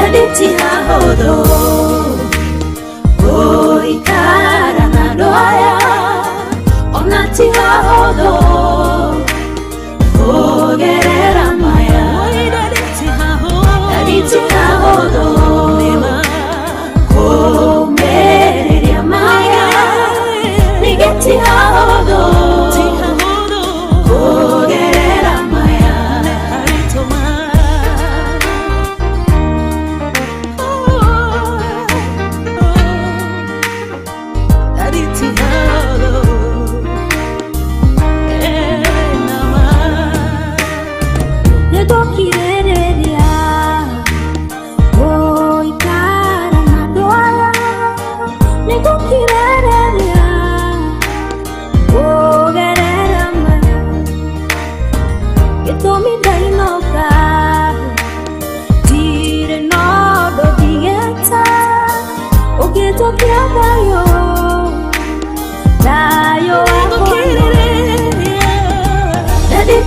Naditi hahodo Goikara na doya Onati hahodo Gogerera maya Naditi hahodo Gomereria maya Nigeti hahodo Gogerera maya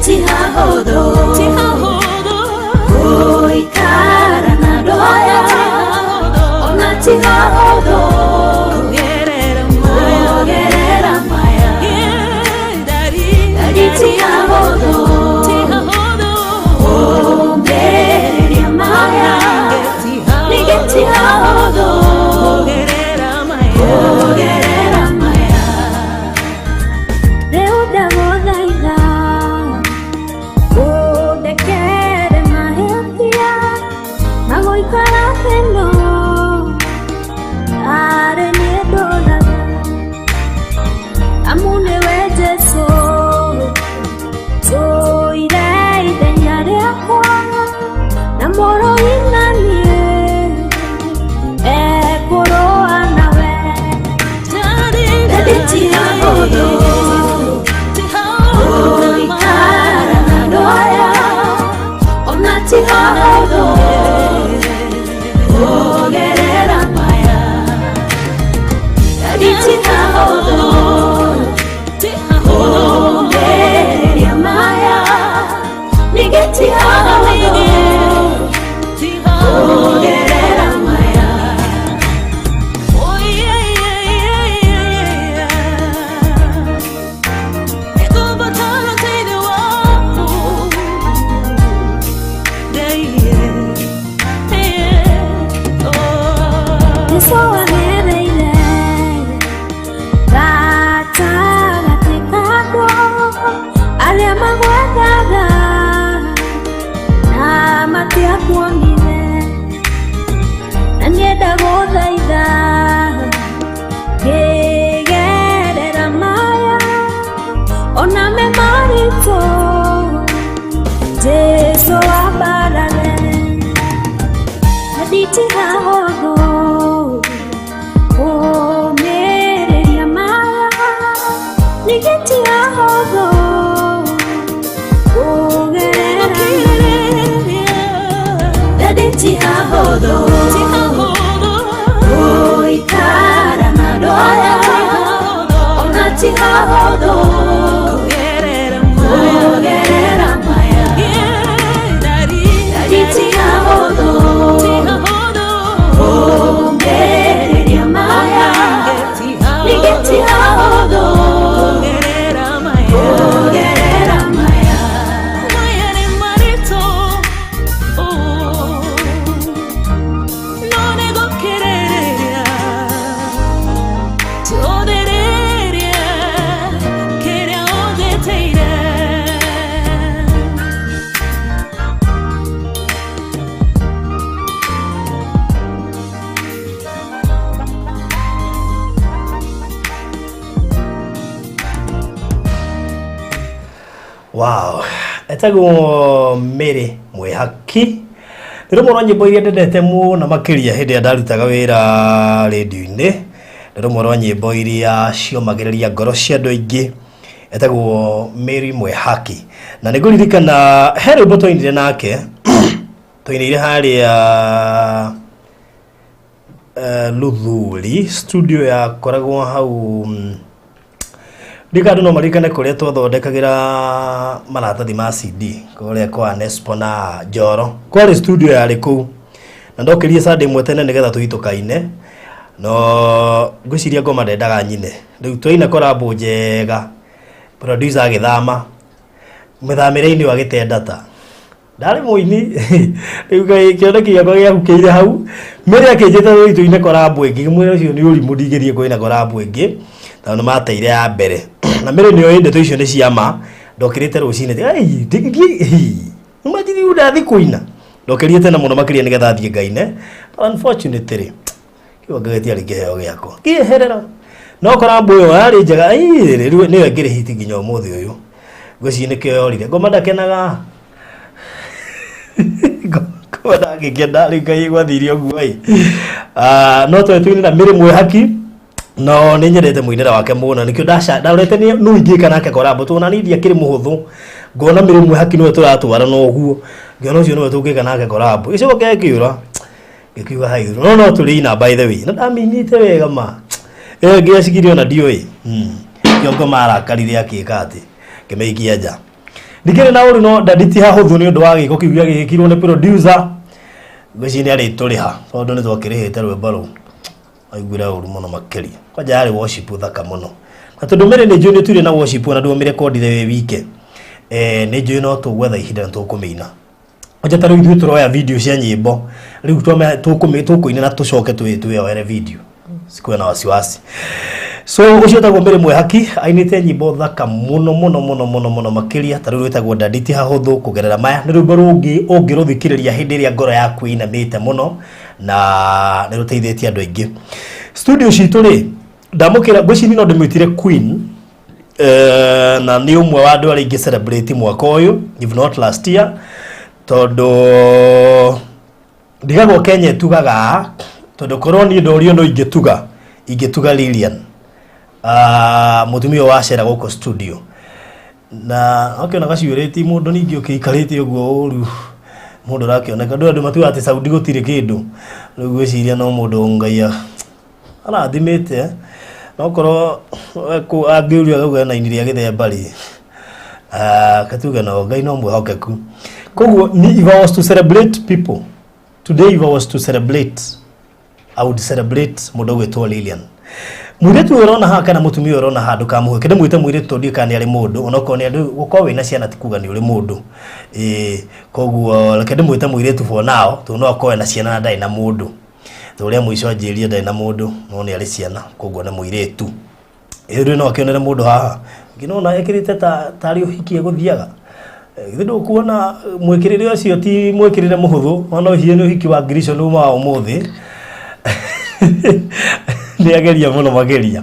Tihahodo Goikara na doya Onati hahodo Gogerera maya Dadi tihahodo Gomereria maya Nigeti hahodo Gogerera maya Reuda godaida Tihahodo Gogerera maya Dadi tihahodo Gomereria maya Nigeti hahodo Gogerera maya Tihahodo Gomereria maya Nigeti hahodo Gogerera maya Dadi tihahodo Goikara na doya Onati hahodo Gogerera maya Dadi tihahodo Gomereria maya Nigeti hahodo Gogerera maya Mayare marito Non ego quereria Todereria Queria onde teira Wow, etago Mary Mwihaki Rero moro nyimbo iria ndendete muno makiria hindi ndarutaga wira radio-ini. Rero moro nyimbo iria ciomagiriria ngoro cia andu aingi etagwo Mary Mwihaki. Na niguririkana he rwimbo twainire nake twainire haria Luthuli studio ya koragwo hau Ndikadu no marikane kuria twathondekagira maratathi ma CD kuria kwa Nespo na Njoro kwari studio yari ku na ndokirie Sunday mwetene nigetha tuitukaine no ngwiciria ngoma ndendaga nyine riu twaina korabo njega producer agithama mithamire-ini wa Gitendata ndari muini riu kioneki yakwa giakukeire hau mere akinjita ritu ine korabo ingi mwira ucio ni urimu ndigerie kuina korabo ingi tondu mateire ya mbere na mere niyo inde icio ni ciama ndokirite rucine ai digi umajiri udathi kuina ndokirie tena muno makiria nigetha thie ngaine unfortunately kiwa gagetia rigeheo giako kiherera no korabo yo ari njega ai riu niyo ngire hiti nginya umuthi uyu gwicine kiorire ngoma ndakenaga ngoma ngikenda riu ngai gwathirio guai no twetwini na miri mwihaki no ni nyerete muinira wake muno nikio ndarete ni no ingika nake korabo tuna nidi akiri muhuthu ngona miri mwihaki no turatwara no guo ngona ucio no tungika nake korabo icio kiura gikiuga hairu no tuli na by the way na ndaminite wega ma ngiacikirio na ndioi kiongo mara karire akika ati kimeikia nja ndikire na uri no ndaditi hahuthu ni undu wa giko kiuya gikirwo ni producer gwicini ari turiha tondu ni twakirihite rwimbo ru aiguira uru muno makiria kwaja ari worship thaka muno na tondu mere ni njui ni turi na worship na ndu mirekodi the wike ni njui no tugwetha ihinda tukumeina oja taru ithu turoya video cia nyimbo riu tukuina na tucoke tuyoere video sikuwa na wasiwasi so ucio tagwo mbere mwihaki ainite nyimbo thaka muno makiria taru wetagwo ndaditi hahuthu kugerera maya ni rwimbo rungi ungiruthikiriria hindi ria ngoro yaku inamite muno na ni ruteithietie andu aingi studio citu ri ndamukira gwicini no ndimwitire Queen na ni umwe wa andu ari ingi celebrate mwaka uyu if not last year tondu ndigagwo Kenya tugaga tondu koroni ndorio no ingituga Lilian mutumio wacera guko studio na akiona gaciureti mundu ningi ukiikarite uguo uru mundu rakioneka ndu matu ati Saudi gutire kindu riu gwiciria no mundu ngaia ana thimite no korwo ku angiuria gauga na iniria githemba ri katuga no ngai no mwihokeku koguo if I was to celebrate people today, if I was to celebrate, I would celebrate mundu gwitwo Lilian mwiretu urona ha kana mutumia urona handu kamuhe kende mwite mwiretu tondi kana ari mundu onoko ni andu gukorwo wina ciana tikuga ni uri mundu koguo kende mwite mwiretu for now tu no akoe na ciana ndai na mundu turia mwico anjiria ndai na mundu no ni ari ciana koguo na mwiretu iri no akionere mundu haha nginona ekirite tari uhikie guthiaga ndu kuona mwikirire ucio ti mwikirire muhuthu ono hie ni uhiki wa Grisho no ma umuthi ni ageria muno mageria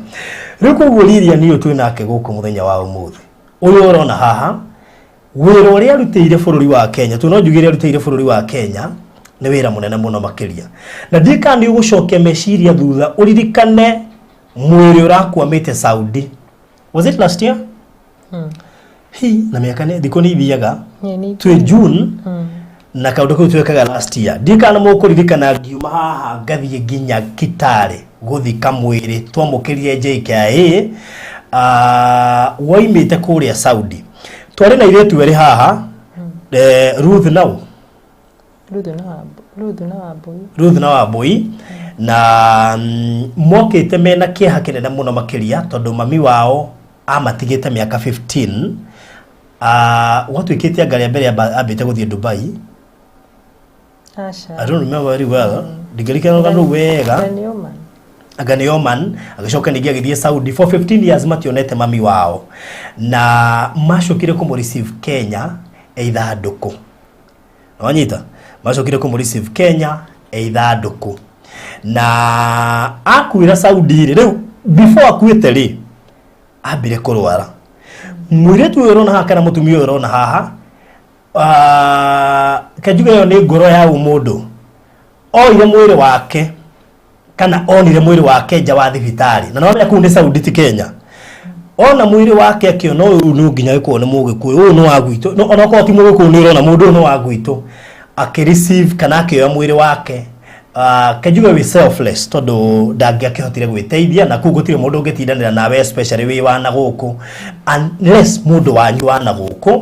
riu koguo Lilian ni utwe nake guku muthenya wa umuthi uyu urona haha wira uria arutire bururi wa Kenya tu no njugire arutire bururi wa Kenya ni wira munene muno makiria na ndikandi ugucoke meciria thutha uririkane mwiri urakwamite Saudi was it last year na miaka ne thiko ni thiaga twi June na kaundu kau twekaga last year ndikana mukuririkana ngiuma haha ngathie nginya Kitale guthika mwiri twamukirie JKA waimite kuria Saudi twari na iretu eri haha Ruth na Wambui na mokite mena kieha kinene muno makiria tondu mami wao amatigite miaka 15 watu ikiti ngari mbere ambite guthie Dubai I don't remember very well ndigerikana kandu wega agani Oman agicoka ningi agithie Saudi for 15 years mationete mami wao na macokire kumu receive Kenya eithanduku wanyita macokire kumu receive Kenya eithanduku na akuira Saudi riu before akuite ri ambire kurwara mwiretu urona haha kana mutumia urona haha kajuga yo ni ngoro ya umundu oire mwiri wake kana onire mwiri wake nja wa thibitari na no ku ni Saudi ti Kenya ona mwiri wake akio no unu nginya gikuo ni mugikuyu uyu no wagwito no ona ko ti mugikuyu ni urona mundu no wagwito akireceive kana akioya mwiri wake kajuga we selfless todo ndangĩakĩhotire gwĩteithia na kuo gũtirĩ mũndũ ũngĩtindanĩra nawe especially wĩ wana gũkũ unless mũndũ wanyu wana gũkũ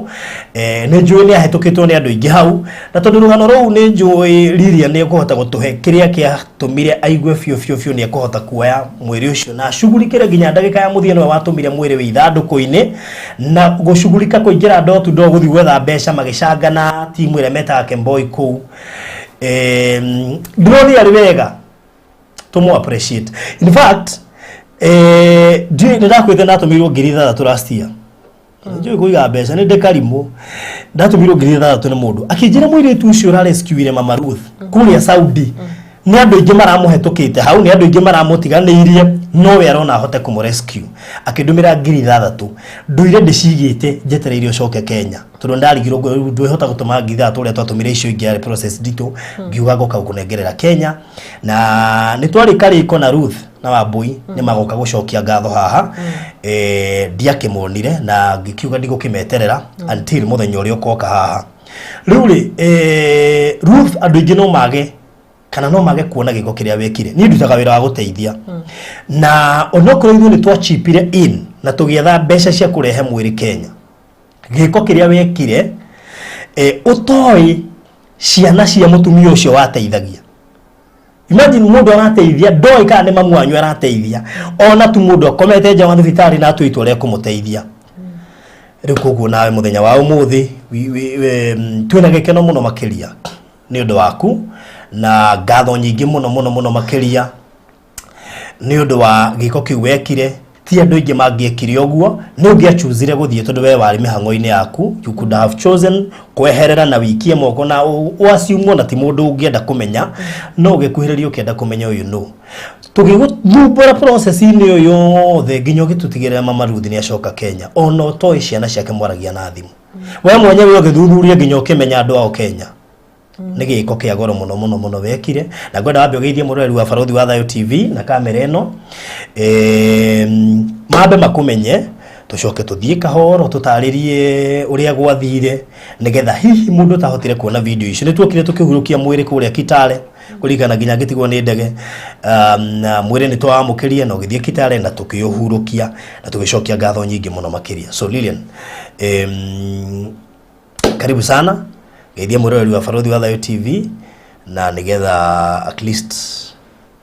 nĩ njũĩ nĩ ahĩtũkĩtwo nĩ andũ aingĩ hau na tondũ rũgano rũu nĩ njũĩ Lilian nĩ ekũhota gũtũhe kĩrĩa kĩatũmire aigue biũ nĩ ekũhota kuoya mwĩrĩ ũcio na acugurikĩre nginya ndagĩka ya mũthia nĩwe watũmire mwĩrĩ wĩ ithandũkũ-inĩ na gũcugurika kũingĩra door to door gũthiĩ gwetha mbeca magĩcangana timu ĩrĩa metaga Kemboi kũu drone ya wega tumo appreciate in fact ndakwĩte ndatumirwo ngiri 3 last year njũĩ kũiga mbeca nĩ ndekarimũ ndatumirwo ngiri 3 nĩ mũndũ akĩnjĩra mũirĩtu ũcio ũrarescuire Mama Ruth kũrĩa Saudi nĩ andũ aingĩ maramũhetũkĩte hau nĩ andũ aingĩ maramũtiganĩirie no we arona ahote kũmũrescue akĩndũmĩra ngiri 3 ndũire ndĩcigĩte njetereire ũcoke Kenya tondũ ndarigirwo ndwĩhota gũtũma ngiri 3 ũrĩa twatũmire icio ingĩ ya process nditũ ngiuga ngoka kũnengerera Kenya na nĩ twarĩka rĩko na Ruth na Wambui nĩ magoka gũcokia ngatho haha ndiakĩmonire na ngĩkiuga ndigũkĩmeterera until mũthenya ũrĩa ũkoka haha rĩu Ruth andũ aingĩ no mage kana no mage kuona gĩko kĩrĩa wekire ni ndutaga wĩra wa gũteithia na onokorwo ithuĩ nĩ twachipire in na tũgĩetha mbeca cia kũrehe mwĩrĩ Kenya gĩko kĩrĩa wekire ũtoĩ ciana cia mũtumia ũcio wateithagia imagine mũndũ arateithia ndoĩ kana nĩ mamu wanyu arateithia ona tu mũndũ akomete nja wa thibitarĩ na atwĩtwo ũrĩa kũmũteithia rĩu koguo nawe mũthenya wa ũmũthĩ twĩna gĩkeno mũno makĩria nĩ ũndũ waku na ngatho nyingĩ mũno makĩria nĩ ũndũ wa gĩko kĩu wekire ti andũ aingĩ mangĩekire ũguo nĩ ũngĩachuzire gũthiĩ tondũ we warĩ mĩhang'o-inĩ yaku you could have chosen kweherera na wikie moko na wasiumwo na ti mũndũ ũngĩenda kũmenya no ũgĩkuhĩrĩria ũkĩenda kũmenya ũyũ no tũgĩgũthumbũra process-inĩ ũyũ yothe nginya ũgĩtũtigĩrĩra Mama Ruth nĩ acoka Kenya ona ũtoĩ ciana ciake mwaragia na thimũ we mwenyewe ũgĩthuthuria nginya ũkĩmenya andũ ao Kenya nĩ gĩko kĩa goro mũno wekire na ngwenda wambe ũgeithie mũroreri wa Barũthi wa Thayũ TV na kamera ĩno mambe makũmenye tũcoke tũthiĩ kahoro tũtarĩrie ũrĩa gwathire nĩgetha hihi mũndũ tahotire kuona video icio nĩtuokire tũkĩhurũkia mwĩrĩ kũrĩa Kitale kũringana nginya ngĩtigwo nĩ ndege na mwĩrĩ nĩ twamũkĩrie na ũgĩthiĩ Kitale na tũkĩũhurũkia na tũgĩcokia ngatho nyingĩ mũno makĩria so Lilian karibu sana geithia mũroreri wa Barũthi wa Thayũ TV na nigetha at least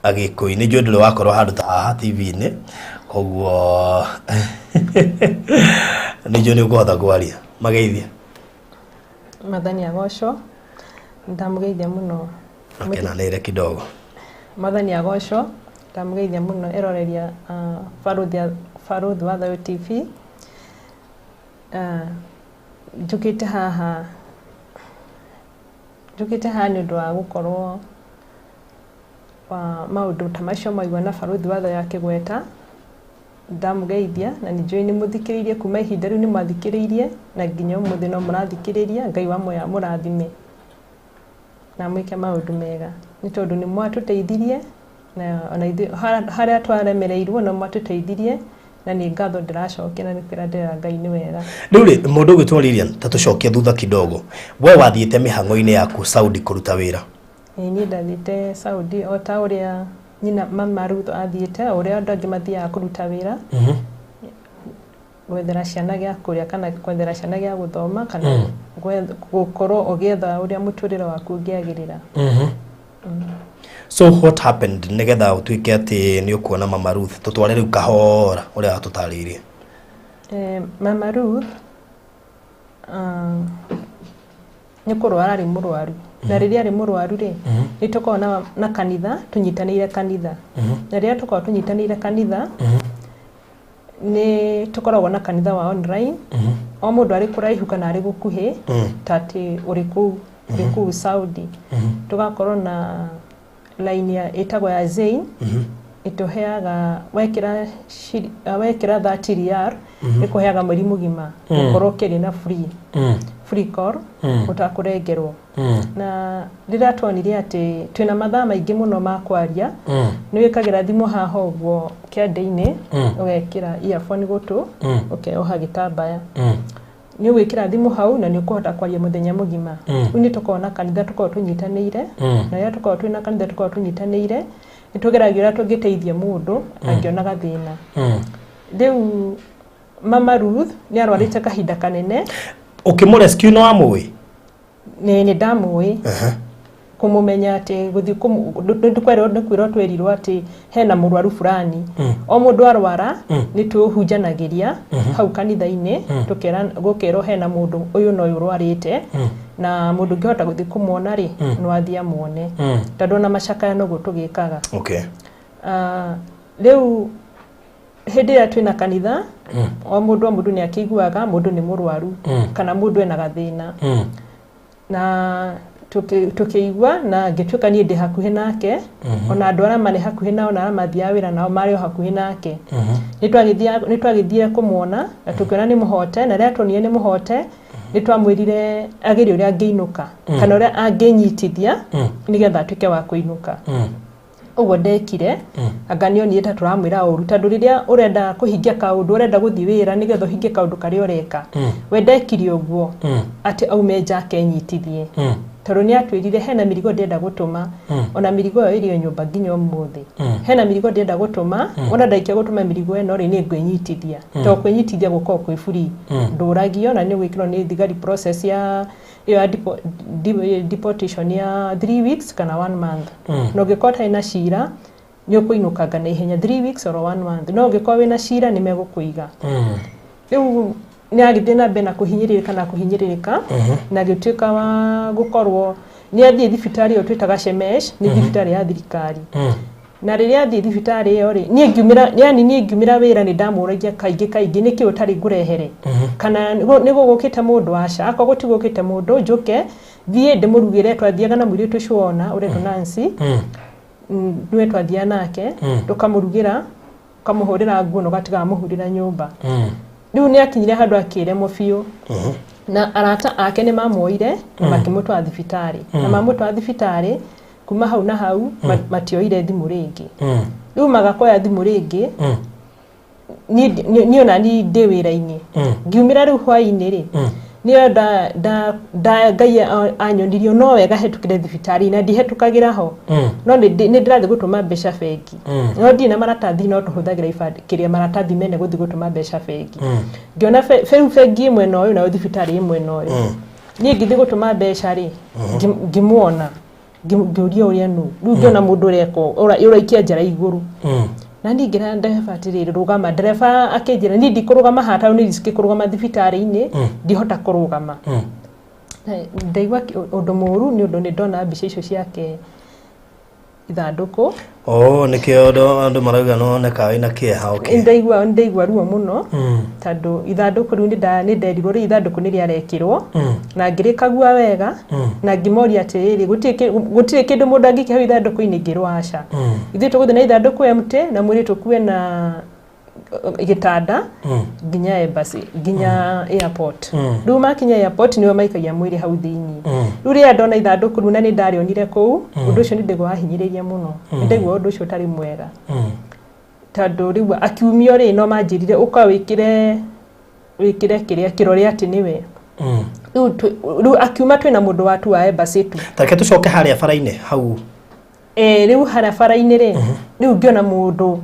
agĩkũi-inĩ njũĩ ndũrĩ wakorwo handũ ta haha TV-inĩ koguo nĩ njũĩ nĩ ũkũhota kwaria mageithia Mathani agocwo ndamũgeithia mũno akenanĩire kidogo Mathani agocwo ndamũgeithia mũno eroreria Barũthi wa Thayũ TV njũkĩte haha nĩ ũndũ wa gũkorwo maũndũ ta macio maigua na Barũthi wa Thayũ akĩgweta ndamũgeithia na nĩ njũĩ nĩ mũthikĩrĩirie kuma ihinda rĩu nĩ mwathikĩrĩirie na nginya ũmũthĩ no mũrathikĩrĩria Ngai wa moya mũrathime na mwĩke maũndũ mega nĩ tondũ nĩ mwatũteithirie na ona ithuĩ harĩa twaremereirwo no mwatũteithirie na nĩ ngatho ndĩracokia na nĩ kwĩra ndĩra Ngai nĩ wega rĩu mũndũ ũgĩtwo Lilian ta tũcokie thutha kidogo we wathiĩte mĩhang'o-inĩ yaku Saudi kũruta wĩra niĩ ndathiĩte Saudi o ta ũrĩa nyina Mama Ruth athiĩte ũrĩa andũ angĩ mathiaga kũruta wĩra gwethera ciana gĩa kũrĩa kana gwethera ciana gĩa gũthoma kana gũkorwo ũgĩetha ũrĩa mũtũrĩre waku ũngĩagĩrĩra so what happened nigetha ũtuĩke atĩ nĩ ũkuona Mama Ruth tũtware rĩu kahora ũrĩa atũtarĩirie Mama Ruth nĩ kũrwara arĩ mũrwaru na rĩrĩa arĩ mũrwaru rĩ nĩ tũkoragwo na kanitha tũnyitanĩire kanitha na rĩrĩa tũkoragwo tũnyitanĩire kanitha nĩ tũkoragwo na kanitha wa online o mũndũ arĩ kũraihu kana arĩ gũkuhĩ ta atĩ ũrĩ kũu Saudi tũgakorwo na line ĩtagwo ya Zain ĩtũheaga wekĩra 30 riyal ĩkũheaga mweri mũgima ũkorwo kĩrĩ na free call ũtakũrengerwo na rĩrĩa tuonire atĩ twĩna mathaa maingĩ mũno ma kwaria nĩ wĩkagĩra thimũ haha ũguo kĩande-inĩ ũgekĩra earphone gũtũ ũkeoha gĩtambaya ni gwikira thimu hau na ni ukuhota kwaria muthenya mugima ni tukona kanitha tukao tunyitanire na ya tukao twina kanitha tukao tunyitanire nitugeragira tungiteithia mundu angiona gathina riu Mama Ruth ni arwarite kahinda kanene ukimrescue no amwe ni ndamwe kumumenya ati guthi ndikwirwo twerirwo ati hena murwaru fulani o mundu arwara ni tuhunjanagiria hau kanitha-ini tukera gukero hena mundu uyu no urwarite na mundu ngihota guthi kumwona ri no athia muone tondu na macakaya no gutugikaga riu hindi ya twina kanitha o mundu ni akiguaga mundu ni murwaru kana mundu ena gathina na tukiigua na ngituka ni ndi hakuhi nake ona andu ara mane hakuhi nao na mathia wira nao mari hakuhi nake ni twagithia kumwona na tukiona ni muhote na ria tonire ni muhote ni twamwirire agiri uria angeinuka kana uria angenyitithia nigetha atuike wa kuinuka ugo ndekire aganio ni eta turamwira uru tondu riria urenda kuhingia kaundu urenda guthi wira nigetha hingie kaundu kari ureka we ndekire uguo ati aume nja kenyitithie tondu ni atwirire hena mirigo ndenda gutuma ona mirigo yo irio nyumba nginya umuthi hena mirigo ndenda gutuma ona ndaikia gutuma mirigo eno ri ni ngwenyitithia to kwenyitithia guko kwi free nduragio na ni gwikirwo ni thigari process ya deportation ya 3 weeks kana 1 month no gikota ina shira ni ukuinukanga na ihenya 3 weeks or 1 month no gikwa wina shira ni megukuiga riu ni agithina bena kuhinyiririka na gituika wa gukorwo ni athie thibitari otwitaga Shemesh ni thibitari ya thirikari na riria athie thibitari yo ri ni ngiumira wira ni ndamuragia kaingi niki utari ngurehere kana ni gugukite mundu aca akwa gutigukite mundu njuke thie ndimurugire twathiaga na mwiri tushona ureto Nancy niwe twathia nake tukamurugira kamuhurira nguo no gatiga muhurira nyumba riu ni akinyire handu akire mufio na arata ake ni mamuoire makimutwa thibitari na mamutwa thibitari kuma hau na hau matioire thimu ringi riu magakoya thimu ringi ni ona ni ndi wira-ini ngiumira riu hwaini ri niyo da ngai anyonirio no wega hetukire thibitari na ndihetukagira ho no ni ndirathi gutuma mbeca bengi no ndi na maratathi no tuhuthagira ifadi kiria maratathi mene guthi gutuma mbeca bengi ngiona bengi imwe no na thibitari imwe no ni ngithi gutuma mbeca ri ngimuona ngiuria uria nu riu ngiona mundu reko uraikia njara iguru na ngira ndefatirire rugama dereva akenjira ni ndikurugama hata ni riski kurugama thibitari-ini ndihota kurugama ndaigwa undu muru ni undu ni ndona mbica icio ciake ithanduku nikio andu marauga no neka ina kieha ndaigwa ruo muno tondu ithanduku riu ni nderirwo ri ithanduku ni riarekirwo na ngirikagua wega na ngimoria atiriri gutire kindu mundu angikihau ithanduku-ini ngirwaca ithuĩ tuguthi na ithanduku empty na mwiri tukue na gitanda nginya embassy nginya airport riu makinya airport niwe maikagia mwiri hau thiini riu ria ndona ithanduku riu na ni ndarionire kuu undu ucio ni ndigwa ahinyiriria muno ndigwa undu ucio tari mwega tondu riu akiumio ri no manjirire uka wikire kiria kirore ati niwe riu akiuma twina mundu watu wa embassy tu take tucoke haria bara-ini hau riu haria bara-ini ri riu ngiona mundu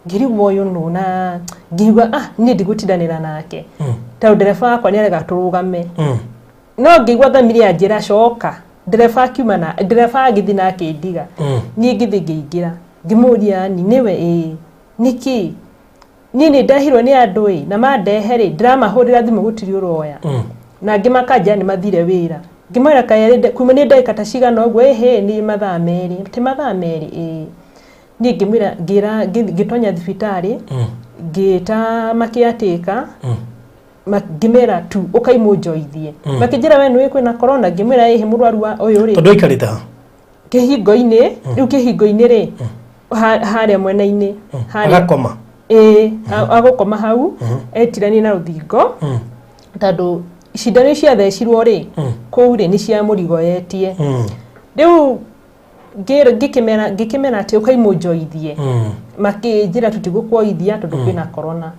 ngirigwo uyu no na ngigwa ni ndigutidanira nake tondu dereva akwa ni arega turugame no ngigwa thamiri ya njira coka dereva akiuma na dereva agithi nake ndiga ni ngithi ngiingira ngimuria ni niwe niki ni ndahirwo ni andu na mandehere ndiramahurira thimu gutiri uroya na ngimakanja ni mathire wira ngimwira kaere kuma ni ndagika ta cigana ogwo ni mathaa meri ti mathaa meri ni ngimwira ngira ngitonya thibitari ngita makiatika ngimera tu ukaimujoithie makijira we niwe kwina corona ngimwira ehe murwaru uyu ri tondu ikarita kihingo-ini riu kihingo-ini ri haria mwena-ini agakoma agukoma hau etirani na ruthingo tondu cindano cia thecirwo ri kuu ri ni cia murigo yetie riu ngikimena ati ukaimujoithie makinjira tutigukwoithia tondu kwina corona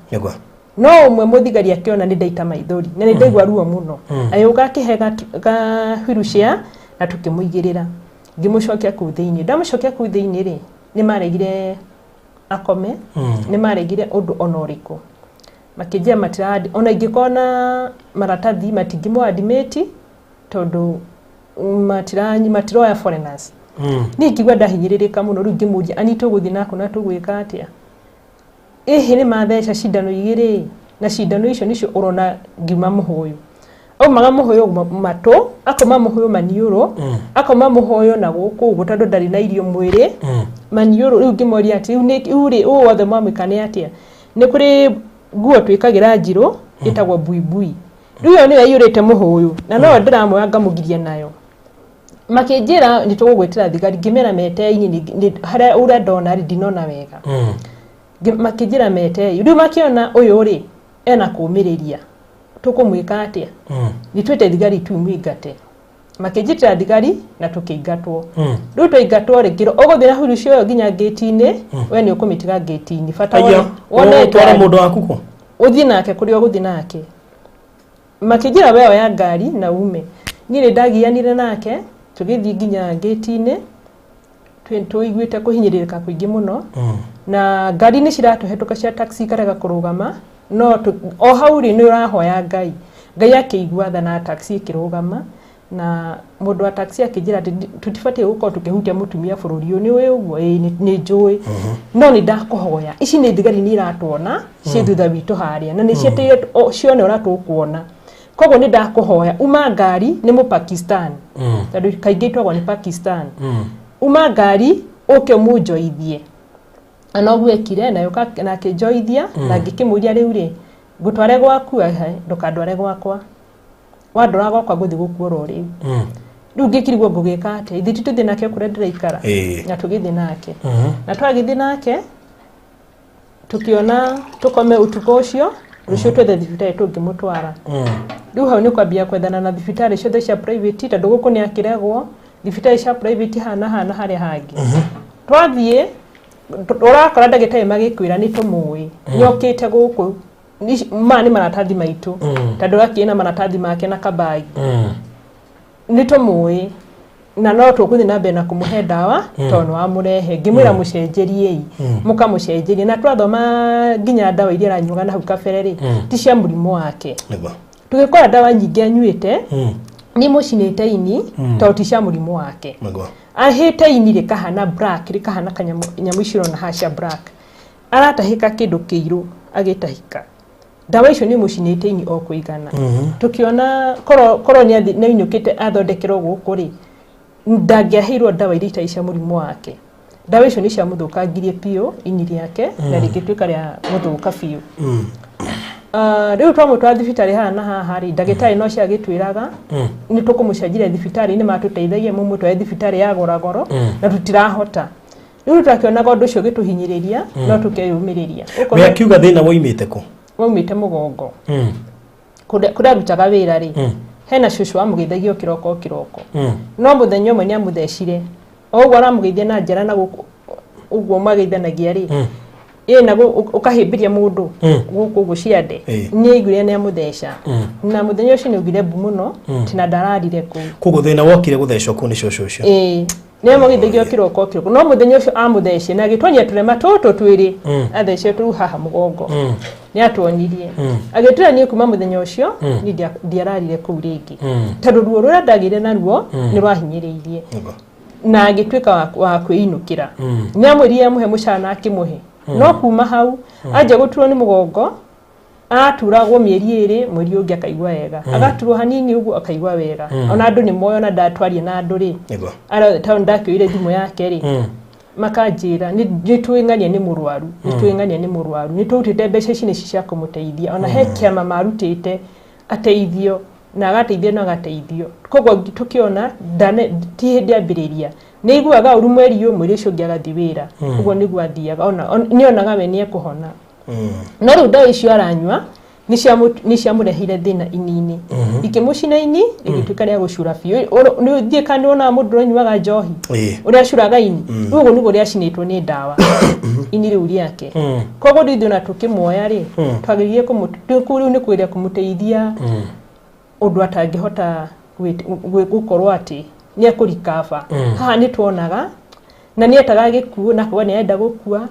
no umwe muthigari akiona ni ndaita maithori na ni ndaigua ruo muno ayuka akihega gahurucia na tukimuigirira ngimucokia ku thiini ndamucokia ku thiini ri ni maregire akome ni maregire undu onoriku makijia matiradi ona ingikona maratathi matingimo admit tondu matiroya foreigners ni kigwa ndahinyiririka muno ru ngimuria ani tuguthi nako na tugwika atia ni matheca cindano igiri na cindano icio nicio urona ngiuma muhuyu maga muhuyu mato akoma muhuyu maniuro akoma muhuyu na guku gutandu ndari na irio mwiri maniuro riu ngimoria ati uri wothe mwamikane atia ni kuri nguo twikagira njiro itagwo buibui riu ni yayurite muhuyu na no ndiramoya ngamugiria nayo makijira ni tugugwitira thigari ngimera mete-ini ni haria urendona ndinona wega makijira mete riu makiona uyu ri ena kumiriria tukumwika atia ni twete thigari tumwingate makijitira thigari na tukiingatwo riu twaingatwo rikiro uguthira huru cio nginya gate-ini we ni ukumitiga gate-ini fata wone twara mundu wakuko uthi nake kuri uguthi nake makijira weo ya ngari na ume ni ndagianire nake tugithi nginya gate-ini tuiguite kuhinyiririka kuingi muno na ngari ni ciratuhetuka cia taxi karega kurugama no o hauri ni urahoya ngai akigua tha na taxi kirugama na mundu wa taxi akijira tutifatie guko tukihutia mutumia bururi ni we uguo ni njui no ni ndakuhoya ici ni thigari ni iratwona cie thutha witu haria na ni cieteire cione uratukuona kogo ni ndakuhoya uma ngari ni mu Pakistan tondu kaingi twagwa ni Pakistan uma ngari uke mujoithie anogwekire na yoka na kijoithia na ngikimuria riu ri gutware gwaku ndukandware gwakwa wandora gwakwa guthi gukuora riu riu ngikirigwo ngugika ate ithi tuthi nake kure ndiraikara na tugithi nake na twagithi nake tukiona tukome utuko ucio rucio twethe thibitari tungimutwara riu hau ni kwambia kwethana na thibitari ciothe cia private tondu guku ni akiregwo thibitari cia private hana haria hangi twathie urakora ndagitari magikwira ni tumui nyokite guku mani maratathi maitu tondu akiena maratathi make na kabagi ni tumui na no tukuthi na mbere na kumuhe dawa tondu wa murehe ngimwira mucenjerie mukamucenjerie na twathoma nginya dawa iria aranyuga na hau kabereri ti cia murimu wake tugikora dawa nyingi anyuite ni mucinite ini tondu ti cia murimu wake ahite ini rikahana black rikahana kanyamu iciro na hasha black aratahika kindu kiiru agitahika dawa icio ni mucinite ini o kuigana tukiona koro ni inyukite athondekerwo guku ri ndagiahirwo dawa iria cia murimu wake dawa icio ni cia muthukangirie pio ini riake na rikituika ria muthuka pio riu twamutwara thibitari hana haha ri ndagitari no cia gitwiraga ni tukumucenjire thibitari ni matuteithagia mumutware thibitari ya goro na tutirahota riu twakiona gondu cio gituhinyiriria no tukeyumiriria we akiuga thina woimite ku woimite mugongo kuria rutaga wira ri hena cucu amugeithagio kiroko no muthenya umwe ni amuthecire ogwo aramugeithia na njara na uguo mageithanagia ri na ukahimbiria mundu guku guciande ni aiguire ni amutheca na muthenya ucio ni ugire mbu muno tina ndararire kugu thina wokire guthecwo ku ni cucu ucio ni amugeithagio kiroko no muthenya ucio amuthece na gitwanya turema tutu twiri athece tu haha mugongo ni atwonirie agitira ni kuma muthenya ucio ni ndiararire ku ringi tondu ruo ruria ndagire naruo ni rwahinyiriirie na agitwika wa kwinukira ni amwirie muhe mucana akimuhe no kuma hau aje guturwo ni mugongo aturagwo mieri iri mweri ungi akaigwa wega agaturwo hanini uguo akaigwa wega ona andu ni moyo na ndatwarie na andu ri ara tawo ndakioire thimu yake ri makanjira ni tuingania ni murwaru ni tutite mbeca ici ni cia kumuteithia ona he kiama marutite ateithio na agateithio na agateithio koguo tukiona ti hindi ambiriria ni iguaga uru mweri umwe cio ngiagathi wira uguo ni gwathiaga ona ni onaga we ni ekuhona no ru ndawa icio aranywa ni ciamurehire thina inini ikimucina ini igituika ria gucura biu ni thie kandi ona mundu anyuaga njohi uria curaga ini uguo niguo ria cinitwo ni ndawa ini riu riake koguo ndithio na tukimoya ri twagiririe kumuturiu ni kwiria kumuteithia undu atangihota gukorwo ati ni akurikaba haha ni tuonaga na ni etaga gikuo na kwa ni enda gukua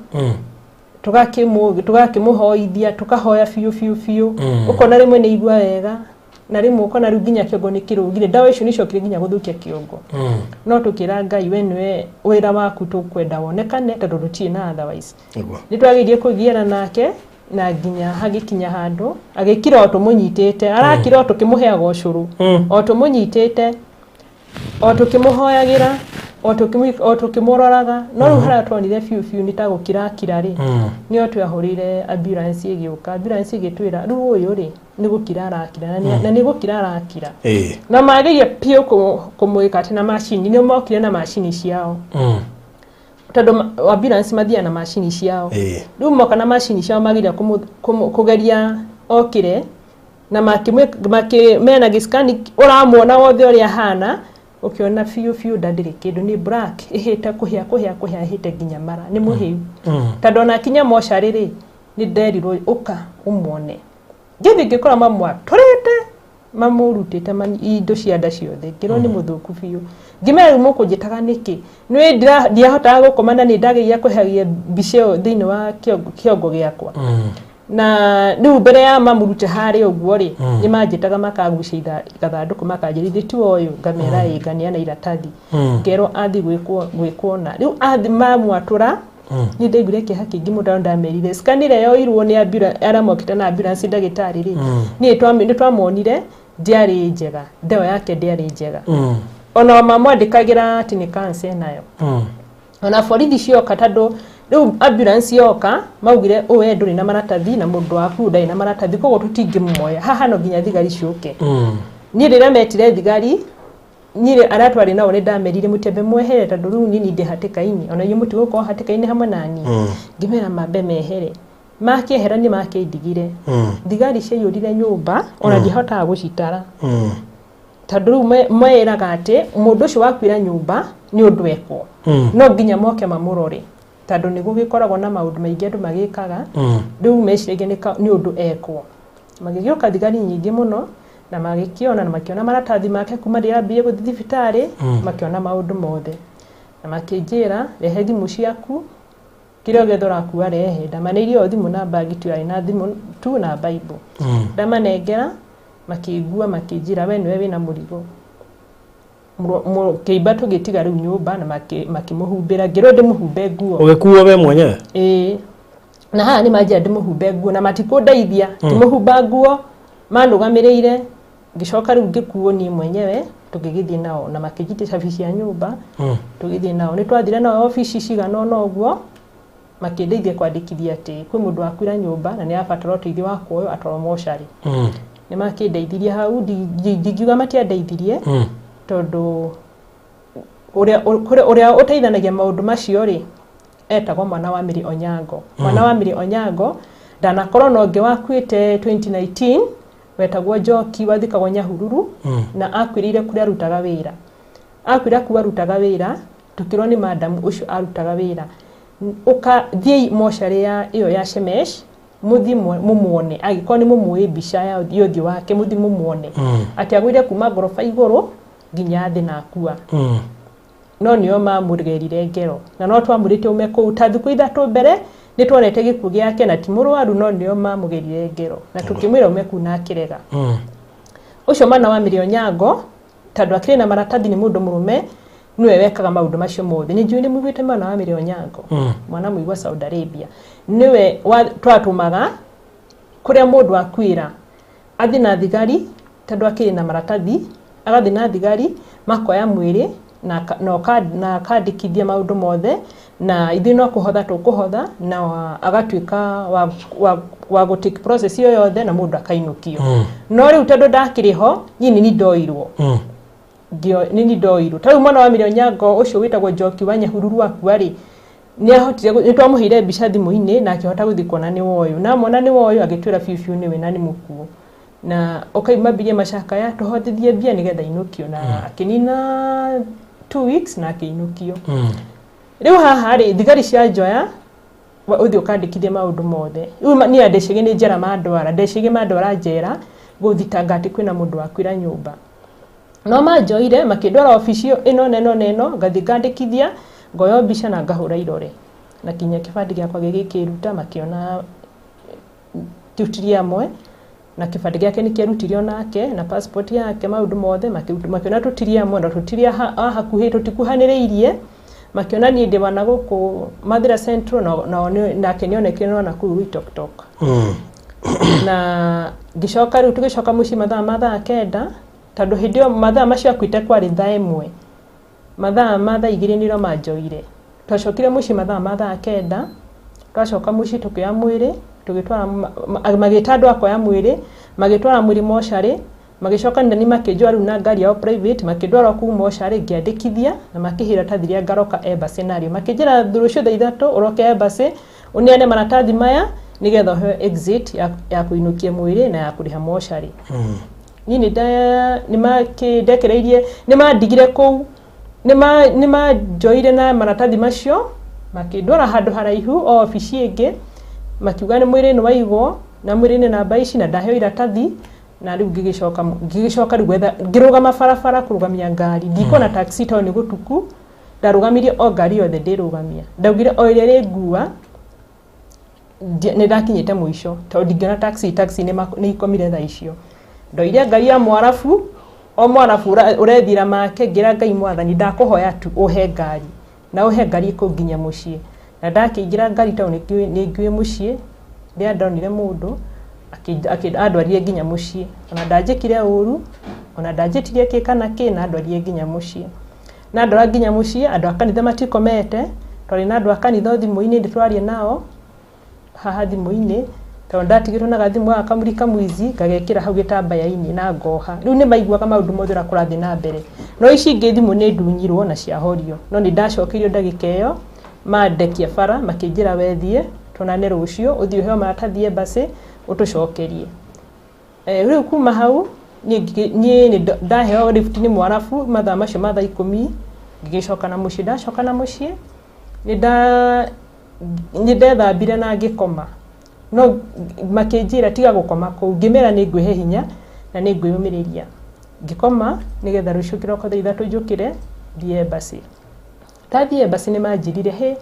tugakimuhoithia tukahoya fiu ukona rimwe ni igwa wega na rimwe ukona riu nginya kiongo ni kirugire ndawa icio ni cokire nginya guthukia kiongo no tukira Ngai we niwe wira waku tukwenda wonekane tondu rutie na otherwise ni twagirie kugiana nake na nginya hagikinya handu agikira otumunyitite arakira otukimuheaga ucuru otumunyitite otukimuhoyagira otukimororaga no ruhara twonire fiu ni tagukira kirari ni otwahurire ambulance igiuka ambulance igitwira ru uyu ri ni gukira arakira na ni gukira arakira na magiria pio kumwika ati na machine ni mokire na machine ciao tondu ambulance mathia na machine ciao ru moka na machine ciao magiria kugeria okire na makimena giscan uramuona wothe uri ahana ukiona fiu ndandiri kindu ni black ihite kuhia ihite nginya mara ni muhiu tondu na kinya moshari ri ni nderirwo uka umwone ngithi ngikora mamwa turite mamurutite indo cia nda ciothe ngirwo ni muthuku fiu ngimeru mukujitaga niki ni ndiahota gukomana ni ndageia kuhagia bicio thiini wa kiongo giakwa na riu mbere ya mamurute hari uguo ri ni manjitaga makagucia gathanduku makanjirithia tu oyo ngamera igania na iratathi ngero athi gwikona riu athi mamwatura ni ndegure ki haki ngimuda ndamerire scanire yo irwo ni ambulance aramokita na ambulance ndagitari ri ni twamonire ndiari njega ndeo yake ndiari njega ona mamwandikagira ati ni cancer nayo ona borithi cioka tondu riu ambulance yoka maugire uwe nduri na maratathi na mundu waku ndai na maratathi koguo tutingimuoya haha no nginya thigari ciuke ni rira metire thigari nyire aratwari nao ni ndamerire mutembe mwehere tondu riu nini ndi hatikaini ona yu muti guko hatikaini hamwe nani ngimera mambe mehere makehera ni makindigire thigari ciayurire nyumba ona ndihota gucitara tondu riu mweraga ati mundu ucio wakwira nyumba ni undu ekwo no nginya moke mamurore tondu ni gugikoragwo na maundu maingi andu magikaga riu mecirege ni undu ekwo magigioka thigari nyingi muno na magikiona na makiona maratathi make kuma ndiambie guthi thibitari makiona maundu mothe na makinjira rehe thimu ciaku kirio gethora ku arehe ndamaneirio thimu na bagi tu ari na thimu tu na bible ndamanengera makigua makinjira we niwe wina murigo kiiba tugitiga riu nyumba na makimuhumbira ngiro ndimuhumbe nguo ugikuo we mwenyewe na haha ni majia ndimuhumbe nguo na matikundeithia timuhumba nguo mandugamirire ngicoka riu ngikuo ni mwenyewe tugigithie nao na makijiti safici ya nyumba tugithie nao ni twathire nao office cigana no guo makindeithia kwandikithia ati kwi mundu akwira nyumba na ni abatara uteithio wa kuoyo atoro moshari ni makindeithirie hau ndingiuga matiandeithirie tondu uria uteithanagia maundu macio ri etagwo mwana wa Miri Onyango mwana wa Miri Onyango ndanakorwo no nge wakwite 2019 wetagwo Njoki wathikagwo Nyahururu na akwirire kuria rutaga wira akwira kuwa rutaga wira tukirwo ni madam ucio arutaga wira ukathie moshari ya iyo ya Shemesh muthi mumuone agiko ni mumuwe bisha ya yothio wake muthi mumuone ati agwire kuma gorofa iguru nginya thi na akua no nio mamurgerire ngero na no twamurite ume ku tathuku ithatu mbere ni twonete gikuo giake na timurwaru no nio mamugerire ngero na tukimwira ume ku na kirega ucio mwana wa Miri Onyango tondu akiri na maratathi ni mundu murume niwe wekaga maundu macio mothe ni njui ni mwigwite mwana wa Miri Onyango mwana muigwa Saudi Arabia niwe twatumaga kuria mundu akwira athi na thigari tondu akiri na maratathi agathi na thigari makoya mwiri na kandikithia maundu mothe na ithi no kuhotha tukuhotha na agatuika wa go take process iyo yothe na mundu akainukio no riu tondu ndakiriho nyini ni ndoirwo ndio nini ndoirwo tau mwana wa Miri Onyango ucio witagwo Njoki wa Nyahururu akuari ni ahotire ni twamuhire mbica thimu-ini na akihota guthi kuona ni woyo na mona ni woyo agitwira fiu ni we na ni mukuo na okaimambirie macakaya tuhotithie mbia nigetha inukio na akinina 2 weeks na akinukio riu haha ri thigari cia njoya uthi ukandikithia maundu mothe riu ni andecige ni njera mandwara njera guthitanga ati kwina mundu wakwira nyumba no manjoire makindwara ofici ino neno ngathi ngandikithia ngoyo mbica na ngahura irore na kinya kibandi giakwa gigikiruta makiona tutiria amwe na kibandi giake nikirutirio nake na passport yake maundu mothe makiona tutiria amwe na tutiria hakuhi tutikuhaniriirie makiona ni ndibana guku Mathira Central na kenionekeno na kuru Itoktok na gicoka riu tugicoka muci mathaa kenda tondu hindio mathaa macio akwite kwari thaa imwe mathaa igiri niro manjoire twacokire muci mathaa kenda twacoka muci tukioya mwiri tugitwara magita andu akoya mwiri magitwara mwiri mochari magicoka ndani makinjwa riu na ngari yao private makindwara ku mochari ngiandikithia na makihira tathiria ngaroka embassy nario makinjira thurucio thaa 3 uroke embassy uniane maratathi maya nigetha he exit ya kuinukia mwiri na ya kuriha mochari nini ni makindekereirie ni mandigire kou ni majoire na maratathi macio makindwara handu haraihu o ofici ingi makiuga ni mwiri ni waigwo na mwiri ni namba ici na ndaheo iratathi na riu gigicoka riu gwetha ngirugama barabara kurugamia ngari ndikona taxi town ni gutuku ndarugamirie o ngari yothe ndirugamia ndaugire o iria ri ngua ni ndakinyite muico tondu ndingiona taxi ni ikomire thaa icio ndoire ngari ya mwarafu o mwarafu urethira make ngira Ngai mwathani ndakuhoya tu uhe ngari na uhe ngari ikunginya mucii na ndakiingira ngari town ni ngiwe mucii ndia ndonire mundu akindwarire nginya mucii ona ndanjikire uru ona ndanjitirie kikana na ndwarire nginya mucii na ndora nginya mucii andu akanitha matikomete twari na andu akanitha thimu-ini nditwarie nao haha thimu-ini tondu ndatigirwo na gathimu ga kamurika mwizi ngagekira hau gitambaya-ini na ngoha riu ni maiguaga maundu mothe ra kurathi na mbere no ici ingi thimu ni ndunyirwo na ciahorio no ni ndacokirio ndagika iyo mandekia bara makinjira wethie tonane rucio uthii heo maratathi embassy utucokerie riu kuma hau ni ndaheo lift ni mwarafu mathaa macio mathaa 10 ngicoka na mucii ndacoka na mucii ni ndethambire na ngikoma no makinjira tiga gukoma ku ngimera ni ngwihe hinya na ni ngwiyumiriria ngikoma nigetha rucio kiroko thaa 3 njukire thie embassy tathi embassy ni manjirire he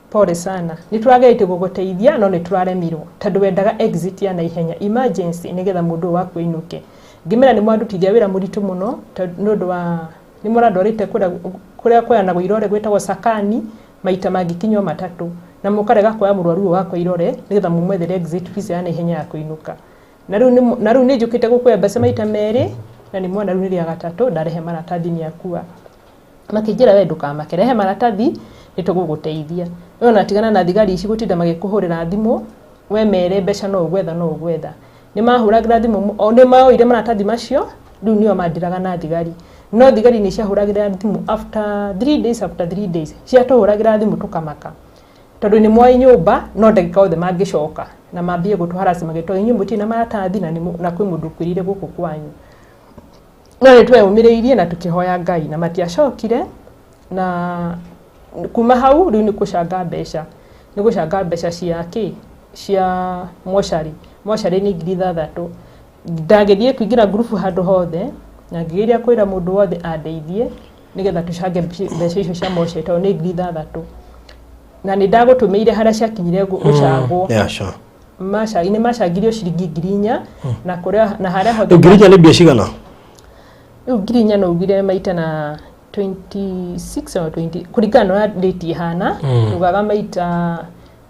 pole sana ni turageite guguteithia no ni turaremirwo tondu wendaga exit ya na ihenya emergency nigetha mundu wa kuinuke ngimera ni mwandutithia wira muritu muno tondu wa ni muradorite kuria kwayana gwirore gwetagwo Sakani maita magikinywa matatu na mukarega kwa murwaru wako irore nigetha mumwethere exit visa ya na ihenya ya kuinuka na riu ni njukite gukwea embassy maita meri na ni mwana riu ni ria gatatu ndarehe maratathi ni akua makinjira we ndukamakerehe maratathi nituguguteithia ona tigana na thigari ici gutinda magikuhurira thimu we mere mbeca no ugwetha ni mahuragira thimu o ni maoire maratathi macio riu nio mandiraga na thigari no thigari ni ciahuragira thimu after 3 days ciatuhuragira thimu tukamaka tondu ni mwai nyumba no ndagika othe mangicoka na mambie gutuharasi magitwa nyumba tina maratathi na kwi mundu kwirire guku kwanyu no ni tweyumiriirie na tukihoya Ngai na matiacokire na kuma hau riu ni gucanga mbeca cia mochari ni 3,000 ndagithie kuingira group handu hothe na ngigeria kwira mundu wothe andeithie nigetha tucange mbeca icio cia mochari tondu ni 3,000 na ni ndagutumiire haria ciakinyire gucangwo ni macangirio ciringi 4,000 na kuria na haria hothe 4,000 ni mbia cigana riu 4,000 no ugire maita na 26 or 20 kurigana na date ihana tugaga maita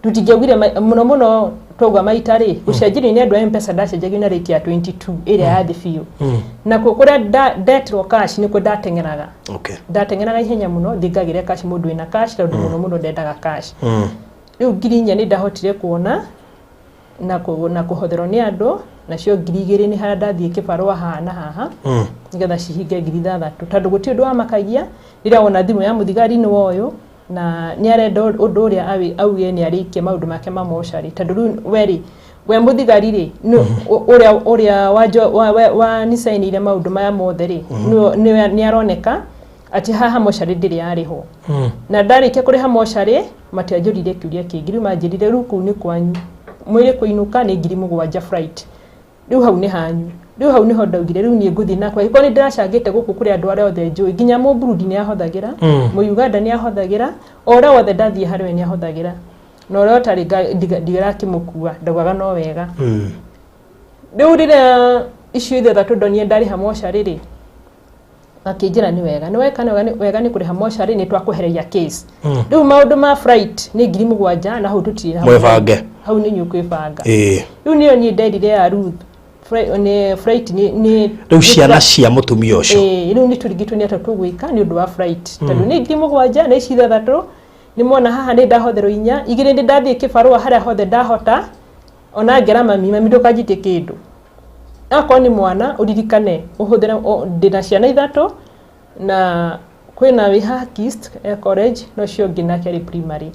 tutigewire muno twaga maita ri gucenjiri ni andu M-Pesa ndacenjagio na rate ya 22 ire ya thi fiu na kuria ndetirwo cash ni ndatengeraga ndatengeraga ihenya muno thingagire cash mundu ina cash tondu muno ndendaga cash riu 4,000 ni ndahotire kuona na kuhotherwo ni andu nacio 2,000 ni haria ndathie kibarua haha nigetha cihinge 3,000 tondu guti undu wa makagia rira wona thimu ya muthigari ni woyo na nĩ arenda ũndũ ũrĩa auge nĩ arĩkie maũndũ make ma mocarĩ tondũ rĩu we mũthigari rĩ ũrĩa wanicainĩire maũndũ maya mothe rĩ nĩ aroneka atĩ haha mocarĩ ndĩrĩ arĩho na ndarĩkia kũrĩha mocarĩ matianjũrire kĩũria kĩngĩ rĩu manjĩrire rĩu kũu nĩ kwanyu mwĩrĩ kũinũka nĩ 7,000 flight rĩu hau nĩ hanyu rĩu hau nĩho ndaugire rĩu niĩ ngũthiĩ nakwa ĩkorwo nĩ ndĩracangĩte gũkũ kũrĩ andũ arĩa othe njũĩ nginya Mũburundi nĩ ahũthagĩra Mũuganda nĩ ahũthagĩra o ũrĩa wothe ndathiĩ harĩ we nĩ ahũthagĩra na ũrĩa ũtarĩ ndigarakĩmũkua ndaugaga no wega rĩu rĩrĩa icio ithe thatũ ndonire ndarĩha mocarĩ rĩ akĩnjĩra nĩ wega nĩ wega nĩ kũrĩha mocarĩ nĩ twakũhereria case rĩu maũndũ ma flight nĩ 7,000 na hau tũtirĩ hau nĩ nyũkwĩbanga rĩu niyo niĩ nderire ya Ruth flight ni rĩu ciana cia mũtumia ũcio rĩu nĩ tũrigitwo nĩ atĩa tũgwĩka nĩ ũndũ wa flight tondũ nĩ 7,000 na ici ithathatũ nĩ mona haha nĩ ndahotherwo 4 igĩrĩ nĩ ndathiĩ kĩbarũa harĩa hothe ndahota ona ngera mami ndũkanjĩtie kĩndũ akorwo nĩ mwana ũririkane ũhũthĩre ndĩna ciana ithatũ na kwĩna wĩ Hakist college no cio ngĩ nake arĩ primary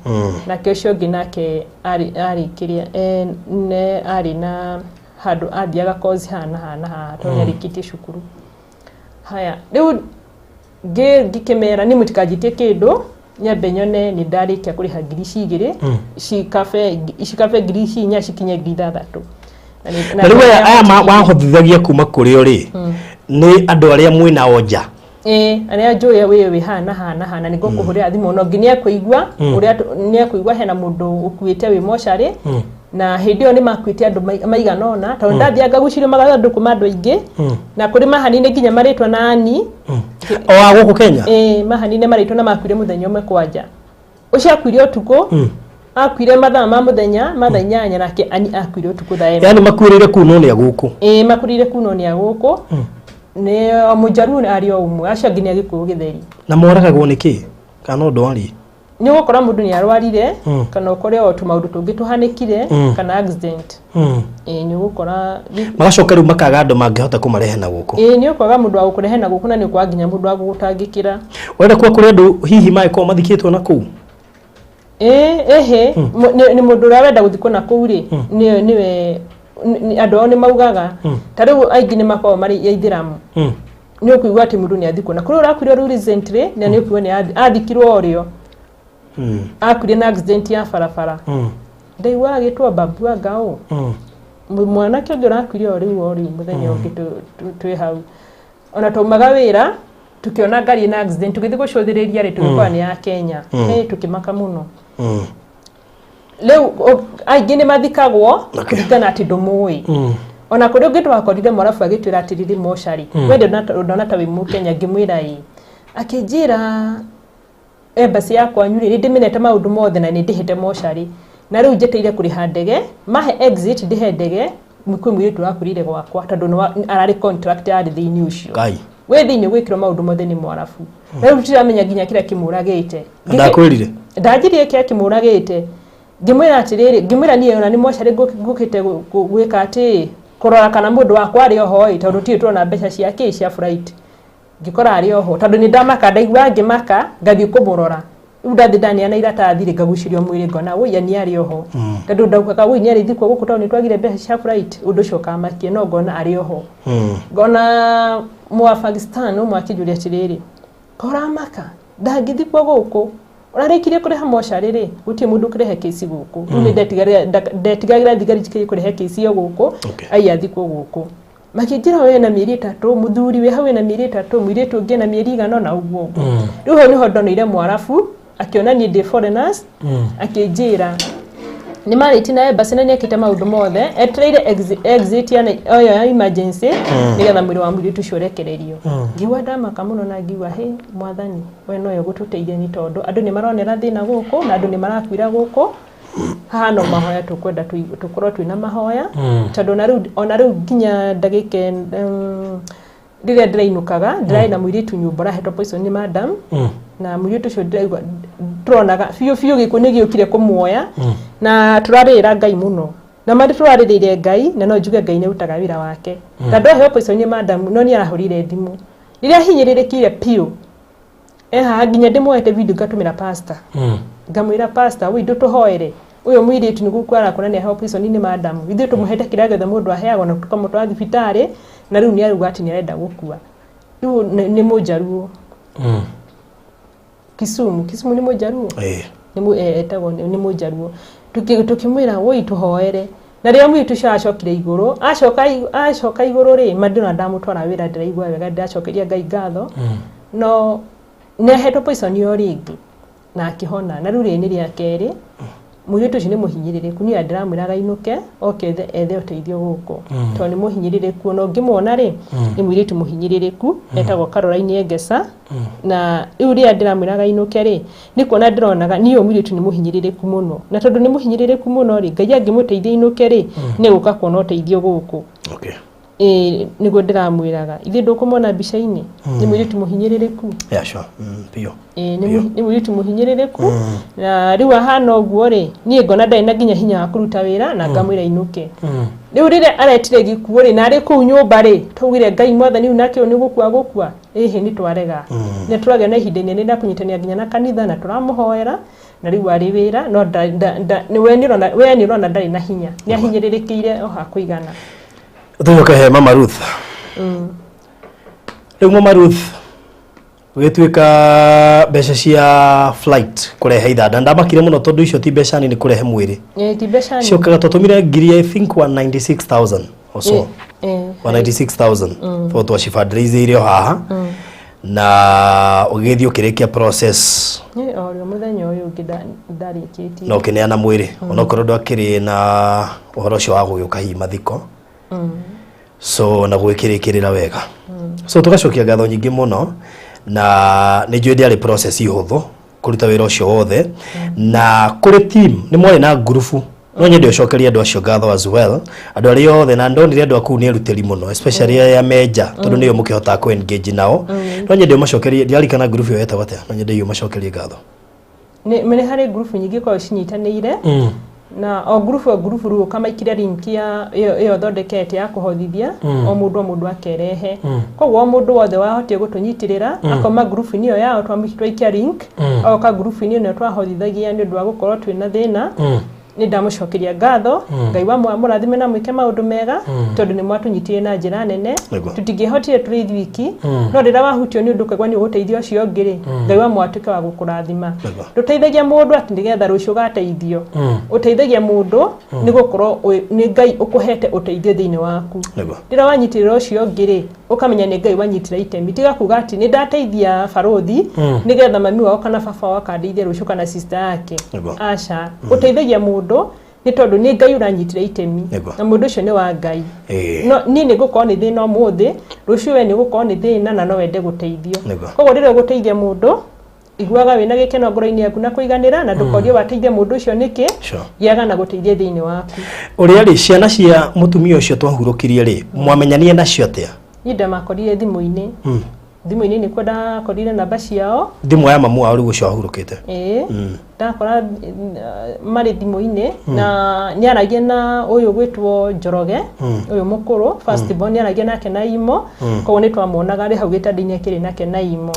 nake ũcio ngĩ nake arĩkĩria arĩ na handũ athiaga course hana tondũ nĩarĩkĩtie cukuru haya rĩu ngĩkĩmera nĩ mũtikanjĩtie kĩndũ nyambe nyone nĩ ndarĩkia kũrĩha 2,000 cikabe 4,000 cikinye 6,000 na rĩu aya wahotithagia kuma kũrĩ o rĩ nĩ andũ arĩa mwĩna onja arĩa njũĩ wĩ hana nĩ ngũkũhũrĩra thimũ no nginya kũigua ũrĩa nĩ kũigua hena mũndũ ũkuĩte wĩ mocarĩ na hĩndĩ ĩyo nĩ makuĩte andũ maigana ũna tondũ ndathianga gucirio magathandũkũ kuma andũ aingĩ na kũrĩ mahani-inĩ nginya marĩtwa na ani o wa gũkũ Kenya mahani-inĩ marĩtwa na makuire mũthenya ũmwe kwanja ũcio akuire ũtukũ akuire mathaa ma mũthenya mathaa 8 nake ani akuire ũtukũ thaa yani makuĩrĩire kuu no nĩ agũkũ makuĩrĩire kuu no nĩ agũkũ nĩ mũjaru arĩ o ũmwe acio nginya gĩkũũ gĩtheri na moragagwo nĩkĩ kana ndwari nĩ gũkora mũndũ nĩ arwarire kana ũkore o tũmaũndũ tũngĩ tũhanĩkire kana accident nĩ gũkora magacoka rĩu makaga andũ mangĩhota kũmarehe na gũkũ nĩ ũkwaga mũndũ wa gũkũrehe na gũkũ na nĩ ũkwaga nginya mũndũ wa gũgũtangĩkĩra wenda kuo kũrĩ andũ hihi maĩkorwo mathikĩtwo na kũu nĩ mũndũ ũrĩa wenda gũthikwo na kũu rĩ nĩwe andũ ao nĩ maugaga ta rĩu aingĩ nĩ makoragwo marĩ Aithĩramu nĩ ũkũigua atĩ mũndũ nĩ athikwo na kũrĩ ũrakuire rĩu recently na nĩ ũkũigua nĩ athikirwo orĩo akuire na accident ya barabara ndaigua agĩtwo Babu Wangau mwanake ũngĩ ũrakuire o rĩu mũthenya ũngĩ twĩ hau ona taumaga wĩra tukiona ngari na accident tugĩthiĩ gũcũthĩrĩria rĩ tũgĩkora nĩ ya Kenya tukĩmaka mũno leo aingĩ nĩ mathikagwo kũringana atĩ ndũmũĩ ona kũrĩ ũngĩ twakorire mũrabu agĩtwĩra atĩrĩrĩ mocarĩ wende ndona ta wĩ Mũkenya ngĩmwĩra akĩnjĩra embassy yakwa nyurĩ ndĩmenete maũndũ mothe na nĩ ndĩhete mocarĩ na rĩu njeteire kũrĩha ndege mahe exit ndĩhe ndege kwĩ mũirĩtu wakurire gwakwa tondũ ararĩ contract ya thĩinĩ ũcio we thĩinĩ gwĩkĩrwo maũndũ mothe nĩ mwarabu rĩu tũtiramenya nginya kĩrĩa kĩmũragĩte ndakwĩrire ndanjirie kĩrĩa kĩmũragĩte ngĩmwĩra atĩrĩrĩ ngĩmwĩra niĩ ona nĩ mocarĩ ngũkĩte gwĩka atĩ kũrora kana mũndũ wakwa arĩ oho tondũ tũtirĩ tuona mbeca ciake cia flight ngĩkora arĩ oho tondũ nĩ ndamaka ndaigua ngĩmaka ngathiĩ kũmũrora rĩu ndathi ndaneana iratathi rĩ ngagucirio mwĩrĩ ngona wũi nĩ arĩ oho tondũ ndaugaga wũi nĩ arĩ thikwo gũkũ tondũ nĩ twagire mbeca cia flight ũndũ ũcio ũkamakia no ngona arĩ oho ngona Pakistan ũmwe akĩnjũria atĩrĩrĩ koramaka ndangĩthikwo gũkũ ũrarĩkirie kũrĩha mocarĩ rĩ gũtirĩ mũndũ ũkĩrehe kĩci gũkũ rĩu nĩ ndetigagĩra thigari cikĩrĩ kũrehe kĩci ĩyo gũkũ aiathikwo gũkũ makĩnjĩra we na mĩeri 3 mũthuri we hau na mĩeri 3 mũirĩtu ũngĩ na mĩeri 100 na ũguo rĩu hau nĩho ndonire mwarabu akĩona niĩ ndĩ foreigners akĩnjĩra nĩ marĩti na embassy na nĩekĩte maũndũ mothe etereire exit ya emergency nĩgetha mwĩrĩ wa mũirĩtu ũcio ũrekererio ngiuga ndamaka mũno na ngiuga hĩ mwathani we noyo gũtũteithia nĩ tondũ andũ nĩ maronera thĩna gũkũ na andũ nĩ marakuira gũkũ haha no mahoya tũkwenda tũkorwo twĩna mahoya tondũ ona rĩu nginya ndagĩka rĩrĩa ndĩrainũkaga ndĩrarĩ na mũirĩtu nyũmba ũrahetwo poison nĩ madam na mũirĩtu ũcio ndĩraigua tũronaga biũ gĩkuũ nĩ gĩũkire kũmuoya na tũrarĩra Ngai mũno na marĩ tũrarĩrĩire Ngai na no njuge Ngai nĩ ũrutaga wĩra wake na ndĩraheyo poison nĩ madam no nĩ arahũrire thimũ rĩrĩa hinyĩrĩrĩkire piũ nginya ndimwete video ngatumira pastor ngamwira pastor we ndutuhoere uyo mwiritu ni gukwara kunania help prison ni madam ithu tumuhete kiragetha mundu aheagwo na tukamutwa thibitari na riu ni aruga ati ni arenda gukua riu ni mujaruo Kisumu ni mujaruo etagwo ni mujaruo tukimwira woi tuhoere na ria mwitu shacokire iguru acoka iguru ri madina ndamutwara wira ndiraigwa wega ndacokeria Ngai ngatho no nehetwo poison yo ringi na akihona na riu ni ria keri muritu ucio ni muhinyiririku ni ndiramwiraga inuke ethe uteithio guku to ni muhinyiririku no ngimwona ri ni muritu muhinyiririku etagwo Caroline Egesa na riu ria ndiramwiraga inuke ri ni kuona ndironaga ni yo muritu ni muhinyiririku muno na tondu ni muhinyiririku muno ri Ngai angimuteithia inuke ri ni guka kuona uteithio guku niguo ndiramwiraga ithi ndukumona mbica-ini ni muritu muhinyiririku sure pio ni muritu muhinyiririku na riu ahana uguo ri nie ngona ndai na nginya hinya wa kuruta wira na ngamwira inuke riu rire aretire gikuo ri na ari kuu nyumba ri tugire Ngai mwathani unake ni gukua ni twarega ni turagea na ihinda inene na kunyitania nginya na kanitha na turamuhoera na riu ari wira no we ni rona ndari na hinya ni ahinyiririkiire o hakuigana Tuyoka he Mama Ruth. Riu Mama Ruth gituika mbeca cia flight kurehe ithanda ndamakire muno tondu icio ti mbeca ni kurehe mwiri. Ti mbeca ni. Ciokaga tutumire ngiri I think 196,000 or so. 196,000 for to fundraise irio haha. Na ugithio kirekia process. Orio muthenya uyu ngidarikitie. No kineana mwiri. Onokorwo ndakiri na uhoro ucio wa gugiuka hi mathiko. So na gwikirikirira wega so tugacokia ngatho nyingi muno na ni njui ndiari process ihuthu kuruta wira ucio wothe na kuri team ni mwari na grupu no nyende ucokeria andu acio ngatho as well andu ari othe na ndonire andu aku ni eruteri muno especially ya meja tondu niyo mukihota ku engage nao no nyende umacokerie ndiarikana grupu yo etagwo atia no nyende umacokerie ngatho ni hari grupu nyingi kwa cinyitanire na o grupu ru kama ikira link ya iyo thondekete ya kuhothithia o mundu akerehe koguo mundu wothe wahotie gutunyitirira akoma grupu niyo yao twamikitwa link o ka grupu niyo no twahothithagia ni ndu wa gukorwo twina thina ni ndamucokeria ngatho Ngai wa murathime na mwike maundu mega tondu ni mwatunyitirie na njira nene tutingihotire turi thwiki no rira wahutio ni undu kegwa ni uguteithio cio ngiri Ngai wa mwatuke wa gukurathima tuteithagia mundu ati ndigetha rucio gateithio uteithagia mundu ni gukorwo ni Ngai ukuhete uteithio thiini waku rira wanyitirira ucio ngiri ukamenya ni Ngai wanyitira itemi tiga kuga ati ni ndateithia barothi nigetha mami wao kana baba wao kandeithia rucio kana sister yake aca uteithagia mundu ni tondu ni Ngai uranyitira itemi na mundu ucio ni wa Ngai no ni gukorwo ni thina muthi rucio we ni gukorwo ni thina na no wende guteithio koguo rire guteithia mundu iguaga wina gikeno ngoro-ini yaku na kuiganira na ndukorio wateithia mundu ucio niki giaga na guteithia thiini waku uri ari ciana cia mutumia ucio twahurukirie ri mwamenyanie nacio atia ni ndamakorire thimu-ini thimu-ini ni kwenda korire namba ciao thimu ya mamu wao riu ucio ahurukite ndakora mari thimu-ini na ni aragia na uyu gwitwo Njoroge uyu mukuru first born ni aragia nake na imo koguo ni twamuonaga ri hau gitandini akiri nake na imo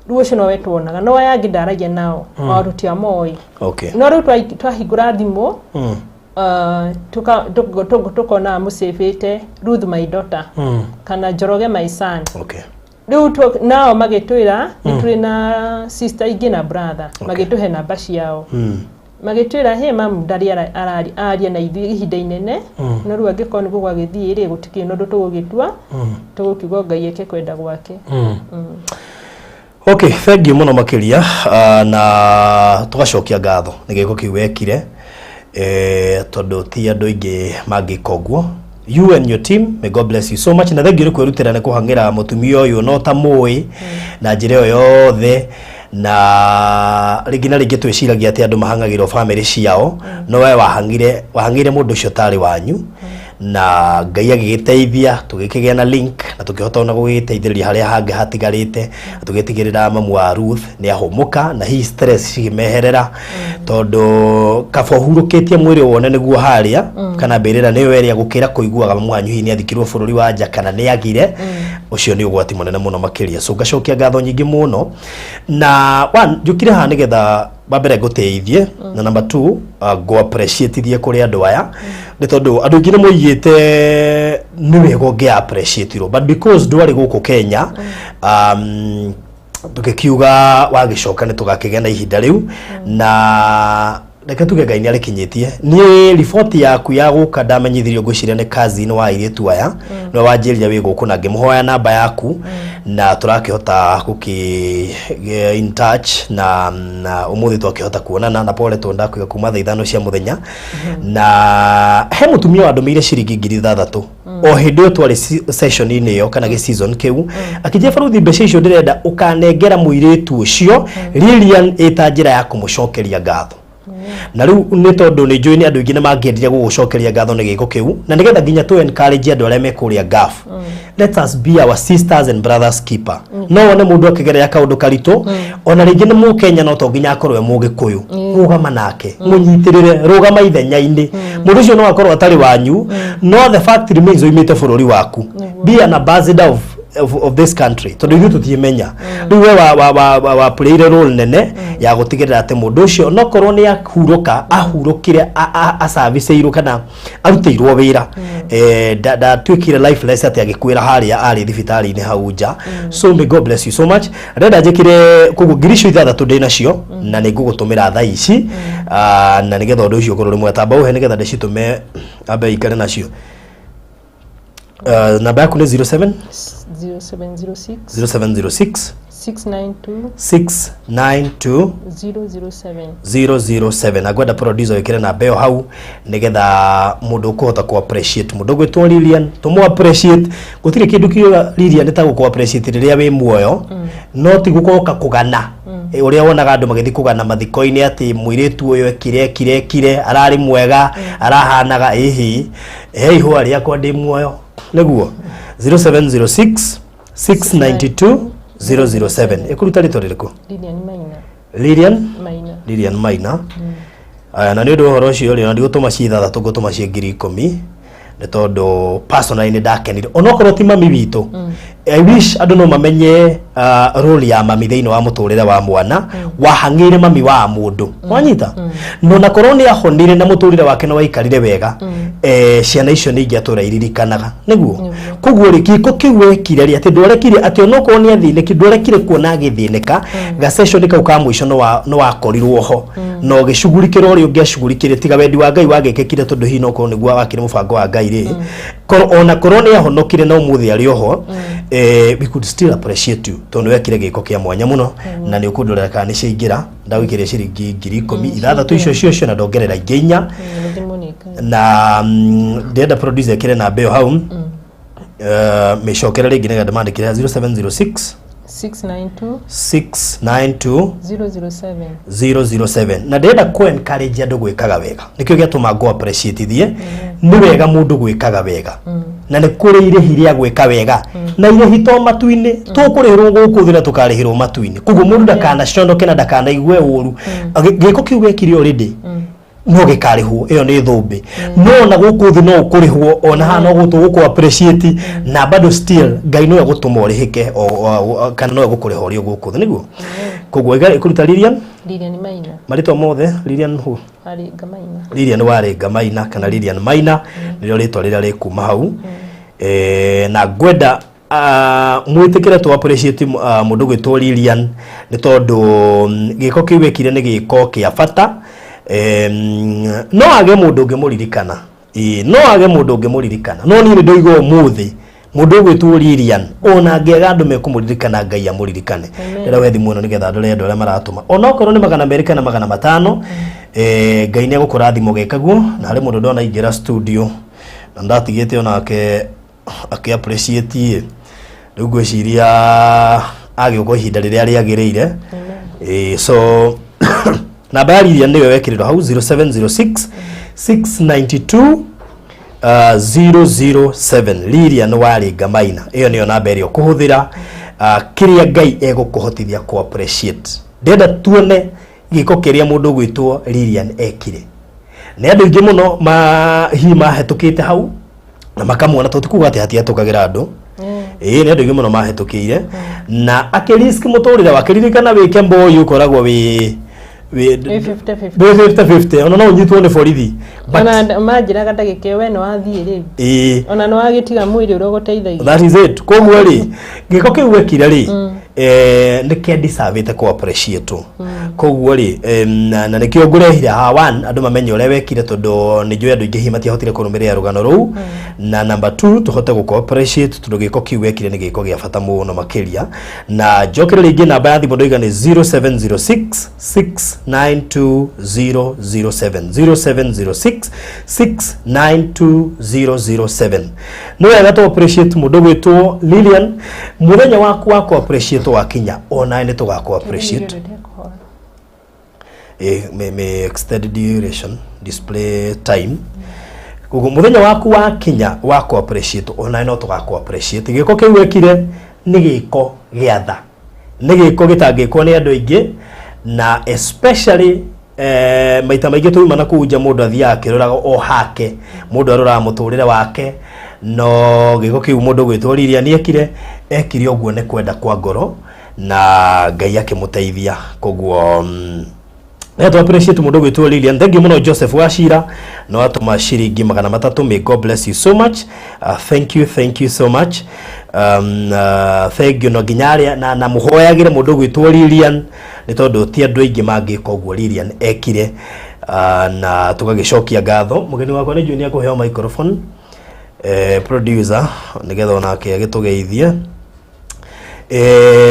riu ucio no wetwonaga no yangi ndaragia nao aruti amoi no riu twahingura thimu tukona musevete Ruth my daughter kana Njoroge my son riu nao magitwira ni turi na sister ingi na brother magituhe namba ciao magitwira he mam ndari aria na ithi ihinda inene no riu angikoni ni gugagithie ri gutiki no tugugitua tugukiuga Ngai eke kwenda gwake Okay, thank you muno makiria na tugacokia ngatho ni giko kiwekire tondu ti andu ingi mangikoguo you and your team, may God bless you so much na thank you kwirutira na kuhangira mutumia uyu no ta moi na njire yothe na rigina ringi twiciragia ati andu mahangagirwo family ciao no we wahangire mundu ucio tari wanyu na Ngai agigiteithia tugikigia na link na tukihota ona gugiteithĩrĩria haria hangi hatigarite tugitigirira mamu wa Ruth ni ahumuka na hii stress cimeherera tondu kaba hurukitie mwiri wone niguo haria kana mbirira ni weria gukira kuiguaga mamu wanyu hi ni athikirwo bururi wa nja kana ni agire ucio ni ugwati munene muno makiria so ngacokia ngatho nyingi muno na one njukire ha nigetha babere guteithie na number 2 go appreciate thie kuri andu aya ni tondu andu ingi ni muigite ni wego nge appreciate ro but because ndwari guku Kenya tukikiuga wagicoka ni tugakigea na ihinda riu na reke tuge Ngai ni arikinyitie ni report yaku ya guka ndamenyithirio ngwiciria ni kazi ni wa iritu aya no wanjiria wi guku na ngimuhoya namba yaku na turakihota guki in touch na umuthi twakihota kuonana na pole tonda kuiga kuma thaa 5 cia muthenya na he mutumia wa ndomire ciringi 6,000 o hindi twari session ini yo kana ge season kiu akije baruthi mbeca icio ndirenda ukanengera muiritu ucio Lilian itanjira ya kumucokeria ngatho na riu ni tondu ni njui ni andu ingi ni mangiendiria gugucokeria ngatho ni giko kiu na nigetha nginya tu encourage andu aria mekuria gaf let us be our sisters and brothers keeper no one mundu akigerea kaundu karito ona ringi ni mu Kenya no to nginya akorwe mugikuyu rugama nake munyitirire rugama ithenya-ini mundu ucio no akorwo atari wanyu no the fact remains oimite bururi waku be an ambassador of this country tondu ithu tutiimenya riu wa play role nene ya gutigirira ati mundu ucio no korwo ni ahuruka ahurukire a service iru kana arutirwo wira da twikire lifeless ati agikwira haria ari thibitari ni hauja so may God bless you so much renda njikire kugu girisho ithathatũ ndi nacio na ni ngugutumira thaa ici na nigetha undu ucio korwo rimwe tamba uhe nigetha ndicitume abe ikare nacio namba yaku ni 0706 692 007 agwenda producer wikire na beo hau nigetha mundu kuhota ku appreciate mundu gwitwo Lilian tumu appreciate gutire kindu kiyo Lilian ta ku appreciate riria wi muoyo no ti gukoka kugana uria wonaga andu magithi kugana mathiko-ini ati muiritu uyu kire arari mwega arahanaga hihi ihwa riakwa ndi muoyo neguo 0706 692 007 ekuruta rito ririko Lilian Maina na ni ndu horo cio ri ndi gutuma cithatha tugutuma cie 10,000 ni tondu personally ni ndakenire onokorwo ti mami witu I wish andu no mamenye role ya mami thiini wa muturire wa mwana wahangire mami wa mundu wanyita no na korwo ni ahonire na muturire wake no waikarire wega ciana icio ni ingiatura iririkanaga niguo kuguo rikiko kiwekire ri ati ndwarekire ati onokorwo ni athine kindwarekire kuona agithinika ga session kau ka mwisho no wakorirwo ho no gicugurikira uri ungiacugurikire tiga wendi wa Ngai wagekekire tondu hino korwo niguo wakire mubango wa Ngai ri ona korwo ni ahonokire no muthi ari oho we could still appreciate you tondu wekire giko kia mwanya muno na ni ukundorera kana ciingira ndawikire ciringi 10,000 ithathatũ icio na ndongerera ingenya na ndenda producer kire na beo hau mecokera ringi nigetha mandikire 0706 692 007 na ndenda ku encourage andu gwikaga wega nikio giatuma go appreciate thie ni wega mundu gwikaga wega na ni kuri irihi ria gwika wega na irihi to matu-ini tukurihirwo guku thina tukarihirwo matu-ini kuguo mundu ndakana condoke na ndakana igue uru giko kiu gekire already no gikarihwo iyo ni thumbi no na guku thi no ukurihwo ona hana guku appreciate na bado still Ngai no gutuma urihike kana no gukuriha uri guku thi niguo kuguo ikuruta Lilian Maina marito mothe Lilian hu Lilian wari Ngamaina kana Lilian Maina nilo ritwa rira rikuma hau na gwenda mwitikire tu appreciate mundu gwitwo Lilian ni tondu giko kiwekire ni giko kia bata no age mundu ngimuririkana no age mundu ngimuririkana no ni ndoigo muthi mundu gwitwo Lilian ona ngega andu mekumuririkana Ngai amuririkane ndira wethi muno nigetha ndore andu aria maratuma ona okorwo ni 200 kana 500 Ngai ni agukurathimo gekaguo na hari mundu ndona ingira studio na ndatigite onake appreciate riu gwiciria agioka ihinda riria riagirire so namba ya Lilian niwe wekirirwo hau 0706 692 007 Lilian wari Ngamaina iyo niyo namba iria kuhuthira kiria Ngai egukuhotithia ku appreciate ndenda tuone giko kiria mundu gwitwo Lilian ekire ne andu ingi muno hihi mahetukite hau na makamwona tutikuga ati hatia tukagira andu nä andå aingä må no mahätå na akirisk muturire wakiririkana wike mboyu koragwo wi 50-50 ona no unyitwo nä borithi ona manjiraga ndagä we nä wathiä rä ona nä wagä mwä rä å rä a gå teithagia that is it koguo rä gä ko kä u wekire rä nä kä ndicavä ko appreciate koguo rä na nä kä o ngå rehire haha andå mamenye å rä a wekire tondå nä njå andå ingä hi matiahotire kå rå mä rä ra rå gano rå u na number 2 tå hote gå tondå gä ko kä u wekire nä gä ko gä a bata må no makä ria na njokere rä ingä namba ya thimå ndoiga nä 0706-692-007 nä wega tå appreciate må ndå gwä two Lilian muthenya waku wa appreciate wakinya ona nä tå gakå appreciate me extended duration display time koguo muthenya waku wakinya wa appreciate ona no tå gakå appreciate gä ko kä u wekire nä gä ko gä a tha nä gä ko gä tangä kwo nä andå aingä na especially maita maingä tå imana kå nja må ndå athiaga akä roraga o hake må ndå aroraga må tå rä re wake no gä ko kä u må ndå gwä two Lilian ekire å guo nä kwenda kwa ngoro na Ngai akä må teithia koguo to appreciate må ndå gwä two Lilian. Thank you må no Joseph Wachira no atuma ciringi 300. May God bless you so much. Thank you so much. Thank you no nginya na muhoyagire må ndå gwä two Lilian nä tondå ti andå aingä mangä ka å guo Lilian ekire na tå gagä cokia ngatho må geni wakwa nä njå nä akå heo microphone producer nä getha onake agä tå geithie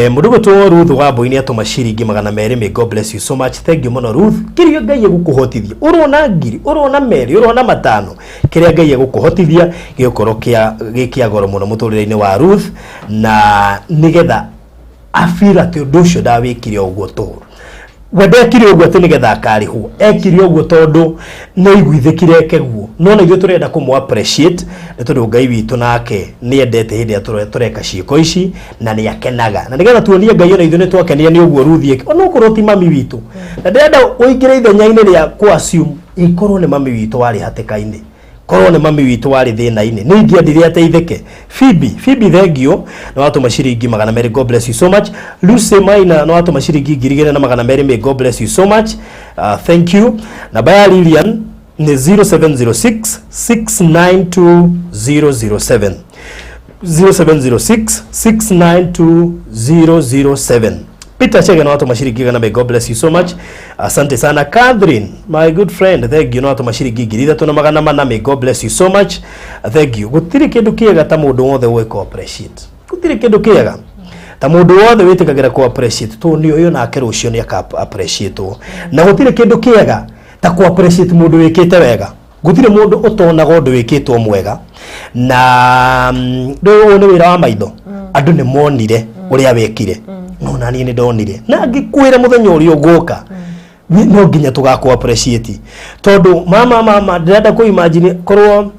må ndå gwä two Ruth wa Mbũi atå maciringi 200. May God bless you so much. Thank you muno Ruth kiria Ngai egå kå hotithia urona ngiri urona meri urona matano kiria Ngai egå kå hotithia gä korwo gä kä agoro muno må tå rä re-inä wa Ruth na nä getha afira atä å ndå å cio ndawä kire å guo tå wendekire å guo atä nä getha akarä hwo ekire å guo tondå nä aiguithä kire eke guo no na ithuä tå renda kå må appreciate nä tondå Ngai witå nake nä endete hä ndä ä tå reka ciäko ici na nä akenaga na nä getha tuonie Ngai ona ithuä nä twakenia nä å guo Ruthi ona å korwo ti mami witå na ndärenda å ingä re ithenya-inä rä a kå assume ĩkorwo nä mami witå warä hatä-ka-inä korwo nä mami witå warä thä-na-inä nä ingĩendire ateithĩke Phoebe thank you no watå maciringi 200. May God bless you so much. Lucy Maina no watå maciringi 2,200. May God bless you so much. Thank you. Namba ya Lilian nä 0706-692-007 0706-692-007. Peter Chege no watå maciringi 100. May God bless you so much. Asante sana Catherine my good friend thank you no watå maciringi 3,400. May God bless you so much. Thank you. Gutire kindu kiega ta mundu wothe we ko appreciate gutire kindu kiega ta mundu wothe witikagira ko appreciate to ni uyu nake rucio ni aka appreciate na gutire kindu kiega ta ko appreciate mundu wikite wega gutire mundu utonaga undu wikitwo mwega na ndo ni wira wa maitho andu ni monire uria wekire no nani ni ndonire na ngikwira muthenya uri uguka no nginya tugako appreciate tondu mama ndenda ku imagine korwo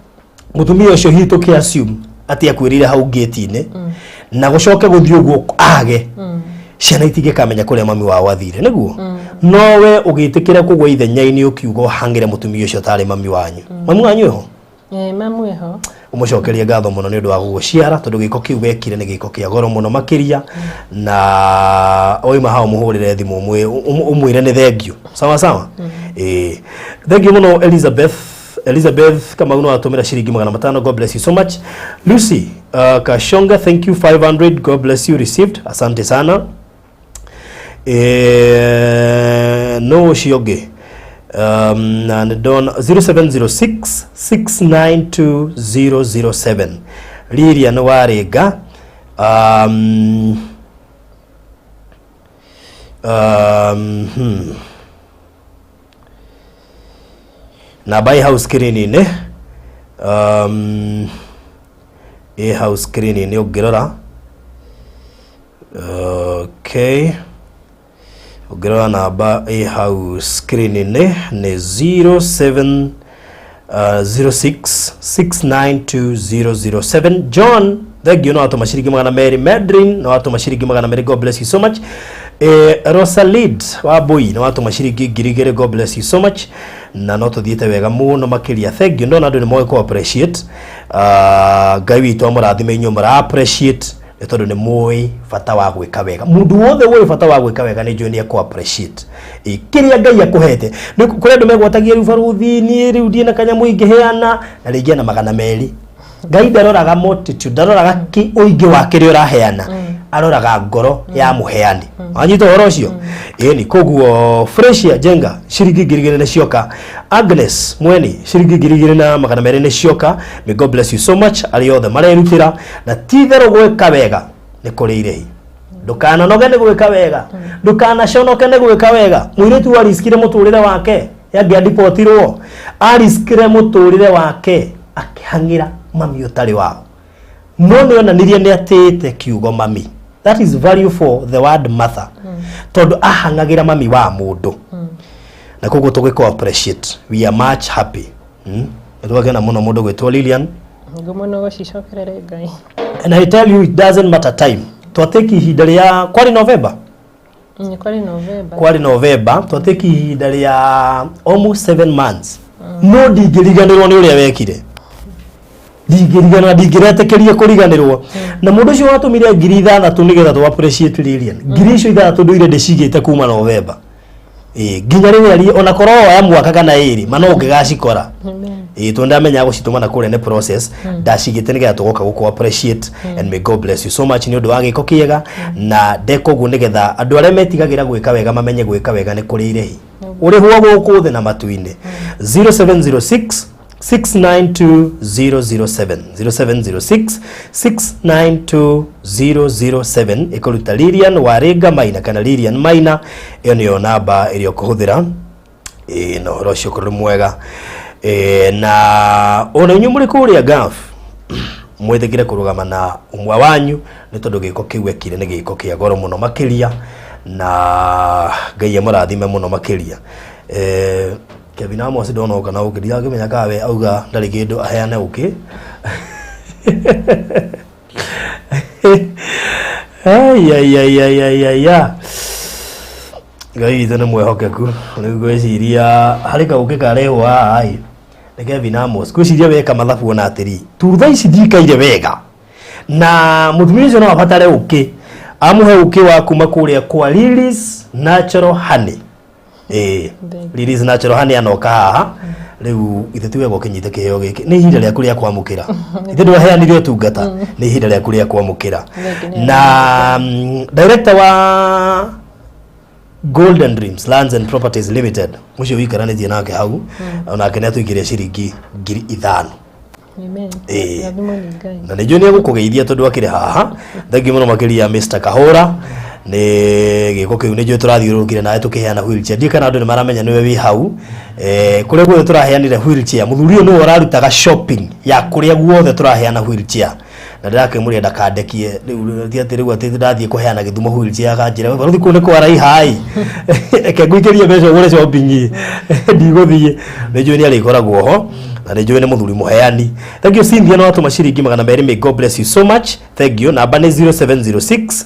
mutumia ucio hitu ki assume ati akwirire hau gate-inĩ na gucoke guthii uguo age ciana itige kamenya kuria mami wao athire niguo no we ugitikira kugwa ithenya-inĩ ukiuga hangire mutumia ucio tari mami wanyu mami wanyu eho mamu eho umucokerie ngatho muno ni undu wa guguciara tondu giko kiu wekire ni giko kia goro muno makiria na oima hao muhurire thimu umwire ni thank you sawa thank you muno Elizabeth kama uno atumira ciringi 500. God bless you so much. Lucy Kashonga thank you 500. God bless you received asante sana no shioge and don 0706-692-007 Lilian Warega na by house screen ne house screen ne ugirora okay ugirora namba house screen ne 0706-692-007 John thank you no watå maciringi 200. Medrin no watå maciringi 200. God bless you so much. Rosalid wa Mbũi no watå maciringi 2,000. God bless you so much na no tå thiĩte wega mũno makĩria thank you ndona andũ nĩ moĩ kũ appreciate Ngai witũ amũrathime inyuĩ mũra appreciate etondo ne moi fata wa gwika wega mundu wothe wo fata wa gwika wega ni njwe ni ko appreciate kiria Ngai akuhete ni kure ndu megwatagia rubaruthi ni riu die na kanyamu ingiheana na ringi na magana meri Ngai ndaroraga multitude ndaroraga ki uingi wa kiri uraheana aroraga ngoro ya muheani anyito horo ucio ni koguo Freshia Jenga shiringi 2,000 ne cioka Agnes Mweni shiringi 2,000 na magana meri ne cioka may God bless you so much ali othe marerutira na tithero gweka wega ni kuri irehi ndukana noge ni gweka wega ndukana conoke ni gweka wega muiretu ariskire muturire wake yangiandipotirwo ariskire muturire wake akihangira mami utari wao no onanirie ni atete kiugo mami. That is value for the word mother. Tondu ahangagira mami wa mundu. Na koguo tugiko appreciate. We are much happy. Ndwagena muno mundu gwetwo Lilian. Ngomono gocicokerere Ngai. And I tell you it doesn't matter time. Twateki ihinda ria kwari November. Kwari November twateki ihinda ria almost 7 months. No digiriganirwo ni uria wekire. Digirigana digiretekeria kuriganirwo na mundu cio watumire 6,000 nigetha tu appreciate Lilian 6,000 nduire ndicigite kuma November nginya riu ari ona korwo ya mwaka kana iri mano ngigacikora tu ndamenya gucituma na kure ne process ndacigite nigetha tugoka guku appreciate and may God bless you so much ni undu wa giko kiega na ndeko gu nigetha andu aria metigagira gwika wega mamenye gwika wega ni kuri irehi uri huo guku thi na matuine 0706 692007 0706 692007 ikuruta Lilian Warega Maina kana Lilian Maina iyo niyo namba iri okuhuthira no horo cio kuri mwega na ona inyu muri kuria gaf mwethekire kurugama na umwe wanyu ni tondu giko kiwekire ni giko kia goro muno makiria na Ngai amurathime muno makiria Kevin Amos dono kana ukiria kimenya kawe auga ndari kindu aheane uki ya Ngai thana mwehokeku ni gweciria harika ukikarewa ai ni Kevin Amos gweciria weka mathabu ona atiri turtha ici thikaire wega na muthimizo no abatare uki amuhe uki wa kuma kuria kwa Lily's Natural Honey Lily's Natural Honey anoka haha riu ithetiwe gokinyite kiheo giki ni ihinda ria kuria kwamukira ithendu aheanire tungata ni ihinda ria kuria kwamukira na director wa Golden Dreams Lands and Properties Limited mucio wikaranitie nake hau ona kene tuikiria ciringi 5,000 Amen. Na nijo ni gukugeithia tondu akire haha thangi muno makiria Mr. Kahora ni giko kiu nijo turathiurukire nae tukiheana wheelchair ndika na andu ni maramenya niwe wi hau kuria guothe turaheanire wheelchair muthuri no ararutaga shopping ya kuria guothe turaheana wheelchair na ndake muri ndakandekie riu riu ati ndathie kuheana githumo wheelchair kanjira baruthi kune kwa rai hai eke guikiria mbeca ugure shopping ndiguthie nijo ni ari koragwo ho na nijo ni muthuri muheani. Thank you Cynthia no atuma ciringi 200 may God bless you so much. Thank you. Namba ni 0706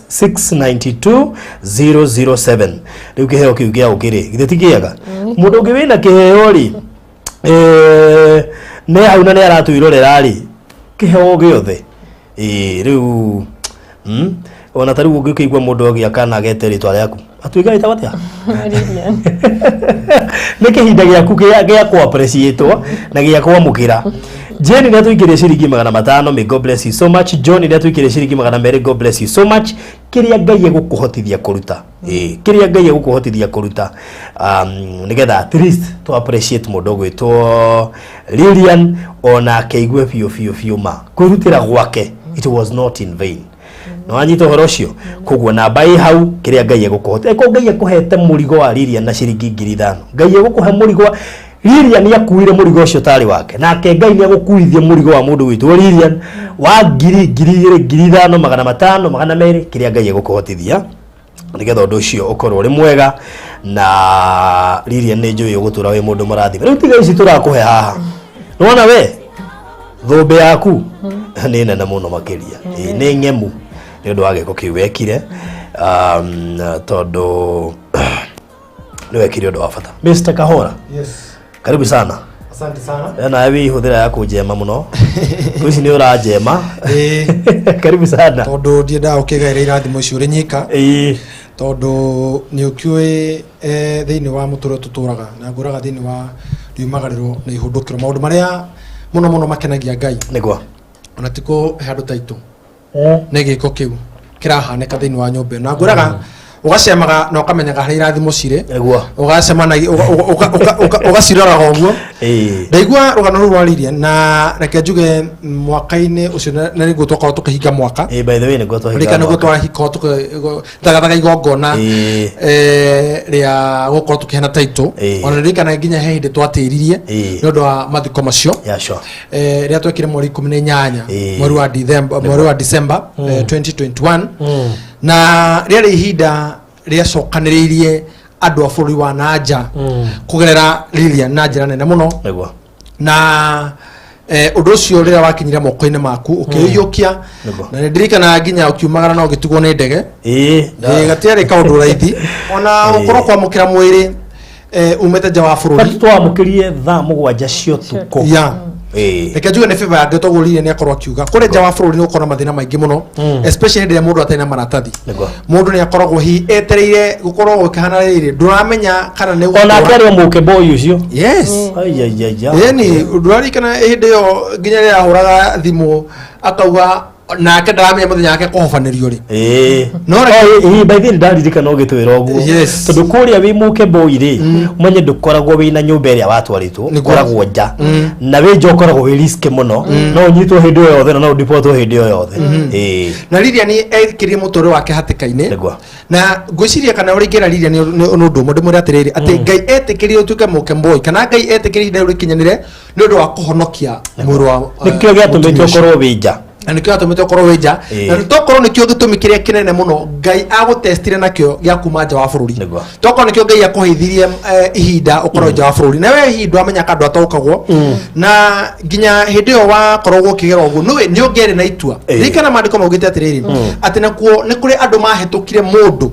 692007 riu kiheo kiu gia ukiri githetigiaga mundu ungi wina kiheo ri ne hauna ne aratuirorera ri kiheo giothe riu ona tari ungikigwa mundu ogia kana agete ritwa riaku atuiga ita watia niki hinda giaku gia ku appreciate na gia kwamukira Jenny ni atuikirie ciringi 500 may God bless you so much. John ni atuikirie ciringi 200 God bless you so much. Kiria Ngai gukuhotithia kuruta kiria Ngai gukuhotithia kuruta nigetha at least to appreciate mundu gwitwo Lilian ona keigwe fio ma kurutira gwake it was not in vain. No anyito horo cio kugwa namba i hau kiria Ngai gukuhotithia eko Ngai akuhete murigo wa Lilian na ciringi 5,000 Ngai gukuhe murigo Lilian ni akuire murigo ucio tari wake nake Ngai ni agukuithia murigo wa mundu witwo Lilian wa 5,000 magana 200 kiria Ngai gukuhotithia nigetha undu ucio ukorwo uri mwega na Lilian ni njui ugutura wi mundu murathime riu tiga ici turakuhe haha nona we thumbe yaku ni nene muno makiria ni ngemu ni undu wa giko kiwekire tondu ni wekire undu wa bata. Mr. Kahora, yes, karibu sana. Asante sana. Na wewe hudhira yako jema muno. Kuici ni urajema. Karibu sana. Tondu ndienda ukigaira irathimo icio ri nyika. Tondu ni ukiwe thiini wa muturo tuturaga na nguraga thiini wa riumagariro na ihundukiro maundu maria muno makenagia Ngai. Nigwa. Ona tiko handu taitu. Ne giko kiu kirahaneka thiini wa nyumba na nguraga ugacemaga na ukamenyaga hari irathimo cire. Nigwa. Ugacemana ugacirora goguo. Ndaigua rugano ru rwaririe na reke njuge mwaka-ini ucio na niguo twakorwo tukihinga mwaka. By the way niguo twahinga. Reka niguo twahiko tugathaga igongona ria gukorwo tukihena taito. Ona ririkana nginya he hindi twatiririe ni undu wa mathiko macio. Ria twekire mweri 18 mweri wa December 2021 na ria ihinda ria cokaniririe andu a bururi wa nanja kugerera Lilian na njira nene muno na undu ucio rira wakinyira moko-ini maku ukiyukia na ndirikana nginya ukiumagara na ugitugwo ni ndege gatiari kaundu raithi ona ukorwo kwamukira mwiri umete nja wa bururi twamukirie thaa 7 cio tuko reke njuge ni favor yange togurire ni akorwo akiuga kuri nja wa bururi ni ukora mathina maingi muno especially rĩrĩa mundu atari na maratathi mundu ni akoragwo hi etereire gukorwo ukihana riri nduramenya kana ni ona atari muke boy ucio yani ndurarikana hindi yo nginya rĩrĩa ahuraga thimu akauga nake ndaramenya muthenya wake kuhofanirio ri no by the ndaririkana ugitwira uguo tondu kuria wi muke boy ri umenye ndukoragwo wina nyumba iria watwaritwo koragwo nja na we njokoragwo wi risk muno no nyitwo hindi yo yothe no deport hindi yo yothe na Lilian ekirie mutoro wake hatikaine na ngwiciria kana uringira Lilian ni undu mundu muri atiriri ati Ngai etikirie utuke muke boy kana Ngai etikirie ndio rikinyanire ni undu wa kuhonokia mwiri wa nikio giatumite ukorwo winja anikio atumite ukorwo winja na tokorwo nikio gitumi kiria kinene muno Ngai agutestire nakio gia kuma nja wa bururi tokorwo nikio Ngai akuhithirie ihinda ukorwo nja wa bururi na we ihinda amenya kandu atokagwo na nginya hindi yo wakorwo ukigera uguo ni ungere na itua rikana mandiko maugite atiriri ati nakuo ni kuri andu mahetukire mundu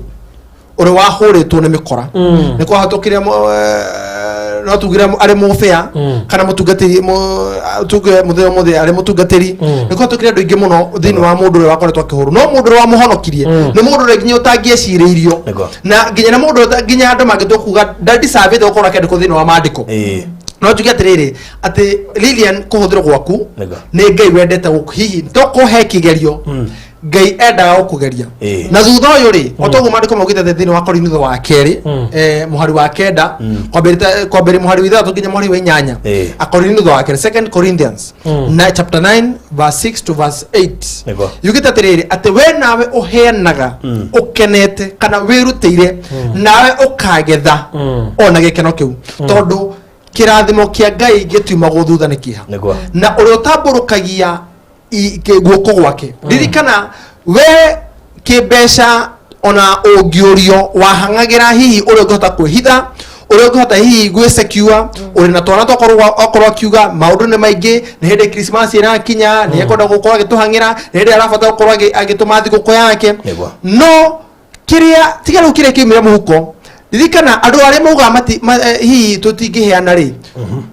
uri wahuritwo ni mikora ni kwahetukire no tugira ari mufea kana mutungatiri tuge mutheo ari mutungatiri niko tukire andu ingi muno thini wa mundu wa koretwo akihuru no mundu wa muhonokirie ni mundu nginya utangieciriirio na nginya na mundu nginya andu magitwo kuga ndadi sabe de ukora kende thini wa mandiko no tuge atiriri ati Lilian kuhuthira gwaku ni Ngai wendete gukuhihi tokuhe kigerio Ngai endaga gukugeria na thutha uyu ri otogu mandiko maugite thini wa Korintho wa keri muhari wa kenda kwambere muhari wa thatu nginya muhari wa 8 a Korintho wa keri 2 Corinthians na chapter 9 verse 6 to verse 8 yugite atiriri ati we nawe uheanaga ukenete kana wirutire nawe ukagetha ona gikeno kiu tondu kirathimo kia Ngai gitiumagwo thutha ni kiha na uri utamburukagia guoko gwake ririkana we kibesha ona ungiurio wahangagira hihi uri ungihota kwihitha uri ungihota hihi gwi secure uri na twana tokorwo akiuga maundu ni maingi ni hindi Christmas ira kinya ni ekwenda gukorwo agituhangira ni hindi arabata gukorwo agituma thiguku yake no kiria tiga ru kiria kimira muhuko ririkana andu ari mauga mati hihi tutingiheana ri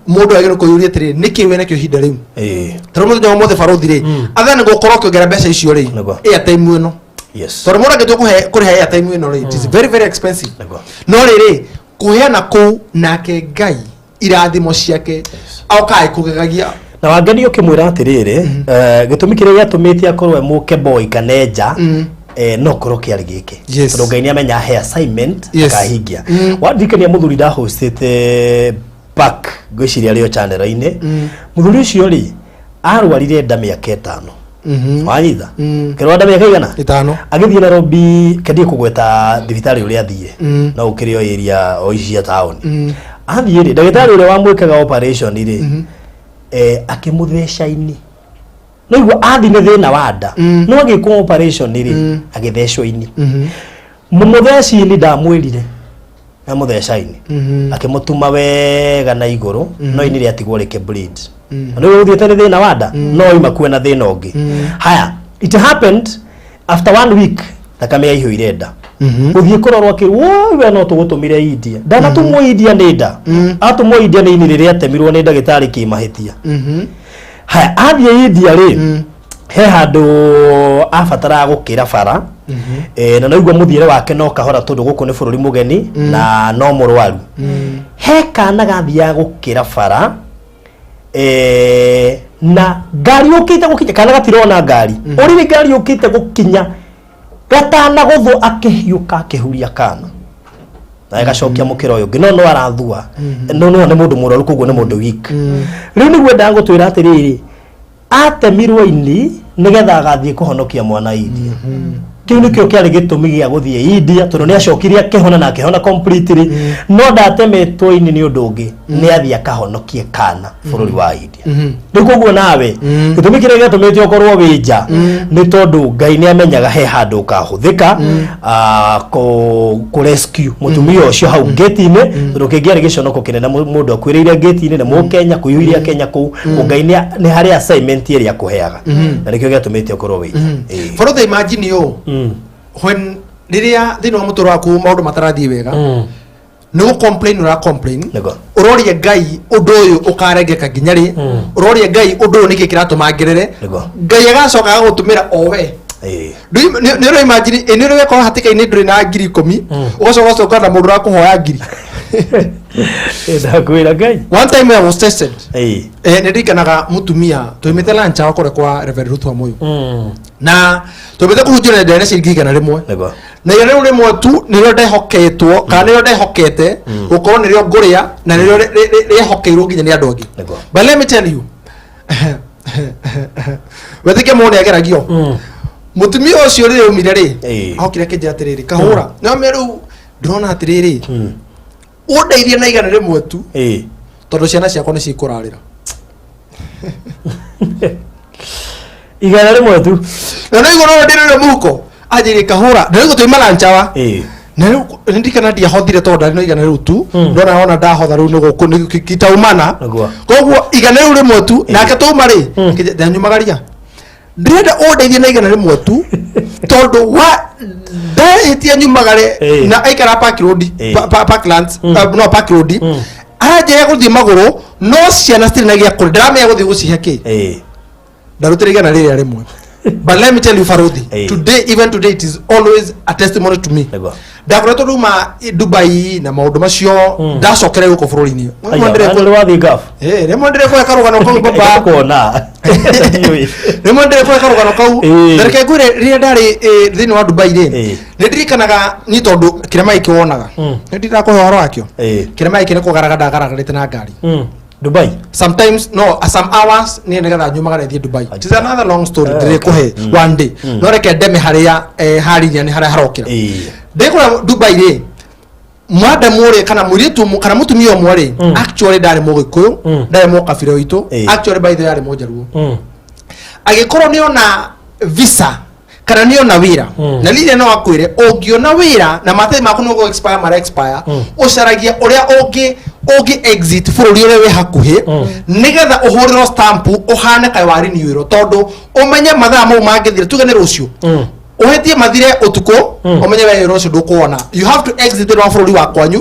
mundu agire kuyuria tiri nikiwe nakio hinda riu toro muthenya mothe barothi ri athana gukorwo kiongera mbeca icio ri airtime ino toro mundu agitwo kuriha airtime ino ri it is very very expensive no riri kuheana ku nake Ngai irathimo ciake aukai kugegagia na wangani ukimwira atiriri gitumi kiria giatumite akorwo muke boy kaneja no koro kiari gike tondu Ngai ni amenya he assignment akahingia wathikania muthuri da hostete back gwiciria rio channel-ini muthuri ucio ri arwarire nda miaka 5 wanyitha kirwa nda miaka igana 5 agithie Nairobi kadi kugweta thibitari uria athie na ukirio area oisia town athie ri ndagitari uria wamwikaga operation ri akimutheca ini no igwa athi ne thina wanda no agikwo operation ri agithecwo ini mumutheci ni ndamwirire na mutheca ini akimutuma wega na iguru no ini ri atigwo rike bleed no uthiete ni thina wanda no ima kwena thina ungi haya it happened after 1 week thakame yaihũire nda uthie kurorwa kirwo we no tugutumire India ndanatumwo India ni nda atumwo India ni ini riria temirwo ni ndagitari kimahitia haya athie India ri he handu abatara gukira bara na naigua muthiire wake no kahora tondu guku ni bururi mugeni na no murwaru he kana gathia gukira bara na ngari ukite gukinya kana gatirona ngari uri ni ngari ukite gukinya gatana guthu akihiuka akihuria kana na gacokia mukira uyu ngino no arathua no ni mundu muraru koguo ni mundu weak riu niguo ndagutwira atiriri atemirwo ini nigetha agathie kuhonokia mwana India kiu nikio kiari gitumi gia guthie India tondu ni acokirie akihona na akihona completely no ndatemetwo ini ni undu ungi ni athie akahonokie kana bururi wa India nikuguo nawe gitumi kiria gitumite ukorwo winja ni tondu Ngai ni amenyaga he handu kahuthika ku rescue mutumia ucio hau gate-ini tondu kingiari giconoko kinene mundu akwiriire gate-ini na mukenya kuyuiria Kenya ku Ngai ni hari assignment iria kuheaga na nikio gitumite ukorwo winja for the imagine you when riria thino mutoro waku maundu matarathie wega no complain ura complain uroria Ngai undu uyu ukarengeka nginyari uroria Ngai undu uyu niki kiratumangirire Ngai agacoka agutumira owe ni ro imagine ni ro weko hatika ini nduri na ngiri 10 ugacoka na mundu rakuhoya ngiri ndakwira Ngai one time I was tested ndirikanaga mutumia tuimite lunch akore kwa Reverend Ruth Wamuyu na tubete kuhujira ndene ciringi na rimwe na yale rimwe tu niro ndehoketwo kana niro ndehokete ukorwo niro nguria na niro rehokeirwo nginya ni andu angi but let me tell you wethike mone ageragio mutumia ucio rire umire ri ahokire kinja atiriri kahura no meru ndrona atiriri undeithie na igana rimwe tu tondu ciana ciakwa ni cikurarira igana rimwe tu na no igoro ndirire muko ajiri kahura ndio gutuma lanchawa na ndikana ndia hothire tondu no igana riu tu ndona ona ndahotha riu ni guku ni kitaumana koguo igana riu rimwe tu nake tuma ri ndanyumagaria ndirenda undeithie na igana rimwe tu tondu wa ndahitia nyumagare na aikara Park Road Parklands no Park Road aje guthie maguru no ciana stiri na gia kuri ndramenya guthie gucihe ki ndarutire igana riri rimwe but let me tell you Farodhi today even today it is always a testimony to me ndakoretwo ruma Dubai na maundu macio ndacokere guko bururi-ini ndire wathi gaf remo ndire kwa karugano kau baba kuona remo ndire kwa karugano kau ndareke ngure riria ndari thini wa Dubai ri ndirikanaga ni tondu kirema iki wonaga ndirakuhe horo wakio kirema iki ni kugaraga ndagaragarite na ngari Dubai sometimes no some hours ni ngetha nyumagara thie Dubai it is another long story ndire kuhe one day no reke ndeme haria harinya ni haria harokira ndikura Dubai ri mwada more kana muritu kana mutumia omwe actually ndari mugikuyu ndari mukabira witu actually by the way ndari mujaruo agikorwo ni ona visa kana ni ona wira na lile no akwire ungiona wira na mathe maku no go expire mara expire ucaragia uria ungi exit bururi ure we hakuhi nigetha uhuriro stamp uhane kai wari ni wiro tondu umenye mathaa mau mangithire tugene rucio uhetie mathire utuko umenye we rucio ndukuona you have to exit wa bururi wa kwanyu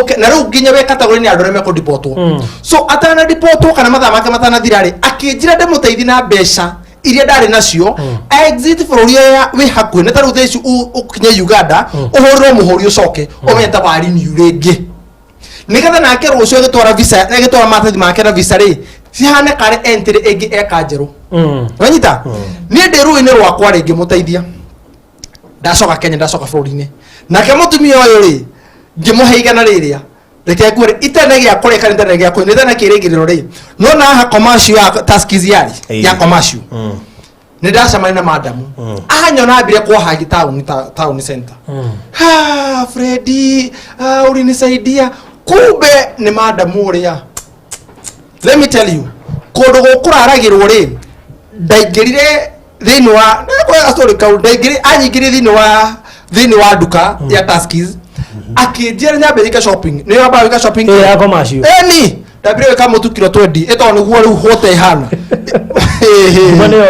okay na riu nginya we category ni andore me ko deportwo so atana deportwo kana mathaa make matana thirari akinjira ndemuteithie na mbeca iria ndari nacio exit bururi we hakuhi na taru theci ukinye Uganda uhuriro muhuri ucoke umenye ta wari ni urengi nigetha nake rucio gitwara visa gitwara mathathi make na visa ri cihane kare entry egi eka njeru wanyita ni ndiru-ini rwakwa ringi muteithia ndacoka Kenya ndacoka bururi-ini nake mutumia uyu ri ngimuhe igana riria reke ngure itene gia kure kana itene gia kure nitana kiringiriro ri no na ha commercial ya taskis yari ya commercial ni ndacamania na madamu anyona ambire kwa hagi town center ha Freddy ulinisaidia kumbe ni madamu uria let me tell you kundu gukuraragirwo ri ndaingirire thini wa kwa story kau ndaingiri anyingiri thini wa duka ya taskis akijira nyambirika shopping ni waba wika shopping ya commercial ni tabire kama mutu kilo 20 eto ni guo riu hote hana Mbona yo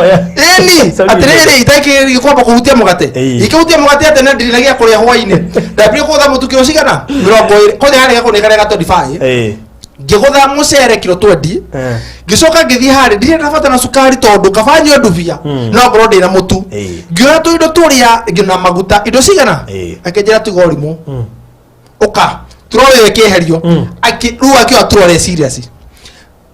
eni atiriri itaki kwamba kuhutia mugate ikihutia mugate atene ndinagia kuria hwaine ndabire kutha mutukio cigana 20 ko hari gako nikare gato divai ngigutha mucere kilo 20 ngicoka ngithii hari ndire ndabata na sukari tondu kabanyo nduvia no ngoro ndina mutu ngiona tu indo turia ngina maguta indo cigana akenjira tigorimu uka turoye keherio akiru akio turore serious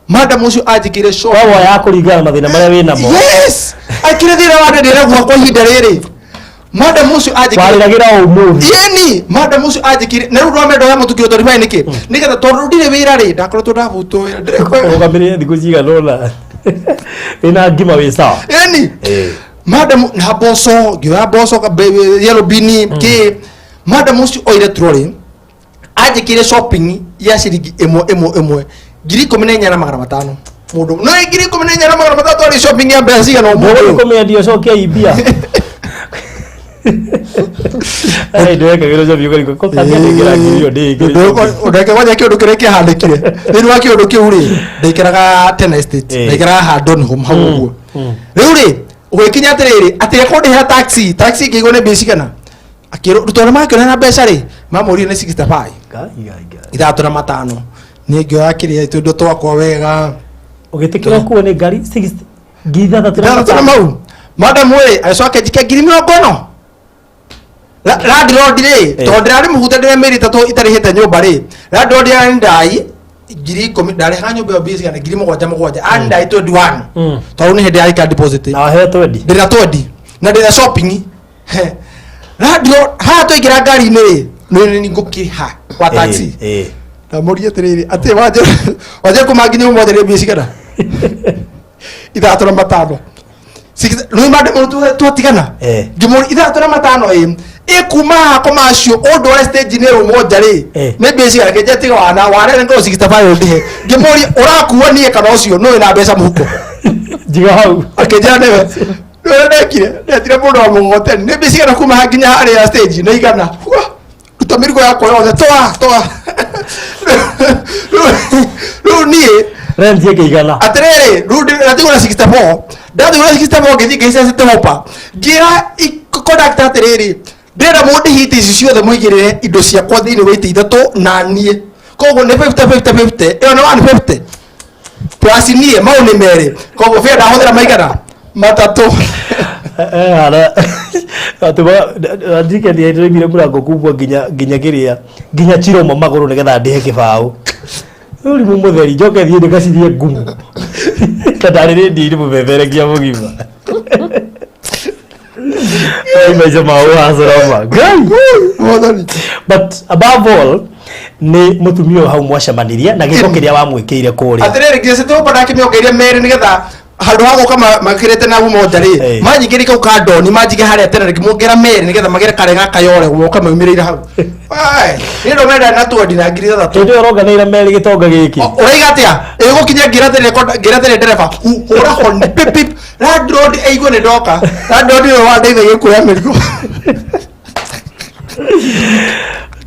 madam ucio ajikire show wawa yako ligana mathina maria wina mo yes akire thira wa ndira gwa kwa hinda riri madam ucio ajikire waliragira umuthi yeni madam ucio ajikire na ru rwame ndoya mutukiro tori mai niki nigetha tondu ndire wira ri ndakoro tu ndabuto wira ndire kwa ugamire thiku ciga lola ina ngima wi sawa yeni madam na boso gwa boso ka yellow bini ki madam ucio oire trori ajikire shopping ya ciringi emo giri komene na magana matano mundu no giri komene na magana matano ari shopping ya basi kana mundu komene ndio shokia ibia ai ndio kagero jo bigo ko tabia ngira girio ndege ndeke waje kio ndukireke handikire ni wa kio ndukiri ndikiraga ten estate ndikiraga handon home haguo riu ri gwikinya atiriri atire ko ndiha taxi ngigone basi kana akiro rutona makio na mbeca ri mamuri ni 65 ithatũ na matano ningio akiria tundo twakwa wega ugitikira kuo ni ngari 60 ngitha na mau madam we aicoke jike ngiri 50 road ri tondu ndari muhuta ndire meri tatu itarihite nyumba ri road ri ndai ngiri 10 ndari ha nyumba bisi kana ngiri 7 andai 21 tondu ni hindi ya ika deposit na he 20 ndira 20 na ndira shopping radio ha to igira ngari ni ni ngukiriha kwa taxi na moria atiriri ati waje kumaginya umothe bisi kana ithatũ na matano no madam tu tigana ngimuri ithatũ na matano ikuma komacio ondo wa stage ni rumoja ri ni bisi kana keje tiga wana ware ngo 65 ndihe ngimuri urakuwa nie kana ucio no ina mbeca muhuko jiga hau akeja newe ndekire ndetire mundu wa mugote ni bisi kana kuma hakinya hari ya stage no igana utamirigo yako yothe toa nie rent yake igana atiriri rudi natigura 64 ndathura 64 ngithi ngica citehopa ngira conduct atiriri ndira mundi hiti ici ciothe muigirire indo ciakwa thiini wa itithatu na nie koguo ni 50 iyo ni 150 plus nie mau ni meri koguo fia ndahuthira maigana matatu ara atuba ndike ndi ndire murango kubwa nginya kiria nginya chiro maguru nigetha ndihe kibao uri mutheri njoke thie ndikacirie ngumu kadari ndi mubebere kia mugima ai maisha mau hasarama but above all ni mutumio hau mwacamaniria na giko kiria wamwikire kuria atiriri ngise tu bada kimiongeria meri nigetha handu hago kama makirete na umoja ri majigiri kau kando ni majige haria tena kimongera meri nigetha magere karega kayore guoka maumirira hau ai ni ndo menda na tu ndina ngiri thatũ ndio roga neira meri gitonga giki uraiga atia igukinya ngiratere dereva ura hon pip pip road eigo ne doka road ni wa ndeithagia kuya merigo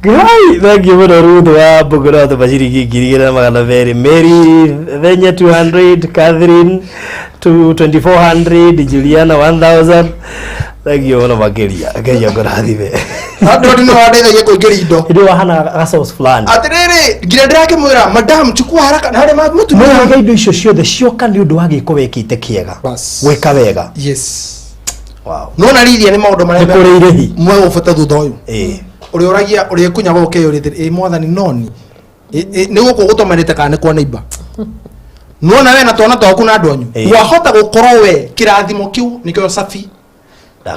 Gai, thank you for Ruth wa Bogora to Bashiri Girigera Magana very Mary Venya 200 Catherine to 2400 Juliana 1000 thank you ona mageria ngai ngora thibe ando ni wa ndeithagia kuingira indo ndio hana gasos fulani atiriri ngira ndirake mwira madam chukua haraka na hare mutu mwana indo icio ciothe cioka ni undu wagi kuwekite kiega weka wega yes wow no na riria ni maundu maria kurirehi mwe ufata thutha uyu uri uragia uri kunyaga uke uri mwathani noni ni guko gutomerete kana kwa neighbor no na we na twana twaku na ndonyu wahota gukorwo we kirathimo kiu nikyo safi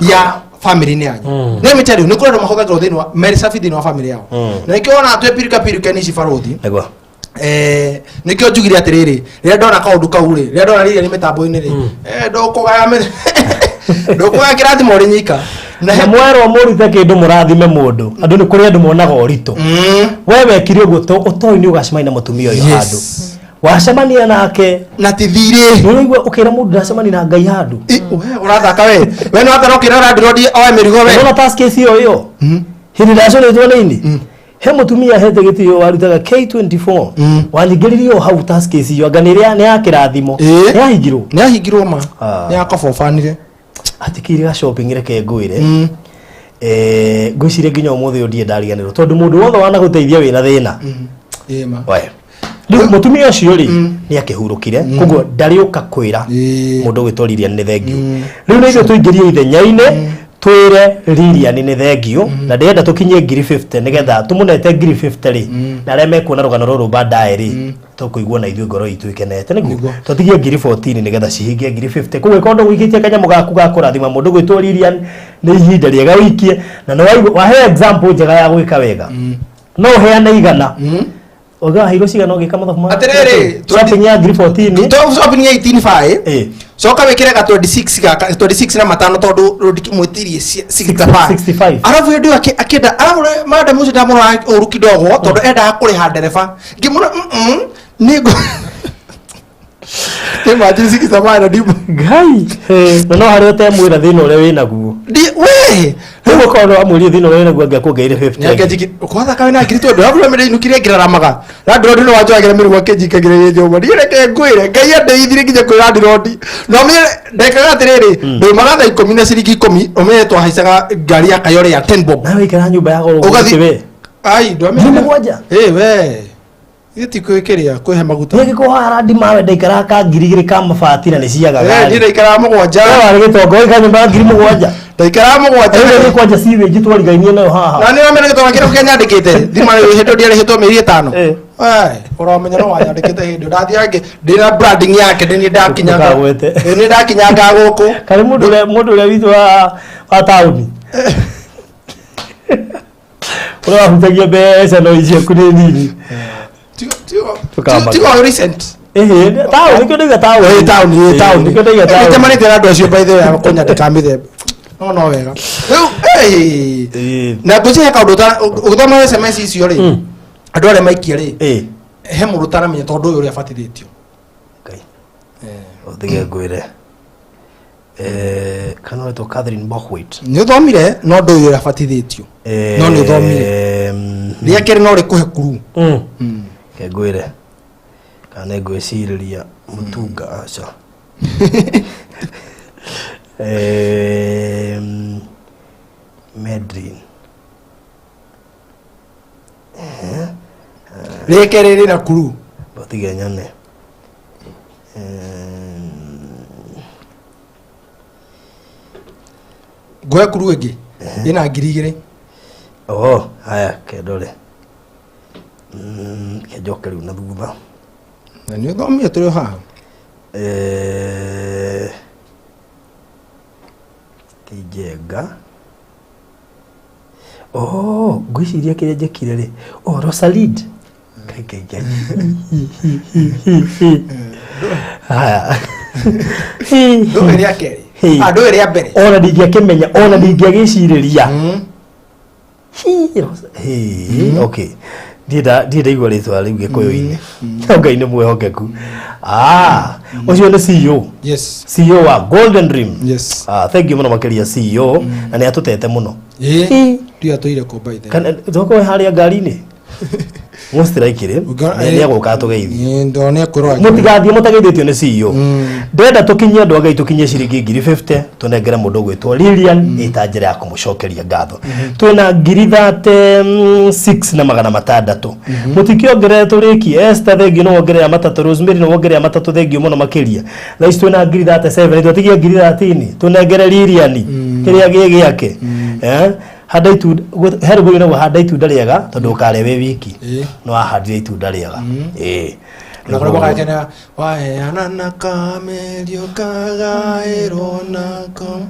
ya family ni yanyu ne metari ni kura ndo mahotha gro thini wa meri safi thini wa family yao na ikyo na atwe pirika ni cibarothi egwa nikyo njugire atiriri ria ndona kaundu kau ri ria ndona ria ni mitambo-ini ri ndokugaya ndokugaya kirathimo ri nyika na mwero murite kindu murathime mundu andu ni kuri andu monaga orito wewe kiri uguo utoi ni ugacemania mutumia uyu handu wacemania nake na tithiri niguo ukira mundu ndacemania na ngai handu urathaka we no ataro kira radi rodi oe mirigo we ona task cio yo hindi ndacoretwo nini he mutumia hete gitio warutaga K24 wanyigiririo hau task case yo ganiria ne akirathimo ne ahingirwo ma ne akabobanire atikiri ga shopping reke ngwire ngwicire nginya umuthi odie ndariganirwo tondu mundu wothe wana guteithia wina thina ma we mutumia ucio ri ni akihurukire koguo ndari uka kwira mundu gwitoriria ni thengio riu ni ithuĩ tuingirie ithenya-ini twire Lilian ni thengio na ndenda tukinye ngiri 50 nigetha tumunete ngiri 50 ri na arĩa mekuona rũgano rũrũ baadaye ri tukuigua na ithuĩ ngoro itu ikenete niguo tutigie ngiri 14 nigetha cihingie ngiri 50 kuwe kondo wikitie kanyamu gaku ga kũrathima mũndũ gwĩtwo Lilian nĩ ihinda rĩega wikie na no wahe example njega ya gwĩka wega no heane igana oga higo cigana ũgĩka mathabu ma atiriri shopping ya ngiri 14 to shopping ya 18.5 soka wekire ga 26 na matano tondu mwitirie 65 arafu ndio akenda arafu madam ucio ndamura uru kidogo tondu enda kuriha ndereba ngimuna nigo imagine 65 na dibu gai no harĩ ũtemwĩra thĩna ũrĩa wĩna guo we nĩguo kondo amwĩrie thĩna ũrĩa wĩna guo angĩakũngeire 50 ngajiki kwatha kawe na ngiri tondu arafu mĩrĩ nukire ngiraramaga na ndiro ndino wanjagire mĩrĩ gwake njikagire njoba ndireke ngwire ngai andeithire nginya kwĩra ndiroti no mĩ ndekaga atiriri ndoimaga thaa 10 na ciringi 10 ũmenye twahaicaga ngari ya kayore ya 10 bob nawe ikara nyũmba ya goro gũtiwe ai ndwamenya mũgwanja we iti kwikiria kwihe maguta nĩ gĩkũhara ndimawe ndaikara ka ngiri igĩrĩ ka mabati na nĩ ciagaga ndaikara mũgwanja warĩ gĩtongo ĩka nyũmba ya ngiri mũgwanja ndaikara mũgwanja nĩ kwanja siwage twarigainie nayo haha na nĩ wamenya gĩtongo kĩrĩa kĩanyandĩkĩte thima rĩhĩtwo ndiarĩhĩtwo mĩeri 5 ai ũramenya no wanyandĩkĩte hĩndĩ ndathiange ndĩna branding yake nĩ ndakinyanga gũkũ karĩ mũndũ ũrĩa witũ wa taũni ũrĩa wahutagia mbeca no icio kũ nĩ nini tigo recent taũni nĩkĩo ndaiga taũni nĩkĩo ndaiga taũni nĩtemanĩte na andũ acio by the way kũnyandĩka mĩthemba no wega rĩu na ngũcihe kaũndũ ũgĩthoma SMS icio rĩ andũ arĩa maikia rĩ he mũndũ ũtaramenya tondũ ũyũ ũrĩa abatithĩtio ũtige ngwĩre kana wetwo Catherine Bohwit nĩ ũthomire no ndũ ũyũ ũrĩa abatithĩtio no nĩ ũthomire rĩa kerĩ no rĩkũhe kuru ke ngwĩre kana ngwĩcirĩria mũtunga aca Medrin rĩa kerĩ rĩ na kuru batige nyane ngũhe kuru ĩngĩ ĩna ngiri 2 haya kendore kejoke rĩu na thutha na nĩ ũthomire tũrĩ haha Kijenga ngwĩciria kĩrĩa njĩkire rĩ Rosalid haya ndũĩ rĩa kerĩ ndũĩ rĩa mbere ona ndingĩakĩmenya ona ndingĩagĩcirĩria okay ndaigua rĩtwa rĩu gĩkũyũ-inĩ Ngai nĩ mwĩhokeku ũcio nĩ CEO CEO wa Golden Dream thank you mũno makĩria CEO na nĩ atũtete mũno atũire kũ by the kana tũkoe harĩa ngari-inĩ mũstiraikire nĩ agũka atũgeithie ndone kũrora mũtigathiĩ mũtageithĩtio nĩ CEO ndenda tũkinyie andũ a Ngai tũkinyie ciringi ngiri 50 tũnengere mũndũ gwĩtwo Lilian ĩta njĩra ya kũmũcokeria ngatho twĩna ngiri 36 na magana matandatũ mũtikĩongerere tũrĩki Esther thengio no wongerera matatũ Rosemary no wongerera matatũ thengio mũno makĩria thaa ici twĩna ngiri 37 twatigia ngiri 13 tũnengere Lilian kĩrĩa gĩake handa itunda herbo ino handa itunda rĩega tondũ ũkarĩa wĩ wiki no ahandire itunda rĩega na kwa baka kana waheana na kamelio kagaĩrwo nako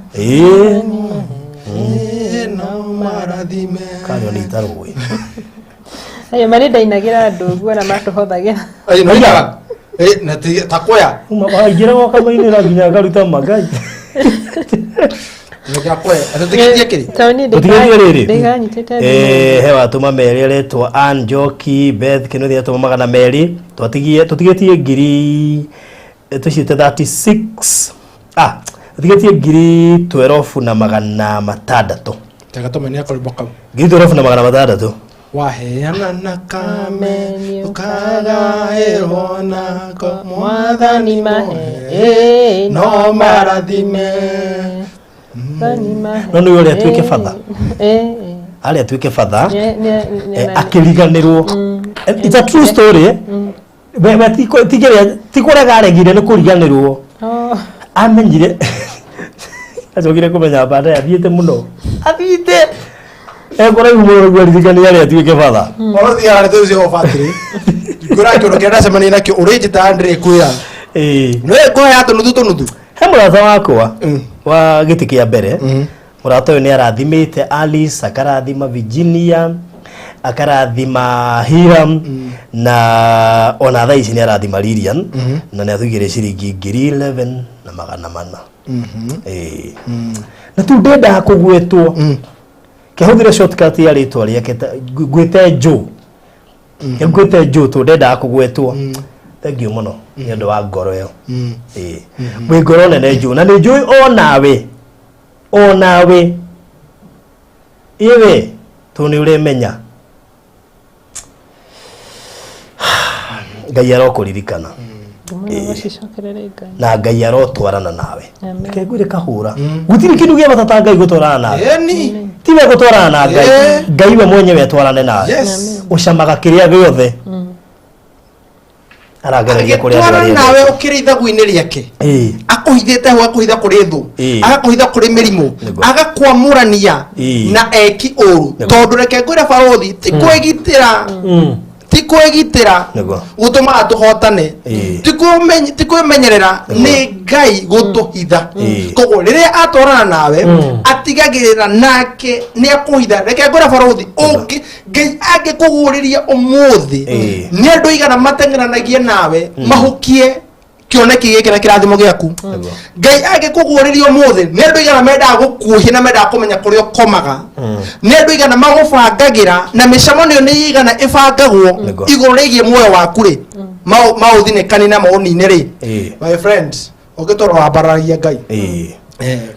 no marathime kanyo nĩ itarũĩ ayo marĩ ndainagĩra andũ ũguo na matũhũthagĩra na takoya maingĩra goka mainĩra nginya ngaruta magai he watũma merĩ aretwo Ann Njoki Beth Kĩnuthia atũma magana merĩ tũtigĩtie ngiri tũciĩte 36 tũtigĩtie ngiri 12 na magana matandatũ ngiri 12 na magana matandatũ waheana na kame ukagaĩrwo nako mwathani mahe no marathime. No nĩ ũrĩa atuĩke batha arĩa atuĩke batha akĩriganĩrwo. It's a true story. Tikũrega aregire nĩ kũriganĩrwo, amenyire acokire kũmenya baada athiĩte mũno athiĩte ekũraihu mũno gũririkania arĩa atuĩke batha. Othiaga nĩ tũcio batĩrĩ ngũra kĩũndũ kĩrĩa ndacemania nakĩo ũrĩnjĩta ndĩrĩkwĩra nĩ kũheya tũnuthu. He mũrata wakwa wa gĩtĩ kĩa mbere, mũrata ũyũ nĩ arathimĩte Alice, akarathima Virginia, akarathima Hiram, na ona thaa ici nĩ arathima Lilian, na nĩ atũigĩre ciringi 11,400. Na tu ndendaga kũgwĩtwo kĩhũthĩre shortcut ya rĩtwa rĩake ngwĩte Joe, ngwĩte Joe tu ndendaga kũgwĩtwo. Thank mũno nĩ ũndũ wa ngoro ĩyo. Mwĩ ngoro nene Joe, na nĩ njũĩ onawe iwe tu nĩ ũrĩmenya Ngai arokũririkana na Ngai arotwarana nawe. Reke ngwĩre kahũra gũtirĩ kĩndũ gĩa bata ta Ngai gũtwarana nawe. Tiwe gũtwarana na Ngai, Ngai we mwenyewe atwarane nawe. Ũcamaga kĩrĩa gĩothe aragereria kũrĩa arĩ nawe ũkĩrĩitha gwinĩ rĩake, akũhithĩte ho akũhitha kũrĩ thũ, agakũhitha kũrĩ mĩrimũ, agakwamũrania na eki ũru. Tondũ reke ngwĩre barothi ti kwĩgitĩra gũtũma tũhotane, ti kwĩmenyerera, nĩ Ngai gũtũhitha. Koguo rĩrĩa atwarana nawe atigagĩrĩra nake nĩ akũhitha. Reke ngwĩre barothi Ngai angĩkũgũrĩria ũmũthĩ nĩ andũ igana mateng'eranagie nawe mahukie kĩoneki gĩkĩ na kĩrathimo gĩaku. Ngai angĩkũgũrĩria ũmũthĩ nĩ andũ igana mendaga gũkuohia na mendaga kũmenya kũrĩa ũkomaga. Nĩ andũ igana magũbangagĩra na mĩcemanio nĩ igana ĩbangagwo igũrũ rĩgiĩ muoyo waku rĩ maũthinĩkani na maũnine rĩ. My friends, ũngĩtwarwo wambaragia Ngai.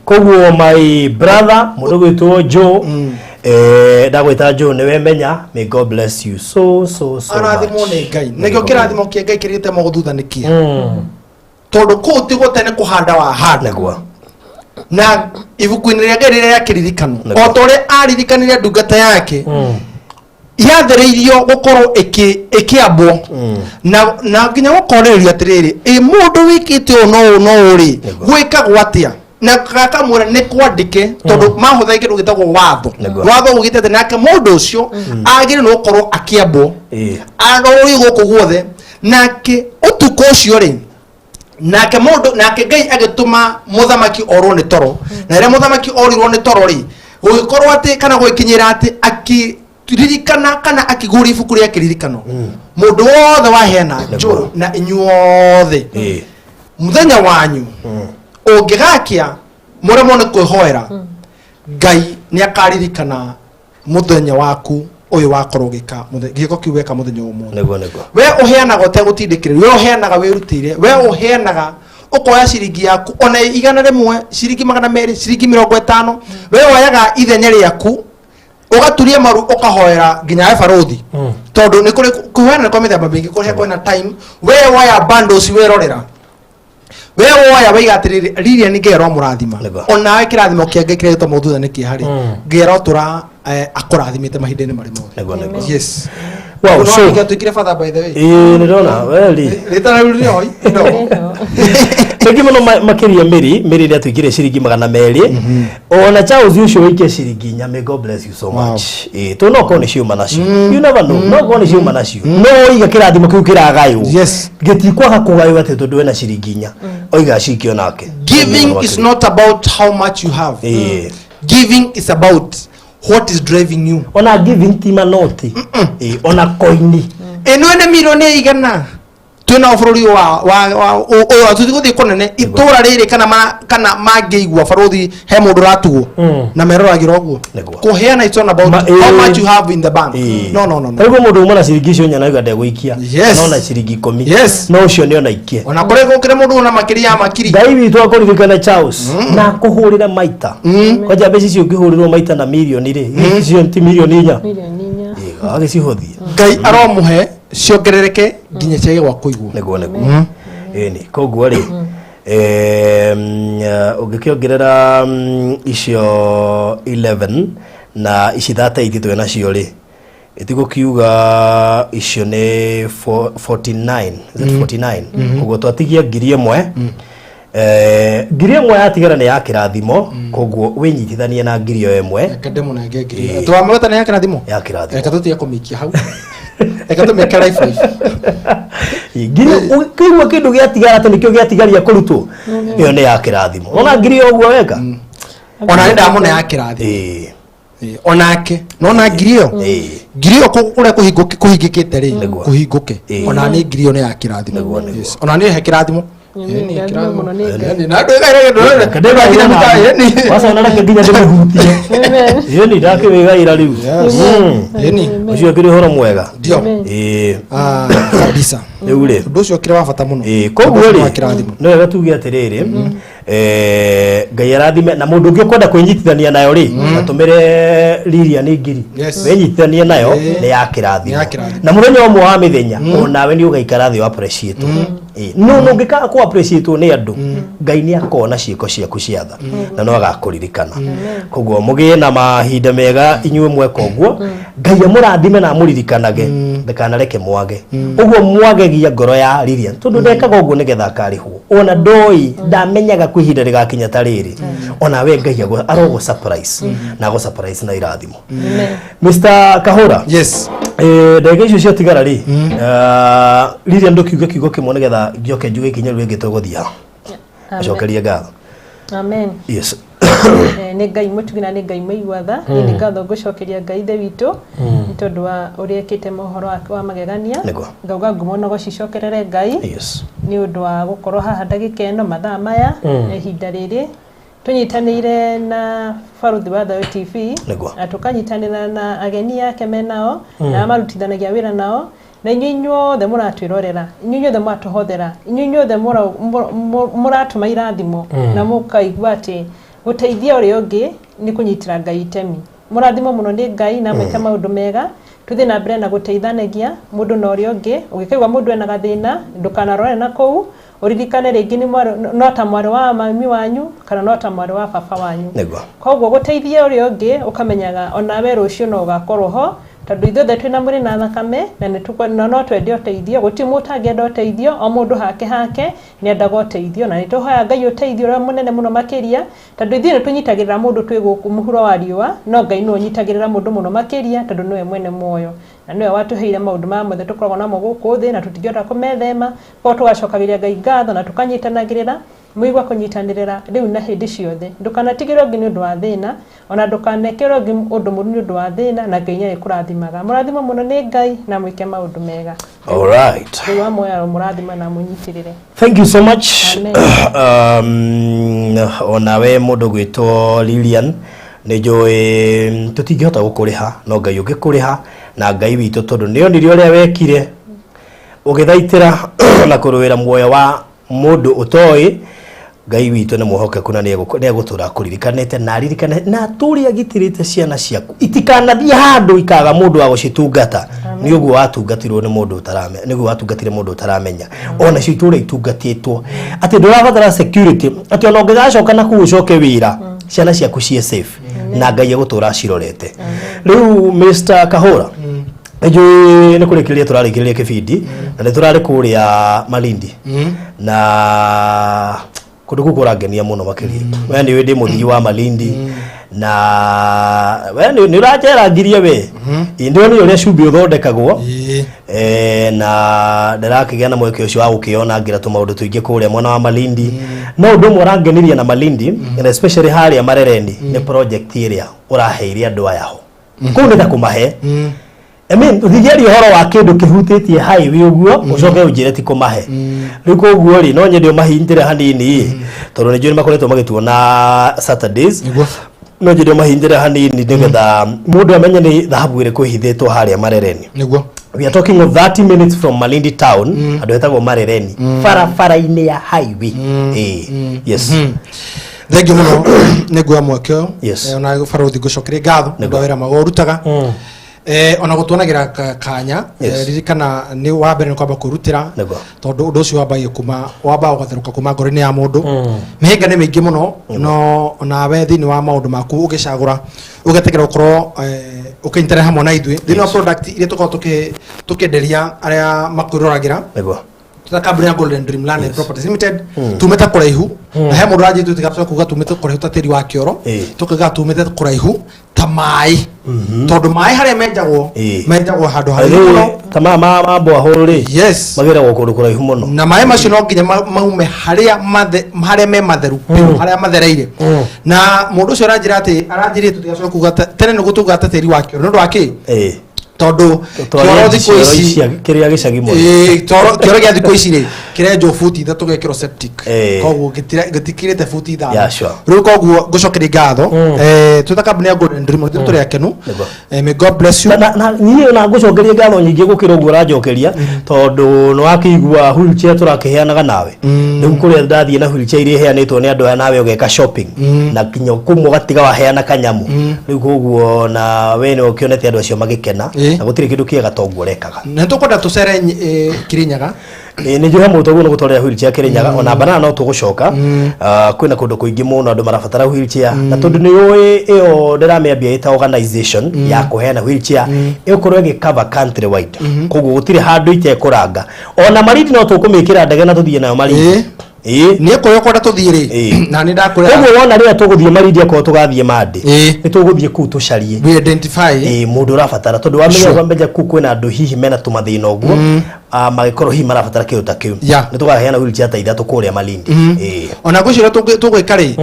Koguo my brother mũndũ gwĩtwo Joe, ndagwĩta Joe nĩwe menya. May God bless you so much. Arathimwo nĩ Ngai, nĩkĩo kĩrathimo kĩa Ngai kĩrĩte mũgũthutha nĩkĩa, tondũ kũu ti gũtene kũhanda wahanda. Na ibuku-inĩ rĩa Ngai rĩrĩa kĩririkano o ta ũrĩa aririkanire ndungata yake yathĩrĩirio gũkorwo ĩkĩambwo na nginya gũkorĩrĩria atĩrĩrĩ mũndũ wĩkĩte ũũ no ũrĩ gwĩkagwo atĩa, na gakamwĩra nĩ kwandĩke, tondũ mahũthagĩra kĩndũ gĩtagwo watho ũgĩte atĩ nake mũndũ ũcio agĩrĩirwo gũkorwo akĩambwo arori gũkũ guothe. Nake ũtukũ ũcio rĩ nake Ngai agĩtũma mũthamaki orwo nĩ toro, na rĩrĩa mũthamaki orirwo nĩ toro rĩ gũgĩkorwo atĩ kana gwĩkinyĩra atĩ akĩririkana kana akĩgũra ibuku rĩa kĩririkano. Mũndũ wothe waheana Joe na inyuothe mũthenya wanyu ũngĩgakia mũremwo nĩ kwĩhoera, Ngai nĩ akaririkana mũthenya waku ũyũ wakorwo gĩko kĩu weka mũthenya ũmwe. We ũheanaga ũtegũtindĩkĩrĩria, we ũheanaga wĩrutĩire, we ũheanaga ũkoya ciringi yaku ona 100, ciringi 200, ciringi 50, we woyaga ithenya rĩaku ũgaturia maru ũkahoera nginya he barothi. Tondũ nĩ kũrĩ kũheana kwa mĩthemba mĩingĩ, kũrĩa kwĩna time. We woya bundles wĩrorera, we woya waiga atĩrĩrĩ Lilian ngero mũrathima, onawe kĩrathimo kĩa Ngai kĩrĩa gĩtwo mũthutha nĩ kĩa harĩ ngero tũra akũrathimĩte mahinda-inĩ marĩ mothe. Yes. Wow, so tukire father by the way. Nĩrona weli rĩtana rĩrĩ thangi mũno makĩria Mary rĩrĩa twĩkire ciringi 200 ona Charles ũcio wĩikie ciringi 4. May God bless you so much. To no kone ciuma nacio, you never know, no kone ciuma nacio, no iga kĩrathimo kĩu kĩragaywo. Yes, gĩtikwaga kũgaywo atĩ tondũ wĩna ciringi 4 oiga cikio nake. Giving is not about how much you have. Giving is about what is driving you. Ona giving tima noti ona koini eno ene milioni igana twina bũrũri wa tutiguthi konene itura rĩrĩ kana mangĩigua barothi he mũndũ ratugwo na meroragĩra ũguo kũheana. It's not about how much you have in the bank. No. Ego mũndũ ũmwe na ciringi icio nyana igande gũikia no na ciringi 10 no ũcio nĩ ona ikie ona kũrĩ gũkĩra mũndũ na makĩria ya makiri. Ngai witũ akũririkana Charles na kũhũrĩra maita kwanja mbeca icio ngĩhũrĩrwo maita na milioni rĩ icio ti milioni 4 agicihothie ngai aromuhe ciongerereke nginya ciage gwa kuigwo nego ni koguo ri ungikiongerera icio 11 na ici 30 twena nacio ri itigukiuga icio ni 49 49 koguo twatigia 1,000 ngiri ĩmwe yatigara nĩ ya kĩrathimo koguo wĩnyitithanie na ngiri ĩmwe kademo na ngiri twamweta na ya kĩrathimo eka tutia komikia hau eka tumeka life ngiri kĩgua kĩndũ gĩatigara atĩ nĩkĩo gĩatigaria kũrutwo ĩyo nĩ ya kĩrathimo ona ngiri ũguo weka ona nĩ ndamona ya kĩrathimo onake nona ngiri ĩyo ngiri ĩyo ũrĩa kũhingĩkĩte rĩ kũhingũke ona nĩ ngiri ĩyo nĩ ya kĩrathimo ona nĩ he kĩrathimo ndakĩwĩgaĩra rĩu ũcio kĩrĩ ũhoro mwega kabisa rĩu rĩ ũndũ ũcio kĩrĩ wa bata mũno koguo rĩ nĩ wega tuge atĩrĩrĩ ngai arathime na mũndũ ũngĩ ũkwenda kwĩnyitithania nayo rĩ atũmĩre Lilian ngiri wĩnyitithanie nayo nĩ ya kĩrathimo na mũthenya ũmwe wa mĩthenya onawe nĩ ũgaikara thĩ wa appreciate no ngĩkaga ku appreciate nĩ andũ ngai nĩ akona ciĩko ciaku cia tha na no agakũririkana koguo mũgĩe na mahinda mega inyuĩ mweka ũguo ngai amũrathime na amũririkanage ndakanareke mwage ũguo mwagegia ngoro ya Lilian tondũ ndekaga ũguo nĩgetha akarĩhwo ona ndoi ndamenyaga kwĩ ihinda rĩgakinya ta rĩrĩ ona we ngai arogo surprise na go surprise na irathimo Mr. Kahura yes ndege icio ciatigara rĩ Lilian ndukiuga kiugo kĩmwe nĩgetha ngĩoke njuge ikinya rĩu rĩngĩ tũgũthia acokerie ngatho amen yes nĩ ngai mũtugina nĩ ngai mũigwatha nĩ ngatho ngũcokeria ngai ithe witũ nĩ tondũ wa ũrĩa ekĩte mohoro wake wa magegania ngauga ngumo no gũcicokerere ngai nĩ ũndũ wa gũkorwo haha ndagĩka ĩno mathaa maya ihinda rĩrĩ tunyitanĩire na Baruthi wa Thayũ TV na tukanyitanĩra na ageni yake menao na marutithanagia wĩra nao na inyuĩ inyuothe mũratwĩrorera inyuĩ inyuothe mwatũhothera inyuĩ inyuothe mũratũma irathimo na mũkaigua atĩ gũteithia ũrĩa ũngĩ nĩ kũnyitĩra ngai itemi mũrathimo mũno nĩ ngai na mwĩke maũndũ mega tuthiĩ na mbere na gũteithanagia mũndũ na ũrĩa ũngĩ ũgĩkaigua mũndũ ena gathĩna ndũkanarore na kũu uririkane rĩngĩ nĩ no ta mwarĩ wa mami wanyu kana no ta mwarĩ wa baba wanyu koguo gũteithia ũrĩa ũngĩ ũkamenyaga onawe rũciũ no ũgakorwo ho tondũ ithuothe twĩna mwĩrĩ na thakame na no twende ũteithio gũtirĩ mũndũ ũtangĩenda ũteithio o mũndũ hake nĩendaga ũteithio na nĩtũhoya ngai ũteithio ũrĩa mũnene mũno makĩria tondũ ithuĩ nĩtũnyitagĩrĩra mũndũ twĩ gũkũ mũhuro wa riũa no ngai nĩwe ũnyitagĩrĩra mũndũ mũno makĩria tondũ nĩwe mwene muoyo na nĩwe watũheire maũndũ maya mothe tũkoragwo namo gũkũ thĩ na tũtingĩhota kũmethema koguo tũgacokagĩria ngai ngatho na tũkanyitanagĩrĩra mũigua kũnyitanĩrĩra rĩu na hĩndĩ ciothe ndũkanatigĩrwo ngĩ nĩ ũndũ wa thĩna ona ndũkanekerwo ngĩ ũndũ mũru nĩ ũndũ wa thĩna na ngai nĩarĩkũrathimaga mũrathimo mũno nĩ ngai na mwĩke maũndũ mega alright rĩu amwe mũrathima na mũnyitĩrĩre thank you so much onawe mũndũ gwĩtwo Lilian nĩnjũĩ tũtingĩhota gũkũrĩha no ngai ũngĩkũrĩha na ngai witũ tondũ nĩonire ũrĩa wekire ũgĩthaitĩra na kũrũĩra muoyo wa mũndũ ũtoĩ ngai witũ nĩ mũhokeku na nĩegũtũra kũririkanĩte na aririkane na tũrĩa agitĩrĩte ciana ciaku itikanathiĩ handũ ikaga mũndũ wa gũcitungata nĩ ũguo watungatirwo nĩ mũndũ ũtaramenya nĩguo watungatire mũndũ ũtaramenya ona cio itũra itungatĩtwo atĩ ndũrabatara security atĩ ona ũngĩgacoka na kũu ũcoke wĩra ciana ciaku ciĩ safe na ngai egũtũra cirorete rĩu Mr. Kahura nĩ kũrĩkĩrĩria tũrarĩkĩrĩria kĩbindi na nĩ tũrarĩ kũrĩa Malindi na kũndũ kũu kũrangenia mũno makĩria we nĩ ndĩ mũthii wa Malindi na we nĩ ũranjeragirie we ndĩronire ũrĩa cumbĩ ũthondekagwo na ndĩrakĩgĩa na mweke ũcio wa gũkĩona tũmaũndũ tũingĩ kũrĩa mwena wa Malindi no ũndũ ũmwe ũrangenirie na Malindi and especially harĩa Marereni nĩ project ĩrĩa ũraheire andũ aya ho kũu nĩ ta kũmahe thigeri ũhoro wa kĩndũ kĩhutĩtie highway ũguo ũcoke ũnjĩre ti kũmahe rĩu koguo rĩ no nyende ũmahingĩre hanini tondũ nĩnjũĩ nĩmakoretwo magĩtuona Saturdays no nyende ũmahingĩre hanini nĩgetha mũndũ amenye nĩ thahabu ĩrĩkũ ĩhithĩtwo harĩa Marereni we are talking of 30 minutes from Malindi town andũ etagwo Marereni barabara-inĩ ya highway yes thengi mũno nĩguo mweke ũyũ ona Baruthi ngũcokeria ngatho nĩ wĩra mwega ũrutaga ona gutuonagira kanya ririkana ni wa mbere ni kwamba kurutira tondu undu ucio wambagia kuma wamba ugatheruka kuma ngoro-ini ya mundu mihinga ni mingi muno no nawe thiini wa maundu maku ugicagura ugetekera ukorwo ukinyitana hamwe na ithui thiini wa product iria tukorwo tukienderia aria makwirораgira kambuni ya Golden Dream Land Properties Limited tumeta kuraihu na he mundu aje tutigapfa kuga tumeta kuraihu ta tiri wa kioro tukiga tumeta kuraihu ta mai tondu mai haria menjagwo handu haraihu kama mambo ahoruri magira gukundu kuraihu muno na mai macio no nginya maume haria me matheru haria mathereire na mundu ucio aranjira ati aranjire tutigapfa kuga tene ni gutuga ta tiri wa kioro ndu waki tondu kioro thiko ici kiria gicagi muno kioro gia thiko ici ri kirenjwo futi 3 gekiro septic koguo gitikirite futi 5 riu koguo ngucokeria ngatho twita kambuni ya Golden Dream turi akenu may God bless you na niĩ na ngucokeria ngatho nyingĩ gukira ũguo ũranjokeria tondu no akigua wheelchair turakiheanaga nawe riu kuria ndathie na wheelchair iria iheanĩtwo nĩ andũ aya nawe ũgeka shopping na kinya kumwe gatiga waheana kanyamu riu koguo na we nĩ ũkĩonete andũ acio magĩkena na gutire kindu kiega tongu rekaga na tukwenda tucere Kirinyaga ni juhe mutogu no gutwarira wheelchair Kirinyaga ona bana no tugucoka kwina kundu kuingi muno andu marabatara wheelchair na tondu ni yoi iyo ndirameambia ita organization ya kuheana wheelchair ikorwo igikava country wide koguo gutire handu itekuranga ona maridi no tukumikira ndege na tuthie nayo maridi ni ko kwenda tuthire na ni ndakura koguo wona ria tuguthie maridi ko tugathie mandi ni tuguthie ku tucarie we identify mundu rabatara tondu wamenya kwambeja ku kwina andu hihi mena tumathina uguo magikorwo hihi marabatara kiu ta kiu ni tugaheana wheelchair ta ithatu kuria Malindi ona gucira tugwika ri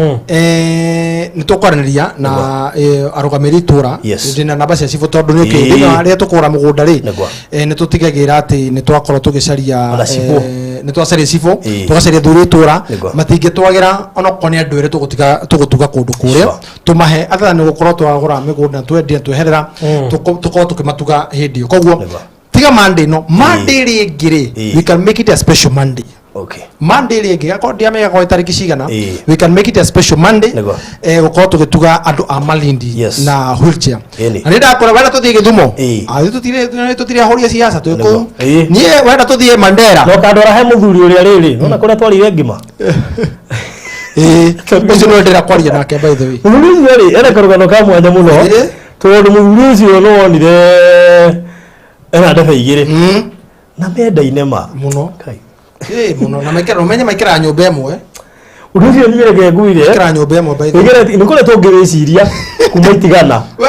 ni tukwaraniria na arugamiri tura ndina namba cia cifu tondu ni kithina ria tukura mugunda ri ni tutigagira ati ni twakorwo tugicaria ni twacaria cifu tugacaria thuri tura matingi twagira ona kone andu ere tugutuga kundu kuria tumahe atha ni gukorwo twagura migunda twendia tweherera tukorwo tukimatuga hindi koguo tiga Monday no Monday ringire we can make it a special Monday Monday ringi gako ndiamenya kwa tariki cigana we can make it a special Monday gukorwo tugituga andu a Malindi na wheelchair na nda kora wenda tuthie Githumo tutire horia siasa tuko nie wenda tuthie Mandera no kandora he muthuri uria riri ona kuria twarire ngima ucio no ndira kwaria nake by the way muthuri ri ena karugano ka mwanya muno tondu muthuri ucio no wonire ena ndafa igiri na menda-ine ma muno muno na maikara umenye maikara nyumba imwe undu ucio ni reke nguire maikara nyumba imwe by the way ni kule tungiriciria kuma itigana we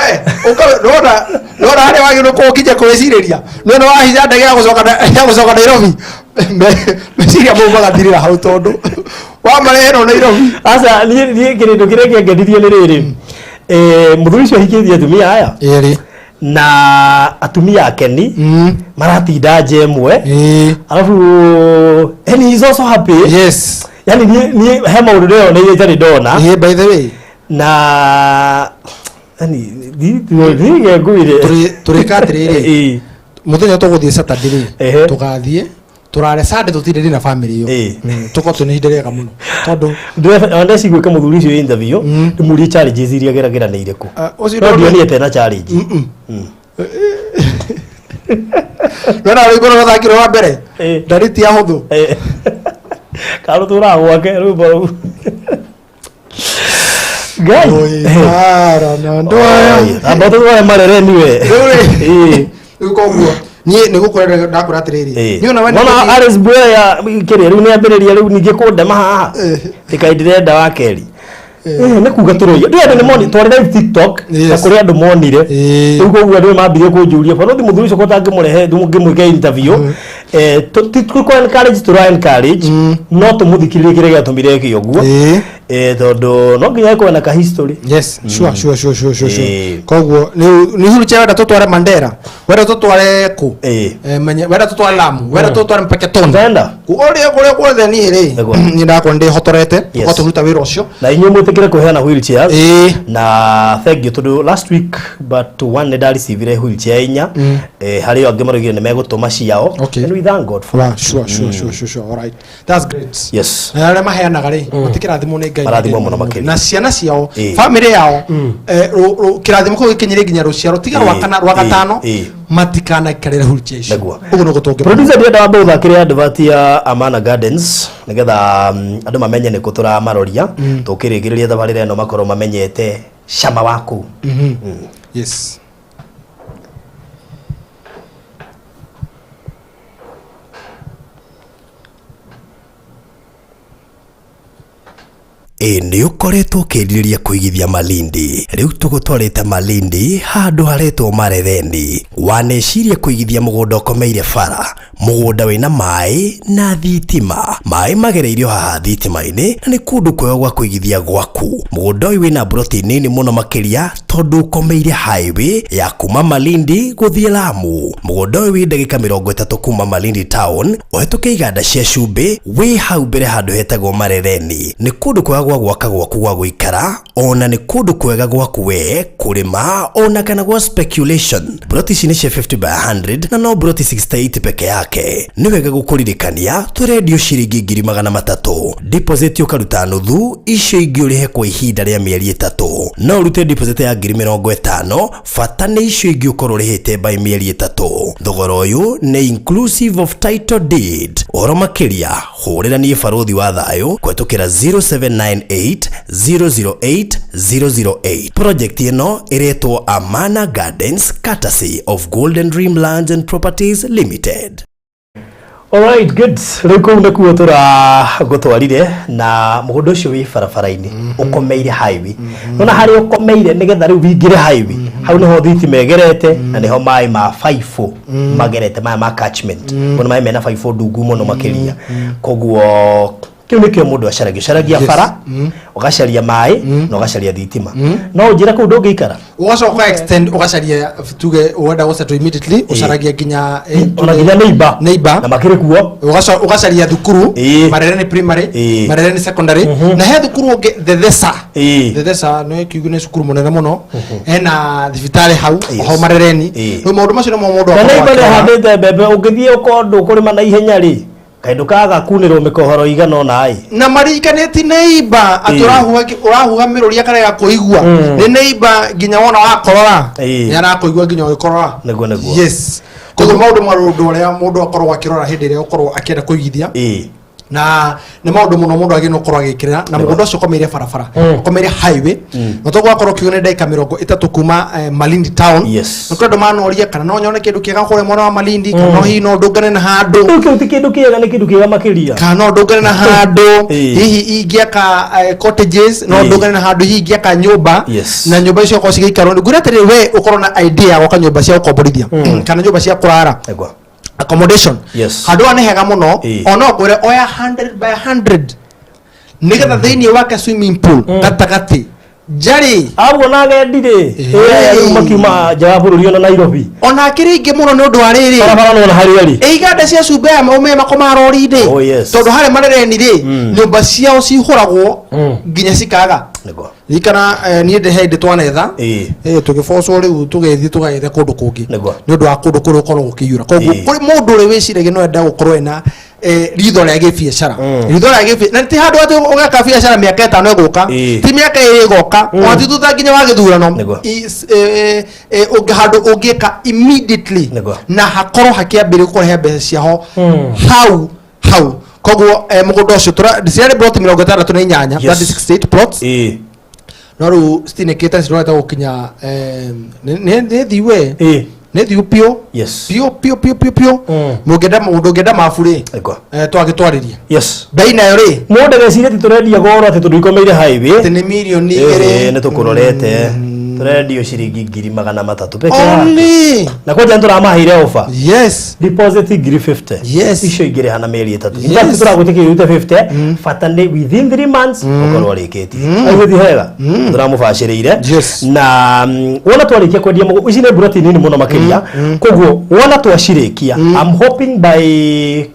nona hari wagi no kokija kweciriria no wahinya ndege ya gucoka Nairobi meciria mo magathirira hau tondu wa marehe no Nairobi asa ni kirindu kiria kiangenirie ni riri muthuri ucio hikirie atumia aya na atumia akeni maratinda njemwe alafu and he is also happy yani ni he maundu leo ni yetani dona by the way na yani ni nguire turikatiriri muthenya tuguthie Saturday tugathie turare Sunday tutire na family yo tuko tunihindiriga muno tondu ndire cigwika muthuri ucio interview ndimuri challenges iria geragera ni iriku no ndio tena challenge Nona rĩgũrũ gũthakĩrwo wa mbere ndariti ya hũthũ karutura gwake rĩu boru gai no ndoya ambato wa marere niwe rĩu koguo niĩ nĩ gũkorera ndakũra atirĩrĩ niĩ ona Aris Boya kĩrĩa rĩu nĩ ambĩrĩria rĩu ningĩ kũndema haha tikaindirenda wa keri ne kuga turoya ndio andũ nĩ moni twarĩra TikTok na kũrĩ andũ monire rĩu koguo andũ mambirie kũnjũria bado thi muthuri ucio kotangĩmũrehe ngĩmwĩke interview tuko encourage to encourage no tumuthikĩrĩrie kĩrĩa gĩatũmire eke ũguo tondu no nginya ĩkorwo na ka history sure koguo nĩ huru cha wenda tutware Mandera wenda tutware ku menye wenda tutware Lamu wenda tutware mpaka Tonda wenda kũrĩa guothe niĩ rĩ nĩ ndakwa ndĩhotorete tũkaturuta wĩra ũcio na inyuĩ mwĩtĩkĩre kũheana wheelchairs na thank you tondu last week but one nĩ ndarecivire wheelchair 4 harĩ angĩ marugire nĩ megũtũma ciao and we thank God for sure all right that's great yes na arĩa maheanaga rĩ matikĩrathimwo nĩ marathimo muno makiria na ciana ciao family yao kirathimo ko gikinyire ginya ruciaro tiga rwa kana rwa gatano matikana ikarira hulchesha uguo no gutunge producer ndienda wambe uthakire advert ya Amana Gardens nigetha andu mamenye ni kutura maroria tukirigiriria thabarire no makoro mamenyete shama waku yes ni ukoretwo ukiriria kuigithia Malindi riu tugutwarite Malindi handu haretwo Marereni waneciria kuigithia mugunda ukomeire bara mugunda wina mai na thitima mai magereirio haha thitima-ini na ni kundu kwega gwa kuigithia gwaku mugunda uyu wina broti nini muno makiria tondu ukomeire highway ya kuma Malindi guthie Lamu mugunda uyu wi ndagika 30 kuma Malindi town uhituke iganda cia cumbi wi hau mbere handu hetagwo Marereni ni kundu kwega gwaka gwaku gwa guikara ona ni kundu kwega gwaku we kurima ona kana gwa speculation broti cini cia 50 by 100 na no broti 68 peke yake ni wega gukuririkania turedio ciringi 300 deposit ukaruta nuthu icio ingi urihe kwa ihinda ria mieri 3 no urute deposit ya 50 fata ni icio ingi ukorwo urihite by mieri 3 thogora uyu ni inclusive of title deed oro makiria hurira ni baruthi wa thayo kwetukira 0798008008 project ino iretwo Amana Gardens courtesy of Golden Dream Lands and Properties Limited. Alright, good. Riko nekuo tura gutwarire na mugundo ucio wi barabara-ini ukomeire highway. Nona hari ukomeire nigetha riu wingire highway. Hau niho thitima megerete na niho mai ma 5 magerete mai ma catchment. Bona mai mena 5 ndungu muno makiria. Koguo kiu nikio mundu acaragia bara ugacaria mai na ugacaria thitima no njira ku ndungikara ugacoka extend ugacaria tuge wenda gusettle immediately ucaragia ginya ona ginya neighbor na makire kuo ugacaria thukuru Marereni primary Marereni secondary na he thukuru the thesa no kiugo ne cukuru munene muno ena thibitari hau Marereni no maundu macio no mundu na neighbor handite bebe ungithie ukondu kurima na ihenya ri kaindo kaga kunirwo mikohoro igana onai na marikaneti neighbor aturahuha miruria kare ya kuigua ni neighbor ginya wona wakorora yana kuigua ginya ukorora neguo yes koguo maundu marundo ria mundu akorwo akirora hindi ria ukorwo akienda kuigithia na ni maundu muno mundu agino ukorwo agikirira na mugunda ucio komeire barabara komeire highway no togwa akorwo kiune ndeka 30 kuma Malindi town no kwendo manoria kana no nyone kindu kiega kure mwana wa Malindi kana hi no ndungane na handu kindu kiega ni kindu kiega makiria kana no ndungane na handu hihi ingiaka cottages no ndungane na handu hihi ingiaka nyumba na nyumba icio ko cigiikaro ngurete we ukorwo na idea wa nyumba cia ukomborithia kana nyumba cia kurara accommodation handu ane hega muno ono gwire oya 100 by 100 nigetha thiini wake swimming pool gatagati jari abo na gendire makima jawabu rio na Nairobi ona akiringe muno ni undu ariri barabara no hari ari iganda cia cumbe ame makomaro rinde tondu hari Marereni ri nyumba ciao cihuragwo nginya cikaga ikana ni de head twanetha tugifoco riu tugethi tugaire kundu kungi ni undu wa kundu kuri ukorwo ukiyura koguo kuri mundu uri wicirege no enda gukorwo ena ritho ria gibiacara na ti handu ati ugaka biacara miaka 5 eguka ti miaka 2 eguka wati tutha nginya wa githurano handu ungika immediately na hakorwo hakiambire kurehe mbeca ciaho hau koguo mugunda ucio tura plot 68 that is 68 plots no ru stineketa cirota gukinya ne thiwe ne thiu pio pio mugenda mafuri twagitwariria bei nayo ri mundu gecire titurendia goro ati tunduikomeire highway ni milioni 2 ne tukurorete turendio ciringi 300 peke yake na kwa jantu ramahire offer deposit 50 icio igire hana meri 3 ingawa turagutike yute 50 fatande within 3 months ukorwo rikitie aiguthi hega turamufacirire na wona twarikia kwendia mugo ici ne broti nini muno makiria koguo wona twacirikia I'm hoping by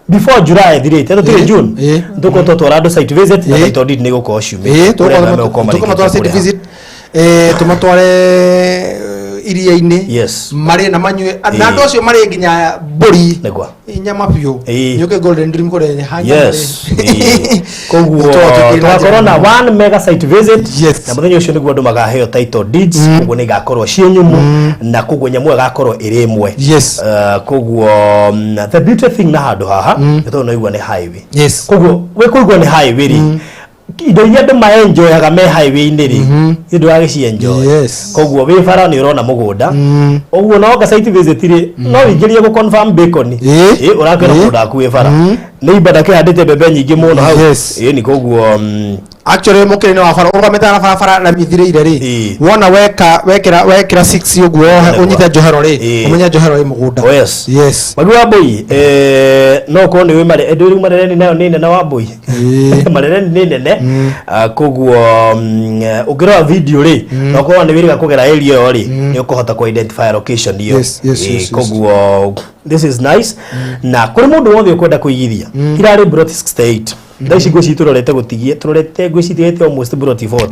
before July thirite to June tuko twara site visit na title deed ni guko ciume tuko twara site visit tumatware iria-inĩ Yes. marĩ na manyue na andũ acio marĩ nginya mbũri Negwa. nyama biũ nĩũke Golden Dream kũrĩa hanya Yes. Koguo twakorwo na 1 mega site visit na mũthenya ũcio nĩguo andũ magaheo title deeds koguo nĩ igakorwo ciĩ nyumu na koguo nyamũ igakorwo ĩrĩ ĩmwe koguo the beauty thing na handũ haha nĩ tondũ no igua nĩ highway koguo we kũigua nĩ highway rĩ indo iria andũ maenjoyaga me highway-inĩ rĩ nĩ wa gĩcienjoy koguo wĩ bara nĩ ũrona mũgũnda ũguo no ga site visit rĩ no wĩingĩrie gũ confirm bacon ũrakĩra mũgũnda waku wĩ bara nĩ ibada kĩhandĩte mbembe nyingĩ mũno hau nĩ koguo actually mũkĩrĩ-inĩ wa bara ũrũgamĩte na barabara na mĩthirĩire rĩ wona wekĩra 6 ũguo ũnyite njohero rĩ ũmenye njohero ĩ mũgũnda Magi wa Mbũi no korwo nĩ wĩ marereni nayo nĩ nene wa Mbũi marereni nĩ nene koguo ũngĩrora video rĩ no korwo nĩ wĩrĩga kũgera area ĩyo rĩ nĩ ũkũhota ku identify location iyo koguo this is nice na kũrĩ mũndũ wothe ũkwenda kũigithia irarĩ brot 68 ndaici ngwĩci turorete gũtigie turorete ngwĩci tigete almost brot 40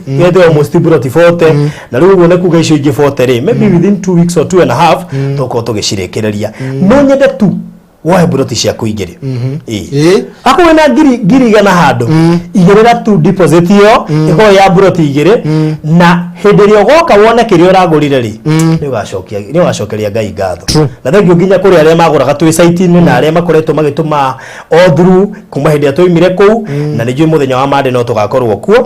tigete almost brot 40 na rĩu ũguo nĩ kuga icio ingĩ 40 rĩ maybe within 2 weeks or 2 and a half tũkorwo tũgĩcirekereria no nyende tu wohe broti ciaku igĩrĩ ako wĩna ngiri igana handũ igĩrĩra tu deposit ĩyo ĩkorwo ya broti igĩrĩ na hĩndĩ ĩrĩa ũgoka wone kĩrĩa ũragũrire rĩ nĩ ũgacokeria Ngai ngatho na thengio nginya kũrĩ arĩa magũraga twĩ site-inĩ na arĩa makoretwo magĩtũma all through kuma hĩndĩ ĩrĩa twoimire kũu na nĩ njũĩ mũthenya wa Monday no tũgakorwo kuo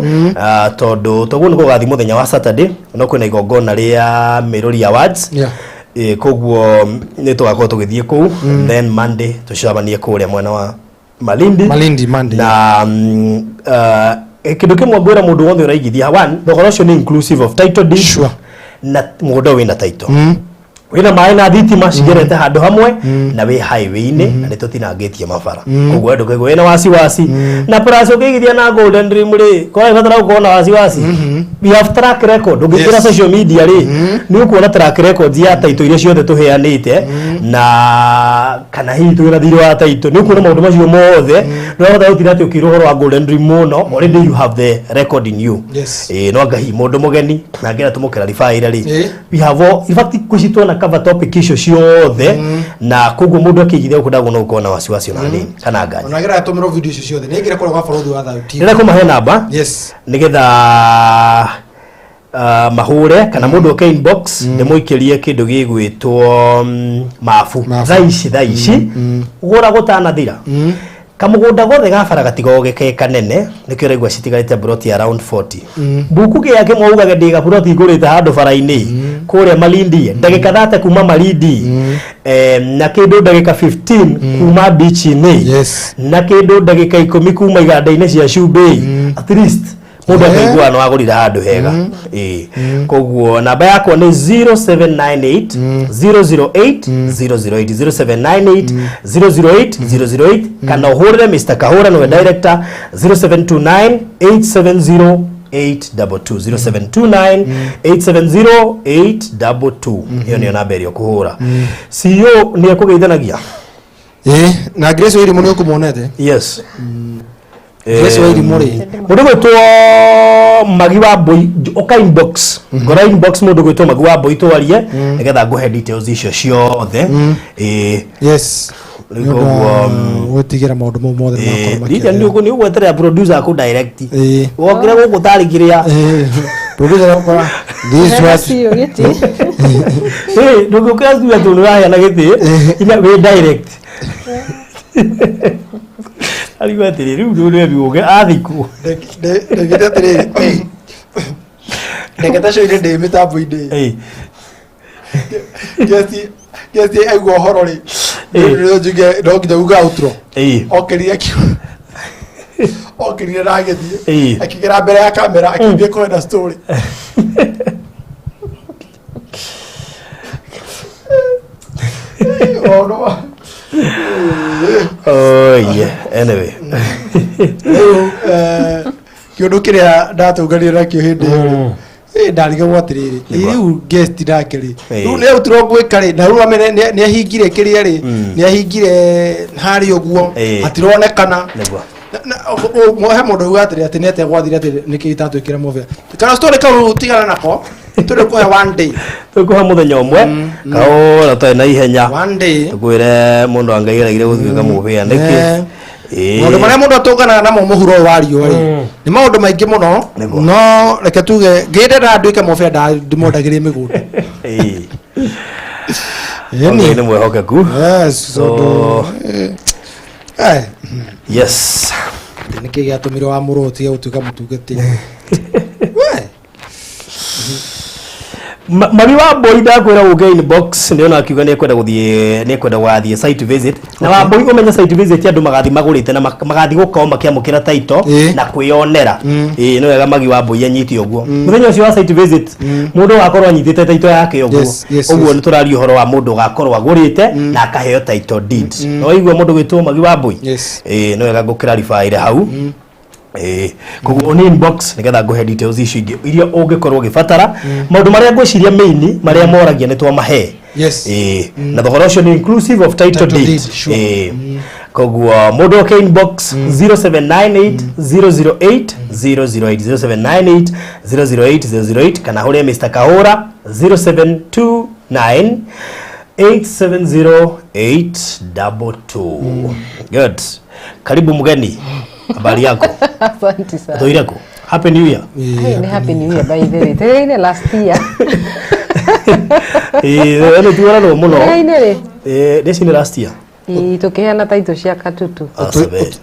tondũ toguo nĩ gũgathiĩ mũthenya wa Saturday no kwĩna igongona rĩa Mĩrũri Awards koguo nĩ tũgakorwo tũgĩthiĩ kũu then Monday tũcabanie kũrĩa mwena wa Malindi na kĩndũ kĩmwe ngwĩra mũndũ wothe ũraigithia thogora ũcio nĩ inclusive of title deed na mũgũnda wĩna title wĩna maĩ na thitima cigerete handũ hamwe na wĩ highway-inĩ na nĩ tũtinangĩtie mabara koguo andũ kaigua wĩna wasiwasi na plus ũkĩigithia na Golden Dream rĩ kwa ibatara gũkorwo na wasiwasi we have track record ũngĩkĩra social media rĩ nĩ ũkuona track records ya title iria ciothe tũheanĩte na kana hihi twĩna thirĩ wa title nĩ ũkuona maũndũ macio mothe no ũhota gũtira atĩ ũkĩrwo ũhoro wa Golden Dream mũno already you have the record in you no anga hihi mũndũ mũgeni na ngĩra tũmũkĩra rifaĩra rĩ we have all in fact kwĩcitwo na cover topic icio ciothe na koguo mũndũ akĩigithia ũkũndagwo no ũkorwo na wasiwasi ona nini kana nganya onagera tũmĩrwo video icio ciothe nĩ ngĩra kũrĩa gwa bũrũri wa thauti nĩ kũmahe namba nĩgetha mahũre kana mũndũ oke inbox ndĩmũikĩrie kĩndũ gĩgwĩtwo mabu thaa ici ũgũra gũtanathira kamũgũnda gothe gabara gatigoge ke kanene nĩkĩo raigua citigarĩte broti around 40 mbuku gĩa kĩmwe ugage ndĩga broti igũrĩte handũ bara-inĩ kũrĩa Malindi ndagĩka 30 kuma Malindi na kĩndũ ndagĩka 15 kuma beach-inĩ na kĩndũ ndagĩka 10 kuma iganda-inĩ cia Shubei at least mũndũ akaigua no agũrire handũ hega koguo namba yakwa nĩ 0798 008 008 0798 008 kana ũhũrĩre Mr. Kahũra nĩwe director 0729 870 822 0729 870 iyo nĩyo namba ĩrĩa ũkũhũra CEO nĩ ekũgeithanagia na Grace Wairimu nĩ ũkũmuonete Grace Wairimu rĩ mũndũ gwĩtwo Magi wa Mbũi ũka inbox ngora inbox mũndũ gwĩtwo Magi wa Mbũi twarie nĩgetha ngũhe details icio ciothe gũtigĩra maũndũ mau mothe makorwo nĩ ũgweterera producer aku direct wokĩra gũkũ tarĩ kĩrĩa producer akora ndũngĩũkĩra studio tondũ ũraheana gĩtĩ ina wĩ direct arigwa atĩrĩ rĩu ndũrĩ ũge athikwo ndegete atĩrĩ ndegete coire ndĩ mĩtambo-inĩ gĩati aigua ũhoro rĩ no nginya uga outro okĩrire na agĩthiĩ akĩgera mbere ya kamera akĩambia kũhenda story anyway kĩũndũ kĩrĩa ndatũnganire nakĩo hĩndĩ ĩyo ndarigagwo atĩrĩrĩ rĩu guest ndake rĩ rĩu nĩ outro ngwĩka rĩ na rĩu amene nĩ ahingire kĩrĩa rĩ nĩ ahingire harĩ ũguo hatironekana he mũndũ uga atĩrĩ atĩ nĩ ategwathire atĩ nĩ kĩĩ itatwĩkĩra mũbĩa kana story kau tigana nako tule kwa one day tukuha muthenya umwe kaora twa na ihenya one day tukwire mundu angaire guthika mubia ndiki maundu maria mundu atunganaga namo muhuro wa riũa ni maundu maingi muno no reke tuge ngĩndenda nduĩke mobia ndimondagĩrie mĩgũnda ni mwehokeku yes nĩkĩ gĩatũmire wa mũrũ ũtige gũtuĩka mũtungatĩri Mami wa boy ndakwira uge inbox ndiona akiuga ni kwenda gwathie site visit na wa boy umenya site visit andu magathi magurite na magathi gukoma kiamukira title na kwionera no wega magi wa boy anyiti uguo muthenya ucio wa site visit mundu gakorwo anyitite title yake uguo uguo ni turari uhoro wa mundu gakorwo agurite na akaheo title deed no igua mundu gwitwo magi wa boy no wega gukira rifaire hau koguo ni inbox nigetha nguhe details icio ingi iria ungikorwo gibatara maundu maria ngwiciria main maria moragia ni twamahe na thogora ucio ni inclusive of title deed koguo mundu ke inbox 0798 008 008 0798 008 kana huria Mr Kahura 0729 870822 good karibu mgeni habari yako asante sana toirako happy new year ni happy new year by the way tene last year eno tuara no muno this ni last year tukiheana title cia katutu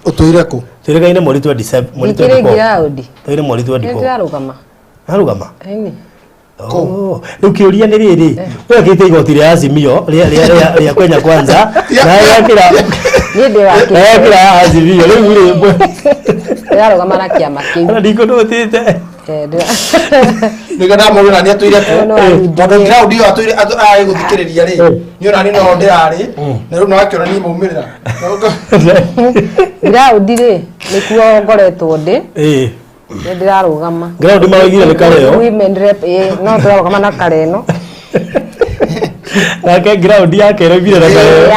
utuireko tuirekaine mweri wa December mweri wa December tuire mweri wa December ndirarugama eni ukiuria ni riri wewe kite igoti ria Azimio ria Kenya Kwanza na yakira ni ndi wake yakira Azimio riu ri ndirarugama na kiama kiu ana ndiko ndotite nigana muruna ni atuireko tondu ground iyo atuire guthikiriria ri ni ona ni no ndirari na riu no akiona ni maumirira ground ri nikuo ngoretwo ndi ndirarugama ground mawigire ni kareo women rep no ndirarugama na kareno na ke ground yake revire na kareo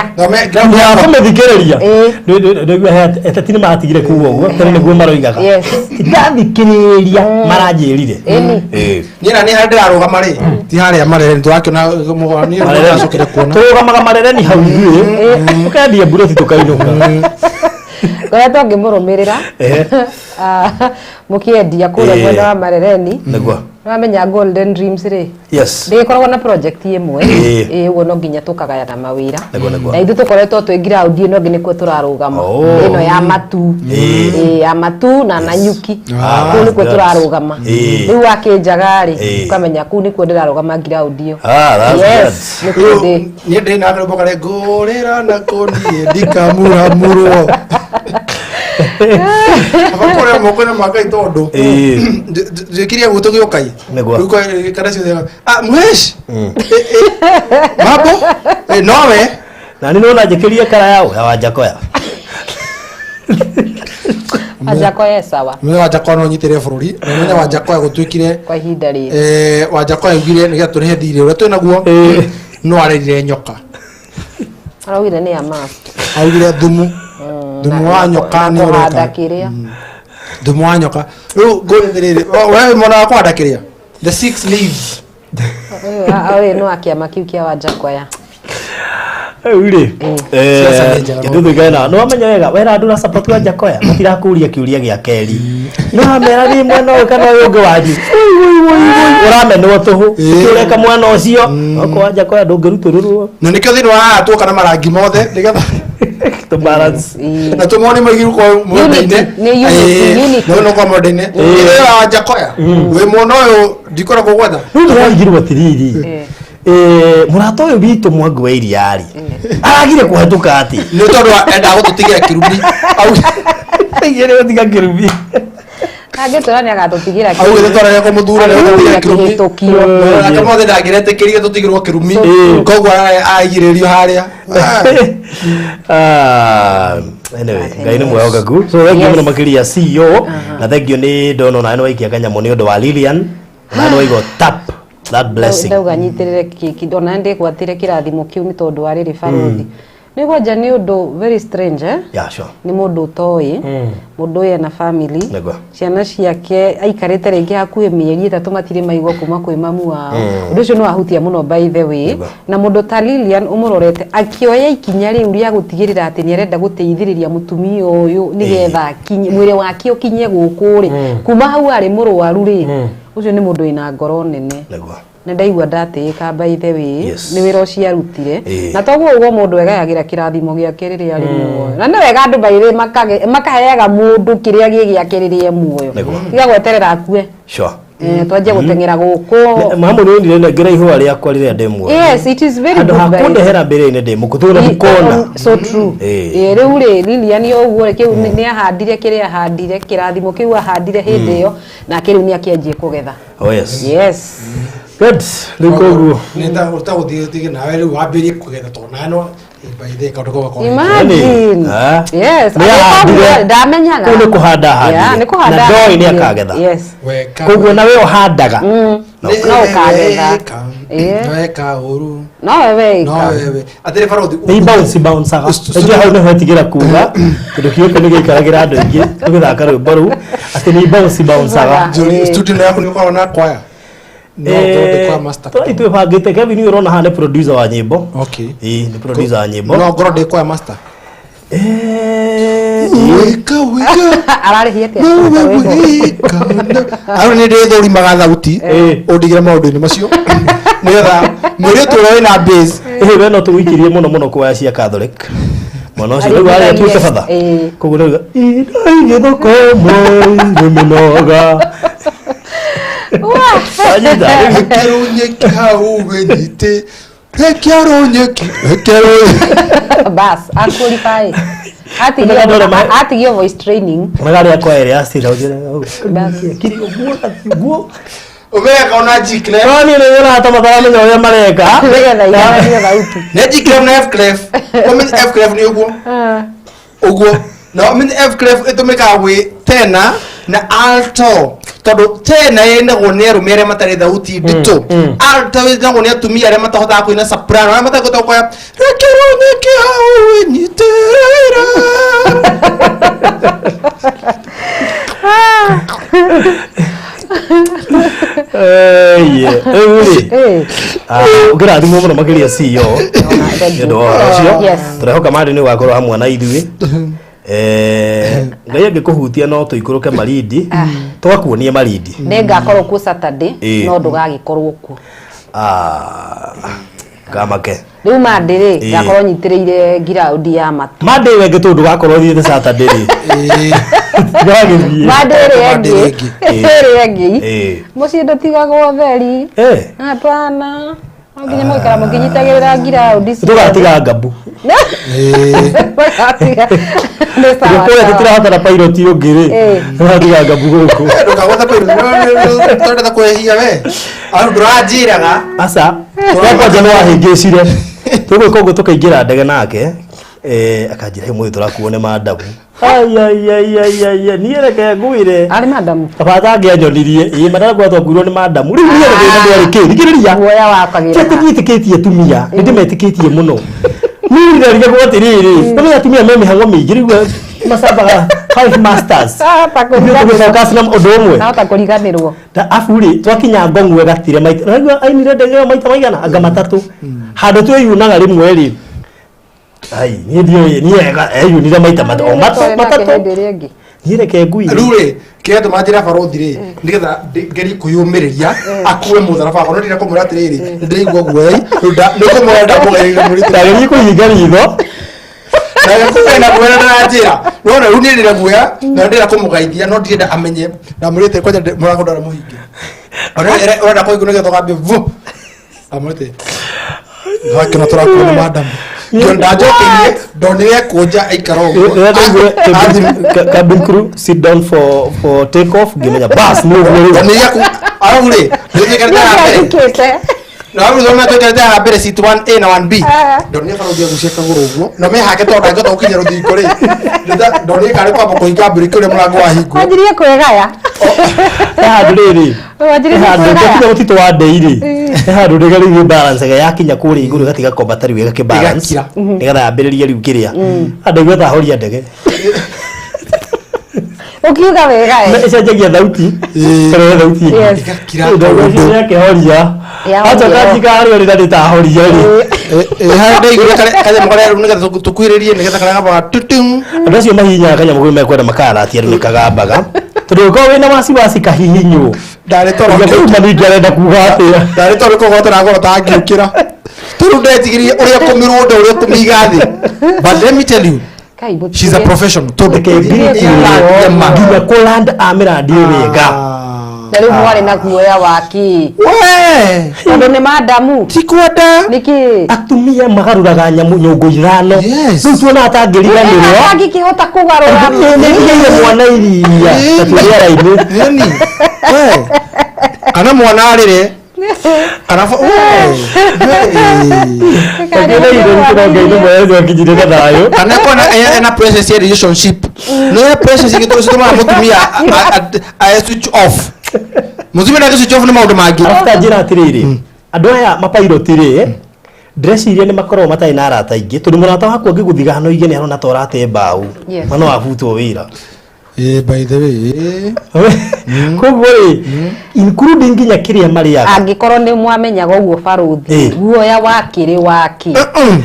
ground ya kumethikiriria ndio etatini matigire kuwo ugo tene niguo maroigaga ndathikiriria maranjirire ni na ni ndirarugama ri ti haria marere nitwakiona mugoni uracukire kuona turugamaga marere ni hau ri ukendia bureti tukainuka ngoretwo ngimurumirira mukiendia kuria mwena wa marereni niguo wamenya golden dreams ri ndikoragwo na project imwe uguo no nginya tukagayana mawira na ithu tukoretwo twi ground ino ngi nikuo turarugama ino ya matu na nanyuki ku nikuo turarugama riu akinjaga ri ukamenya ku nikuo ndirarugama ground iyo yes ni ndi na ngombo kare ngurira na konie ndikamuramurwo abakora mokona makai tondu ndikiria guto giokai uko kana cio mwesh mambo nowe na ni nona jikiria kara yao ya Wajakoya Wajakoya sawa mwe Wajakoya no nyitire bururi na mwe Wajakoya gutwikire kwa ihinda ri Wajakoya ugire ni gaturihe thire uria twina guo no arire nyoka arawire ni ama augire thumu wa nyoka ni ureka thumu wa nyoka riu ngurithirire wewe mwana wakwa ndakiria the 6 leaves awe no akiama kiu kia Wajakoya uri nduthi gena no amenya wega wera ndura support wa Jakoya matirakuria kiuria gia keri no amera ni mwana o kana ungi waji uramenwo tuhu kiureka mwana ucio oko wa Jakoya ndungirutururwo no nikio thini wa tu kana marangi mothe nigetha to balance na tumoni magiru kwa mwende no kwa mwende wa Jakoya we mwana uyu ndikora kugwetha ndio ngirwo tiriri murato uyu bitu mwangu wa iriari aragire kuhatuka ati ni tondu enda gututigira kirumi au igere gutiga kirumi agetora ni agatutigira kirumi au gutara yako muthura ni gututigira kirumi kama mothe ndagirete kiria tutigirwo kirumi kogwa aigiririo haria anyway ngai ni mwehoga ku so thank you makiria CEO na thank you ni dono na no ikia kanya moni odo wa Lilian na no igo tap that blessing ndauga nyitirire kidona ndi gwatire kirathimo kiu ni tondu wa riri baruthi Nego nja nĩ ũndũ very strange Yeah, sure. nĩ mũndũ ũtoĩ mũndũ ũyũ ena family ciana ciake aikarĩte rĩngĩ hakuhĩ mĩeri 3 matirĩ maigua kuma kwĩ mamu wao ũndũ ũcio nĩ wahutia mũno by the way na mũndũ ta Lilian ũmũrorete akĩoya ikinya rĩu rĩa gũtigĩrĩra atĩ nĩ arenda gũteithĩrĩria mũtumia ũyũ nĩgetha mwĩrĩ wake ũkinye gũkũ rĩ kuma hau arĩ mũrwaru rĩ ũcio nĩ mũndũ wĩna ngoro nene na ndaigua ndatĩĩka by the way nĩ wĩra ũcio arutire na toguo ũguo mũndũ egayagĩra kĩrathimo gĩake rĩrĩa arĩ muoyo na nĩ wega andũ bairĩ makaheaga mũndũ kĩrĩa gĩake rĩrĩa muoyo tiga gweterera akue twanjie gũteng'era gũkũ mamu nĩ onire ngera ihũa rĩakwa rĩrĩa ndĩ muoyo yes it is very good guys hakundehera mbere-inĩ ndĩ mũkũtũra mukona so true rĩu rĩ Lilian ũguo kĩu nĩ ahandire kĩrĩa ahandire kĩrathimo kĩu ahandire hĩndĩ ĩyo na kĩrĩu nĩ akĩanjie kũgetha yes good rĩkoguo nenda ũtagũthiĩ nawe rĩu wambĩrie kũgetha tondũ baithe kaũndũ kwa imagine yes ndamenyaga nĩ kũhanda handi na ndoi nĩ akagetha koguo nawe ũhandaga no ũkagetha weka ũru no wewe atĩrĩ barothi nĩ bounce-aga ndio hau nĩho ĩtigĩra kuga kĩndũ gĩũka nĩ gĩikaragĩra andũ aingĩ tũgĩthaka rwĩmbo rũu atĩ nĩ bounce-aga studio yaku nĩ ũkoragwo na kwaya no kwa master itwe bangite Kevin ni urona hane producer wa nyimbo ni producer wa nyimbo no ngoro de kwa master weka arari hiete aro ni de thori magathauti undigira maundu-ini macio nigetha mwiri turoe na base we no tuwikirie muno kwa cia Catholic mwana ucio rĩu arĩa tuĩke batha koguo rĩu ĩĩ thoko mwe minoga Keronye kau gethite bas akwalify atigio voice training magari yako area asira kiri guo umeka ona jikle kwani ni wala hata madhara menye wale mareka ne jikle na f clef comment f clef ni uguo no min f clef itumika we tena na alto todo tena yenda gonero mere matare thauti ndito alto wenda gonia tumia re matahota kuina soprano na matako kwa rekero nyeke hau nyitera ugira thimu muno makiria CEO ndo acio turehoka mari ni wakorwo hamwe na ithuĩ ngai angĩkũhutia no tũikũrũke Malindi tũgakuonie Malindi ngakorwo ku Saturday no ndũgagĩkorwo ku kamake rĩu Monday ngakorwo nyitĩrĩire ground ya matu Monday wenge tondũ gakorwo thiĩte Saturday Monday rĩngĩ mũciĩ ndũtigagwo theri hapana nginya mũikara mũkinyitagĩrĩra ground tũgatiga ngabu Nĩkũrĩa tũtirahotana pilot ũngĩ-rĩ tũgatiga ngabu gũkũ ndũkagweta pilot tũrenda kwehia we au ndũranjĩraga aca twakwanjia nĩ wahĩngĩcire tũgwĩka ũguo tũkaingĩra ndege nake akanjĩra mũthĩ tũrakuo nĩ mandamu niĩ reke ngwĩre arĩ mandamu baba angĩanyonirie mandara kwa twakuirwo nĩ mandamu rĩu niĩ ndĩrĩ kĩ thikĩrĩria guoya wakagĩra ndĩmetĩkĩtie tumia ndĩmetĩkĩtie mũno niĩ ndĩrĩga kwa atĩrĩrĩ nĩ atumia me mĩhang'o mĩingĩ rĩu macambaga 5 masters ũndũ ũmwe nahota kũriganĩrwo abu-rĩ twakinya Ngong'u gatire maita naigua ainire ndege maita maigana anga matatũ handũ twĩyunaga rĩmwe-rĩ niĩ ndiũĩ niĩ eyunire maita matatũ niĩ reke ngui rĩu-rĩ kĩrĩa tũmanjĩra barothi-rĩ nĩgetha ngerie kwĩyũmĩrĩria akue mũtharaba wakwa no ndĩrenda kũmwĩra atĩrĩrĩ nĩndĩraigua guoya nĩkũmwĩra ndamũgereire mũritũ ndagerie kũhinga ritho na kuwena na njira nona runi ndira guya na ndira kumugaithia no ndira amenye na murite kwaje murango ndara muhinge ora ko igune gatoka be vu amurite hakina tora ko madam nda jokinie ndonire kuja aikaro cabin crew sit down for take off gimenya bas move ni yaku arule ni karata na amu zona to karata habere sit 1A na 1B ndonire faro dia gusheka guruguo na me hake to ndanga to kinya ruthiko ri ndonire kare kwa ko hinga mbiri kure murango wa hingo anjirie kwegaya Handuriri. Handuriri utito wa ndeiri. Handuriri gali balance ga yakinya kuri iguru gatiga komba tari wega ke balance. Nigatha ambiririe riu kiria. Andu gwetha horia ndege. Ukiuga wega Esa jagia thauti. Kare thauti. Igakira. Ndio yake horia. Acha katika hali ori ndita horia ri. Hande iguru kale mukore nigatha tukwiririe nigatha karaga ba tutum. Andu acio mahihinya kanya mugwe mekwenda makara ati ari nikagambaga. Tondu ko wina wasiwasi kahihinyo. Ndare toro maningirenda kuga atia. ndare toro ko gotera goro tangiukira. Turu ndetigirie uria kumirwo ndo uria kumiga thi. But let me tell you, she's a professional. Tondu ke nginya Poland amirandi wega. Ndari mwari na kuoya waki. We! Tondu ni madamu. Tikwenda. Niki? Atumia magaruraga nyamu nyongo ithano. Riu tuona atangiriganirwo. Angikihota kugarura. Nĩ mwana iria. Aturiara-ini. Yani. We! Kana mwana arire. Kana fa. Kakene ire ngironga ine mwezo akijire na thayo. Kana kona ena process ya relationship. No process igito cituma mutumia a switch off. Mutumia na switch off ni maundu mangi. After njira atiriri. Andu aya mapilot ri. Dress iria ni makorwo matai na arata ingi. Tondu murata wakwa ngiguthiga no ige ni arona ta urate mbau. Mano abutwo wira. By the way. Koguo ri including nginya kiria maria. Angikorwo ni mwamenyaga uguo baruthi. Guoya wakiri waki.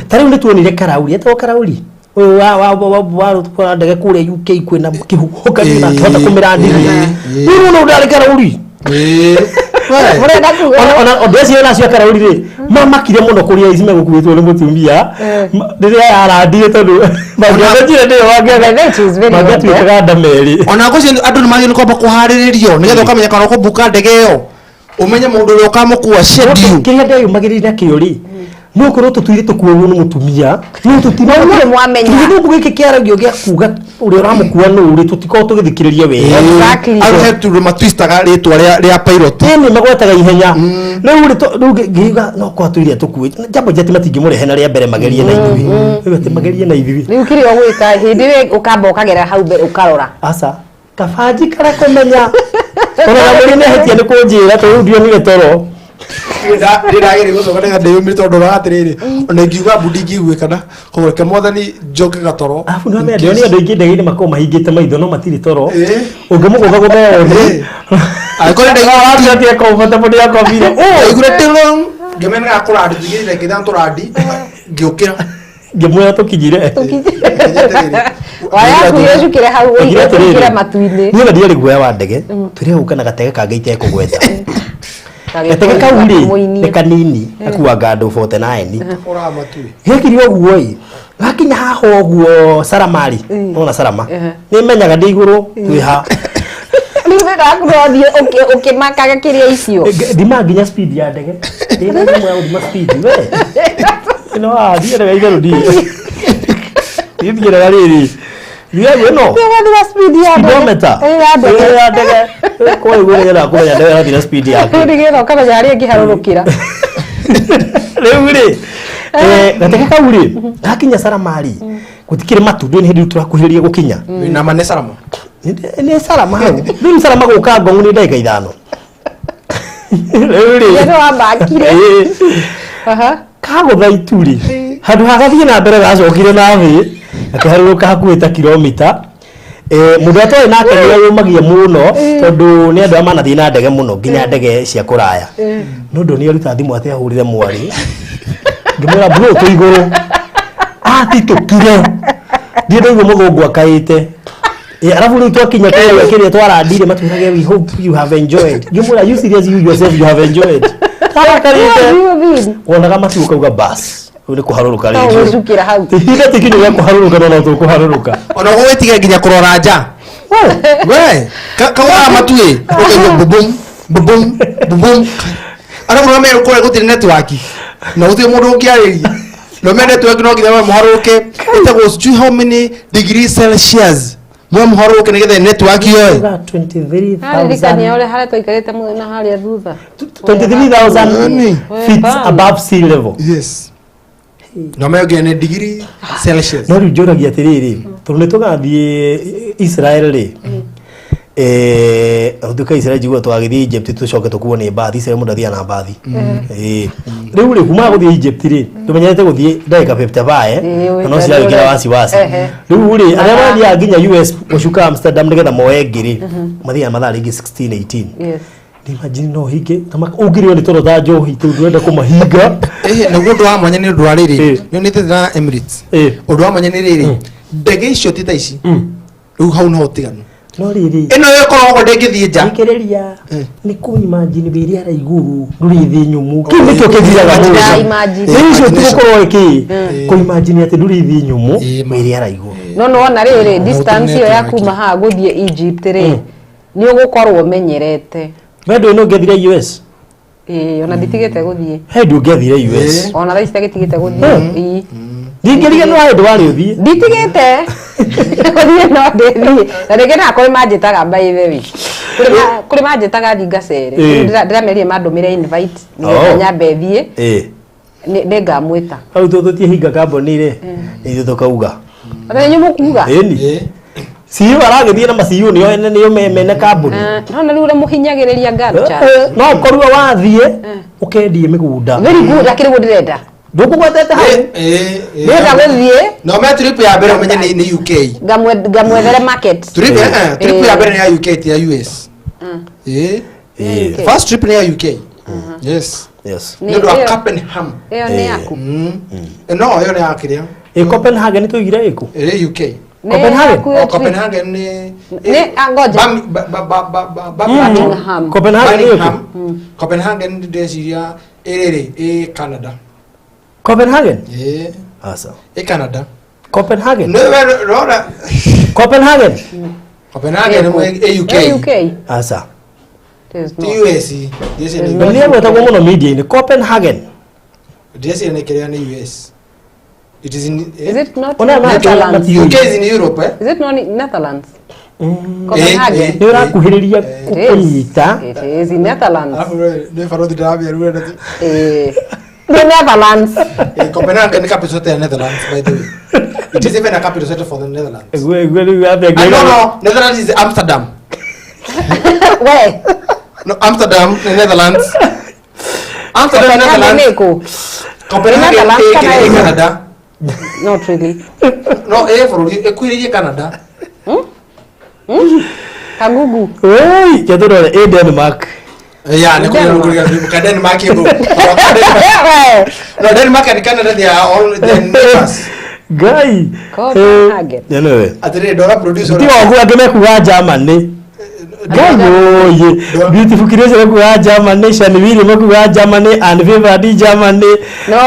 Tariu ni tuonire karauri. Etwo karauri. Wa tukora ndege kure UK kwina kihuhoka ni hota kumira ndigi. Ni no ndari karauri. Ona odesi ona cio karauri ri. Mama kire muno kuria ici megukuitwo ni mutumia. Ndiria arandire tondu magĩthĩjire ndio wangĩthĩjire ndameri. Ona gocio andu ni magĩrĩirwo kwamba kuharĩrĩrio nigetha ũkamenya kana ũkũmbuka ndege ĩyo. Umenye mũndũ ũrĩa ũkamũkua schedule. Kĩrĩa ndĩyo magĩrĩire nakĩo ri. No korwo tutuire tukuo ni mutumia. No tutire mwamenya. Ndio gĩkĩ kĩaragio gĩa kuga ũrĩa ũramũkua no uri tutiko tugithikiriria wega. Exactly. I have to matwistaga ritwa ria pilot. Ni magwetaga ihenya. Rĩu ngiuga no kwatuire tukue. Jambo jeti matingĩmũrehe na rĩa mbere magerie na ithuĩ. Rĩu ati magerie na ithuĩ. Rĩu kiri ogwika hindi we ukamba ukagera hau mbere ukarora. Asa kabaji kara kumenya. Ona muri ne hetia ni kunjira to ndio ni toro. Ndiragire gucoka ndega ndiyumire tondu ratiriri ona ngiuga budi ngiugwe kana kugureke mwathani njoke gatoro. Afu no me ndio ni andu ingi ndege ni makoma mahingite maitho no matiri toro. Ungimuguga guthoni. Aikore ndege wa ati comfortable ya kofire. Igure tilo ngemena akura ndigire ngidan turadi ngiukira. Ngemwe tukinyire. Waya kuyeshukire hau ugira matuini. Ni ndio guoya wa ndege. Turi huka na gatege kangite kugweta. Gatege kauri ni kanini akuaga andu 49. Ora matui. Gekiri oguo i. Gakinya haho oguo Saramari. Ona Sarama. Ni menyaga ndi iguru twiha. Niwega kurothie ukimakaga kiria icio. Ndima nginya speed ya ndege. Ndina mwa ndima speed we. No ndiye iguru ndi. Ndiye riri. Ndiye no. Ndiye speed ya ndege. Speedometer. Ya ndege. Kwa hiyo ngera kumenya ndege rathira speed yake. Ndiye no kama yari ngiharurukira. Rĩu rĩ gatege kau rĩ gakinya Saramari gutikire matu ndĩ hindi turakuhĩrĩria gukinya na mane Sarama ni Sarama hau rĩu Sarama gũka ngongu ni ndagĩka 5 rĩu rĩ ndio ambakire aha kagũtha itu rĩ handũ hagathiĩ na mbere gacokire na thĩ akaharũrũka hakuhĩ ta kilomita mundu atoĩ nake nĩ yumagia muno tondu ni andu amanathiĩ na ndege muno nginya ndege cia kũraya no ndo ni aruta thimu ate ahurire mwari ngimwira bro tu iguru ati tukire ndiye ndio mugongo akaite arabu ni twakinya kile twarandire matwirage we hope you have enjoyed ngimwira you serious you yourself you have enjoyed takarite wonaga matu ukauga bas uri kuharuruka rĩngĩ uzukira hau tiga tikinyo ya kuharuruka no tu kuharuruka ona gwetiga nginya kurora nja we kawa matui bubum bubum bubum ara mwana mero kore gutire network na uthi mundu ungiariria no me network no nginya muharuruke itago sijui how many degrees Celsius mwe muharuruke nigetha network yo 23,000 ole hale toikarete mu na hali ya thutha 23,000 feet above sea level. Yes. No me ogene degree Celsius. No riu njoragia atiriri tondu nitugathiĩ Israel ri Nduka Israel jigwa twagithie Egypt tucoke tukuo ni mbathi Israel mundu athia na mbathi riu ri kuma guthie Egypt ri tumenyete guthie ndagika 55 no cia gira wasi riu ri aria mathia nginya US gucuka Amsterdam nigetha moe ngiri mathia mathaa ringi 16 18 imagine no hinge ungirio ni toro tha njohi tu ndwenda kumahinga naguo ndu wa mwanya ni ndu wa riri nionete na Emirates undu wa mwanya ni riri ndege icio ti ta ici riu hau no tiganu no riri ino yekoragwo ndengithie nja ikiriria ni ku imagine biri ara iguru ndurithi nyumu kimi kyo kithiraga na imagine icio tukorwo iki ku imagine ati ndurithi nyumu biri ara iguru no ona riri distance yo ya kuma ha guthie Egypt ri ni ugukorwo menyerete wendo no ngethire US ona nditigite guthie hendi ngethire US ona raisi tigitigite guthie ndingiriga no hendi wari uthie nditigite guthie no ndithie na ndikena kuri manjitaga by the way kuri manjitaga thingacere ndiramerie mandumire invite ni nyambe thie ne ngamwita au tutie hinga kamboni ri ni tukauga ata nyumu kuga siyo aragithie na masiyo niyo mene kambuni no riu ule muhinyagiriria ngarucha no korwa wathie ukendie migunda very good akiri gudirenda ndukugwetete hau ndenda guthie no me trip ya mbere umenye ni UK ngamwethere market trip ya mbere ni ya UK ti ya US first trip ni ya UK yes ni ndo Copenhagen iyo ni yaku no iyo ni yakiria Copenhagen tuigire iku UK Copenhagen ni angoja Copenhagen ndeciria iri Canada Copenhagen asa Canada Copenhagen no rora Copenhagen UK asa US ndio watakuwa mono media ni Copenhagen ndeciria ni kiria ni US. It is in is it not Netherlands? UK is in Europe is it not Netherlands? Copenhagen nira kuhiriria kunyita it is in Netherlands ne farodi davia rueda the Netherlands Copenhagen capital of the Netherlands by the way it is even a capital city for the Netherlands no Netherlands is Amsterdam where no Amsterdam the Netherlands Amsterdam Netherlands Copenhagen Canada not really no for equity Canada Kagugu oi jadoro Denmark yeah ni kwa Denmark hiyo no Denmark and Canada they are all the neighbors guy Copenhagen anyway atire dollar producer ndio wangu ageme ku Germany Gayo beautiful creation ku Germany nation wili ku Germany and favored Germany no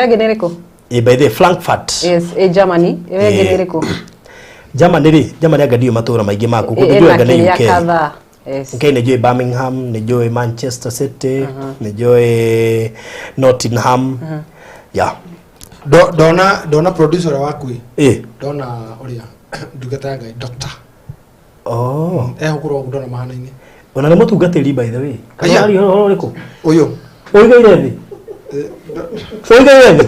generiko by the Frankfurt yes Germany generiko Germany agadio matura maingi maku kujua gani UK yes okay ni Birmingham ni Manchester City ni Nottingham yeah dona producer waku dona oria ndugataga doctor hukuro dona mahana ini ona ni mutungatiri by the way kari horo riko uyo oigaire thi oigaire thi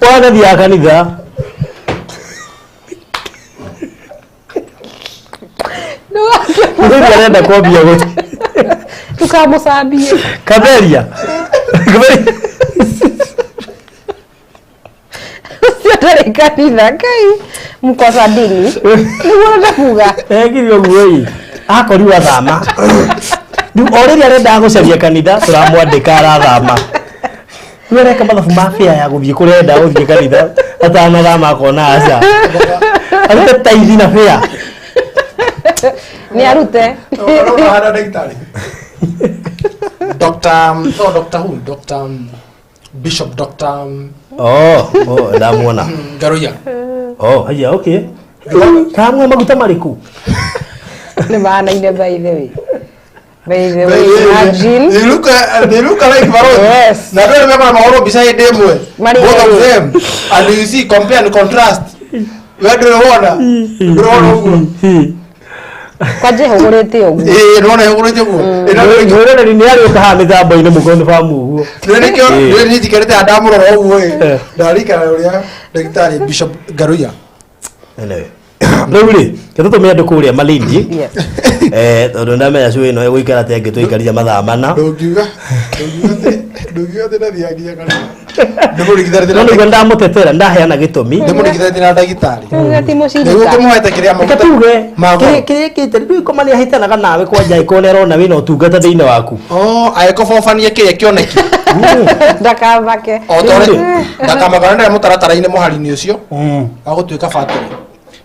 wana dia kanitha ndio anaenda kuambia wote tukamusambie kaberia Sio kanitha kai mkosa dini ni wona kuga kirio guoi akoriwa thama ndu already arenda gucaria kanitha turamwandika ara thama nureka mathabu mafia ya guthie kurenda guthie kanitha atana thama kona aca arute taithi na fia ni arute hana daktari Dr. Bishop Dr. Ndamuona Garuya haya okay kamwe maguta mariku ni maana ine by the way imagine they look like Varone yes na ndio nimekuwa na maoro beside them both of them and you see compare and contrast where do you wanna kwaje hugurete ugu none hugurete ugu ndio ni yari ukaha mithambo ine mugondo famu uguo ndio ni tikerete adamu ro uguo ndarika uria daktari Bishop Garuya Anyway. Rĩu-rĩ, gĩtũtũme andũ kũrĩa Malindi. Tondũ ndamenya cũĩ ĩno ĩgũikara atĩ angĩtũikaria mathaa mana. Ndũngiuga atĩ ndathiagia kana. No nĩguo ndamũtetera ndaheana gĩtũmi. Ndĩmũrigithathi na ndagĩtarĩ. Ati mũcirika. Nĩguo kĩmũhete kĩrĩa Tuge kĩrĩa kĩte rĩu ĩkoma nĩ ahĩtanaga nawe kwanja ĩkorwo nĩ arona wĩna ũtungata thĩinĩ waku. Agĩkobobania kĩrĩa kĩoneki. Ndakavake. Ndakamaka nĩ mũtaratara-inĩ mũhari-inĩ ũcio wa gũtuĩka batĩrĩ.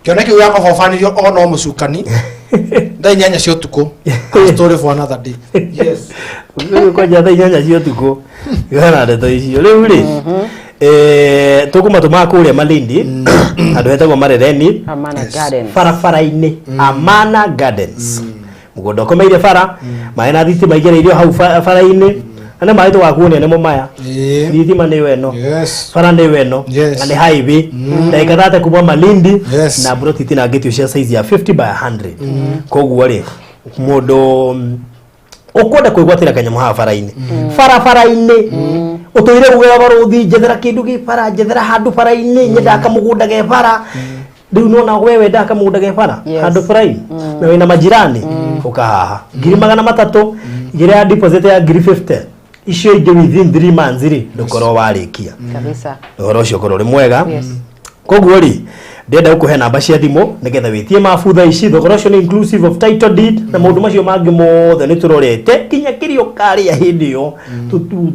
Kĩoneki gĩa kobobanirio no mũcukani. Thaa 8 cia ũtukũ. Story for another day. Yes. Kwanja thaa 8 cia ũtukũ. Gana ndeto icio. Rĩu-rĩ, tũkũmatũma kũrĩa Malindi. Andũ hetagwo Marereni. Amana Gardens. Barabara-inĩ. Amana Gardens. Mũgũnda ũkomeire bara. Maĩ na thitima igĩrĩirio hau bara-inĩ. Ane maĩ tũgakuonia nĩmo maya. Thitima nĩ weno. Bara nĩ weno. Na nĩ highway. Ndagĩka 30 kuma Malindi. Na broti tinangĩtio cia size ya 50 by 100. Koguo-rĩ, mũndũ ũkwenda kwĩgwatĩra kanyamũ haha bara-inĩ. Bara-bara-inĩ. Ũtũire gũgera barothi, njethera kĩndũ gĩ bara, njethera handũ bara-inĩ, nyendaga kamũgũnda ge bara. Rĩu nona we wendaga kamũgũnda ge bara, handũ bara-inĩ. Na wĩna majirani, ũka haha. 300,000, igĩrĩ ya deposit ya 50. Icio ingĩ within 3 months-rĩ, ndũkorwo warĩkia. Kabisa. Ũhoro ũcio ũkorwo ũrĩ mwega. Koguo-rĩ, ndenda gũkũhe namba cia thimũ nĩgetha wĩtie mabutha ici. Thogora ũcio nĩ inclusive of title deed na maũndũ macio mangĩ mothe nĩ tũrorete kinya kĩrĩa ũkarĩa hĩndĩ ĩyo.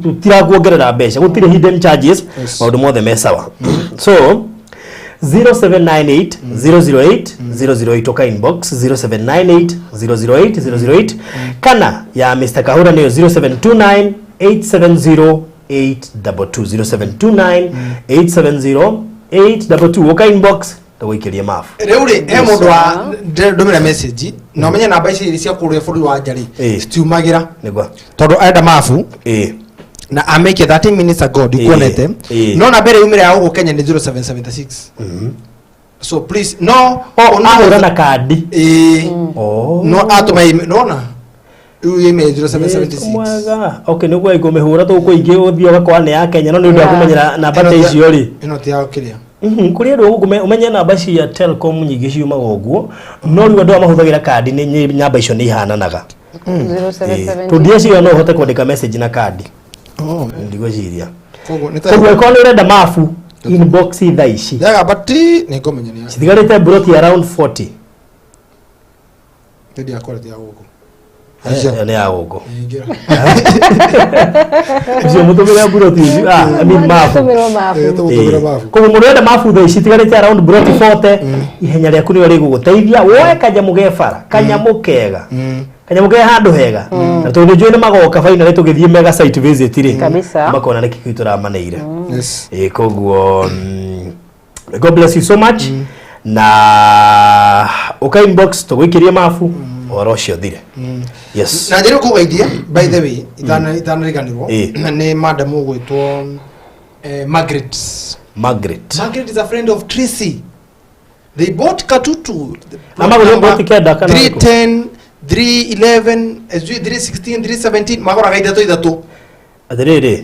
Tũtirakuongerera mbeca, gũtirĩ hidden charges, maũndũ mothe me sawa. So 0798 008 008 oka inbox 0798 008 008 kana ya Mr. Kahura nĩyo 0729 870 822 0729 870 822 oka inbox tawĩkĩria mafu. Rĩu-rĩ, mũndũ wa ndũmĩra message na ũmenye namba ici cia kũrĩa bũrũri wa nja-rĩ citiumagĩra tondũ enda mafu na ameke 30 minutes ago ndikuonete no namba ĩrĩa yumĩra ya gũkũ Kenya nĩ 0776. So please no ahũra na kandi no atũma nona email 0776. Mwega. Okay, nĩguo ikũmĩhũra tũkũingĩ ũthiĩ ũgakora nĩ ya Kenya no nĩ ũndũ wa kũmenyera namba ta icio-rĩ. Ĩno ti ya kĩrĩa. Kũrĩ andũ ũguo ũmenye namba cia Telcom nyingĩ ciumaga ũguo no rĩu andũ mahũthagĩra kandi nĩ namba icio nĩ ihananaga. 0777. Tũndieciria no ũhote kwandĩka message na kandi. Ndigwĩciria. Koguo ĩkorwo nĩ ũrenda mafu inbox thaa ici. Ndaga bati nĩ ngũmenya nĩ ya. Citigarĩte broti around 40. Tedi akora ti ya gũkũ. Nĩ ya gũkũ. Ucio mũtũmĩre broti ici. I mean mafu. Koguo mũndũ ũrenda mafu thaa ici citigarĩte around broti 40. Ihenya rĩaku nĩyo rĩgũgũteithia woe kanyamũ ge bara, kanyamũ kega. Kanyamũ ge handũ hega. Na tondũ njũĩ nĩ magoka finally tũgĩthiĩ mega site visit-rĩ. Makona nĩ kĩkĩ tũramaneire. Koguo God bless you so much. Na uka inbox tũgũikĩrie mafu ũhoro ũcio thire. Yes. Na njĩra kũgeithia by the way itanariganĩrwo nĩ madam ũgwĩtwo Margaret. Margaret is a friend of Tracy. They bought Katutu. Amagũrĩ bought kenda kana 310 311 316 317 magoraga ithatũ. Atĩrĩrĩ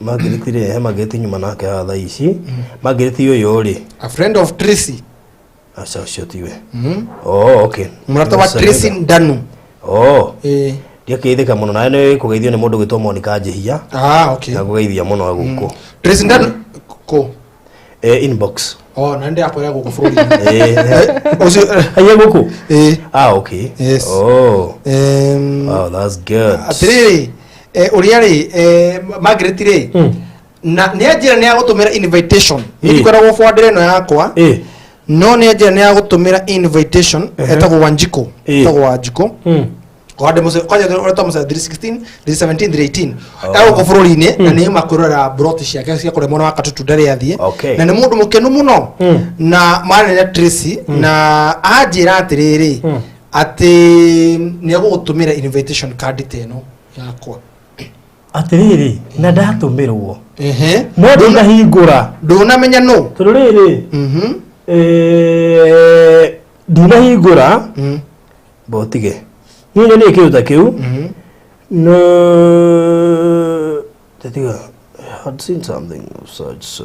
Margaret-rĩ he Margaret nyuma nake haha thaa ici. Margaret ũyũ-rĩ a friend of Tracy. Aca ũcio tiwe. Okay. Mũrata wa Tracy Ndanu. Ndiakĩithĩka mũno nawe nĩ kũgeithio nĩ mũndũ gwĩtwo Monica Njĩhia. Okay. Na kũgeithia mũno gũkũ. Tracy Ndanu kũ? Inbox. Na ndi akwĩra gũkũ bũrũri-inĩ. Aiye gũkũ? Okay. Yes. Wow, that's good. Atĩrĩrĩ ũrĩa-rĩ Margaret-rĩ na nĩ anjĩra nĩ agũtũmĩra invitation. Ndikoragwo bwandĩra ĩno yakwa. No nĩ anjĩra nĩ agũtũmĩra invitation etagwo Wanjiko. Etagwo Wanjiko. Kwande kwaje ũreta mũsa 316 317 318. Agũkũ bũrũri-inĩ na nĩ makwĩrora broti ciake cia kũrĩa mwana wa Katutu ndarĩ athiĩ. Na nĩ mũndũ mũkenu mũno. Na marĩ Tracy na anjĩra atĩrĩrĩ atĩ nĩ agũgũtũmĩra invitation card ĩno yakwa. Atĩrĩrĩ na ndatũmĩrwo. No ndinahingũra. Ndũnamenya no. Tondũ rĩrĩ ndinahingũra botige. Niĩ nĩ kĩũta kĩu. No tatiga had seen something of such.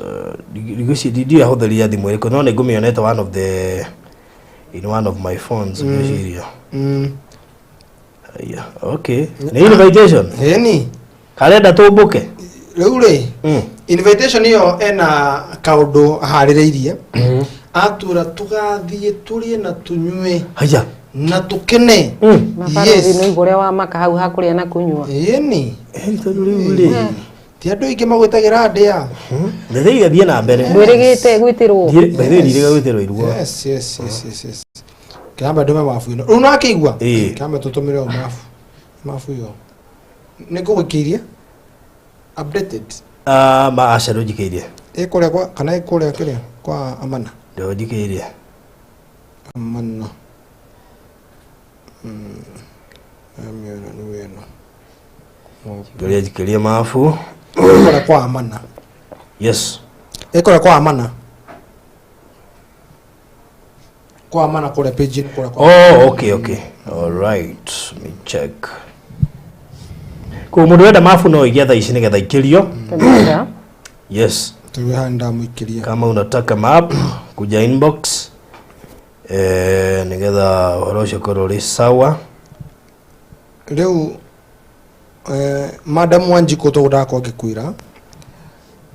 Did you hold the liadi mweko? No, negumi yoneta one of the in one of my phones. Yeah, okay. Ni invitation. Ni. Kalenda tubuke. Rĩu invitation iyo ena kaundu harĩrĩirie. Atura tugathiĩ tũrĩe na tunyue. Haya. Na tukene. Yes. Ni gore wa maka hau hakuria na kunyua. Ni. Tondu ti andu ingi magwitagira ndia. Ndethe igathie na mbere. Ndwirigite gwitirwo. Bethe ndiriga gwitirwo irugo. Yes. Kamba ndome mafu ino. Una akigwa. Kamba tutumire mafu yo. Nikugikiria updated. Ma asharo jikiria. Ikuria kwa kana ikuria kiria kwa Amana. Ndio jikiria. Amana. Amiona nuweno. Ndio jikiria mafu. Ikuria kwa Amana. Yes. Ikuria kwa Amana. Kwa Amana kule page kule kwa. Oh, okay. All right. Let me check. Kwa mundu wenda mafu no igetha ici nigetha ikirio. Yes. Tuwehanda muikiria. Kama unataka map kuja inbox nigetha orosho korori sawa. Leo Madam Wanjiko to ndako ngikwira.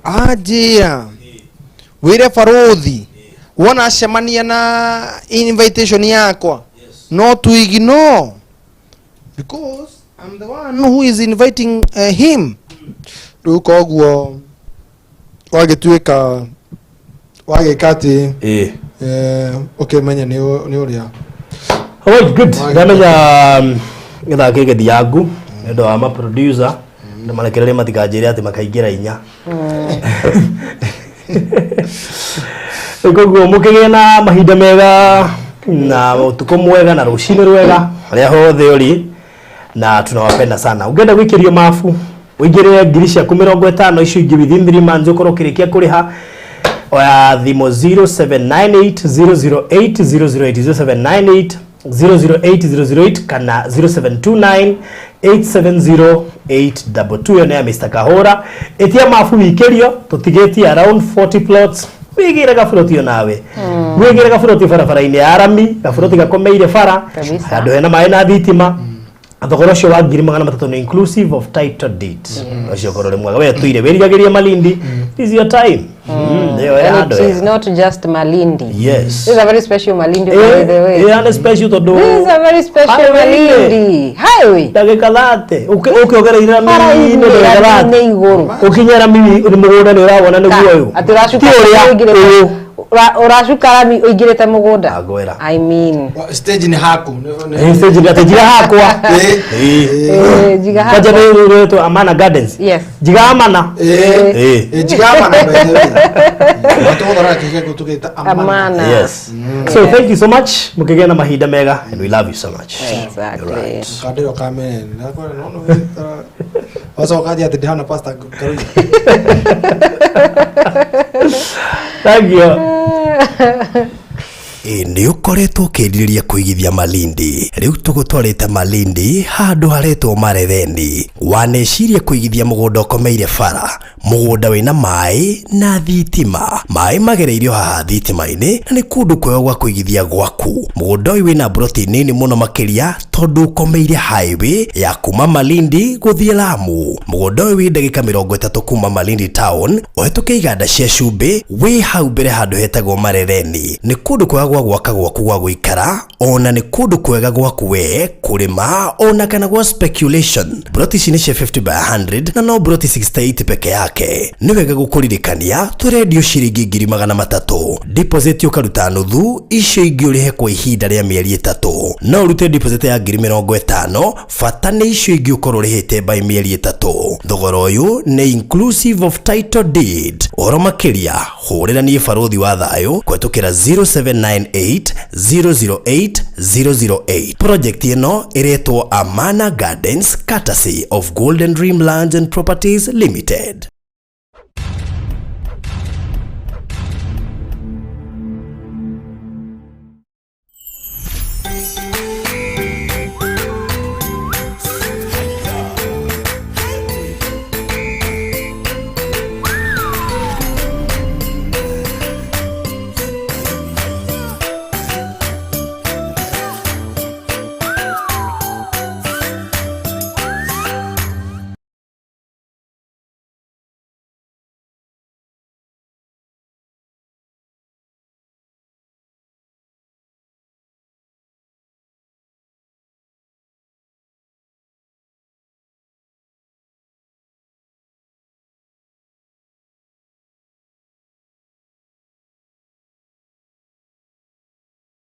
Ajia. Wire Farodhi. Wona cemania na invitation yakwa. No to ignore. Because I'm the one who is inviting him. Rukoguo wagituika wagikati okay manya ni uria. Oh good. Ndamenya ngetha kege yangu ndo ama producer na malekere matikajire ati makaingira inya. Koguo mukigea na mahinda mega na utuko mwega na rucini rwega aria hothe uri na tunawapenda sana. Ungenda gwikirio mafu wigire girisha 50 icio ingi within 3 months ukoro kirikia kuriha oya thimo 0798008008 0798008008 kana 0729870822 yone ya Mr. Kahora etia mafu wikirio tutigetie around 40 plots wigire gafuroti nawe wigire gafuroti barabara-ini ya Arami gafuroti gakomeire bara andu hena mai na thitima athogorosho wa 3,300 no inclusive of title deeds acio korore mwaga we tuire werigagiria Malindi this is your time it is not just Malindi. Yes, this is a very special Malindi by the way. Yeah, special to do. This is a very special Malindi highway dagika thate ukiogera mimi ndo thate iguru ukinyera mimi uri mugunda ni urawona niguo uyu atirashuka urashuka mi uigirete mugunda agwera I mean stage ni haku stage ni atajira hakwa jiga hakwa kwa jana yetu Amana Gardens. Yes, jiga Amana jiga Amana watu wora kigego tukita Amana. Yes. So thank you so much mukigea na mahinda mega and we love you so much. Exactly. Kadero kamen na kwa no wasa wakati atidana pasta karuja. Thank you. Ni ukoretwo ukiriria kuigithia Malindi. Riu tugutwarite Malindi handu haretwo Maretheni. Waneciria kuigithia mugunda ukomeire bara, mugunda wina mai na thitima. Mai magereirio haha thitima-ini na ni kundu kwega gwa kuigithia gwaku. Mugunda uyu wina broti nini muno makiria tondu ukomeire highway ya kuma Malindi guthie Lamu. Mugunda uyu wi ndagika 30 kuma Malindi town uhituke iganda cia cumbi wi hau mbere handu hetagwo Maretheni. Ni kundu kwega gwaka gwaku gwa guikara ona ni kundu kwega gwaku we kurima ona kana gwa speculation. Broti ici ni cia 50 by 100 na no broti 68 peke yake. Ni wega gukuririkania turendio ciringi 300 deposit ukaruta nuthu icio ingi urihe kwa ihinda ria mieri 3 no urute deposit ya 50,000 fata ni icio ingi ukorwo urihite by mieri 3. Thogora uyu ni inclusive of title deed. Oro makiria hurira ni Farodhi wa thayo kwetukira 0798008008. Project ino iretwo Amana Gardens courtesy of Golden Dream Lands and Properties Limited.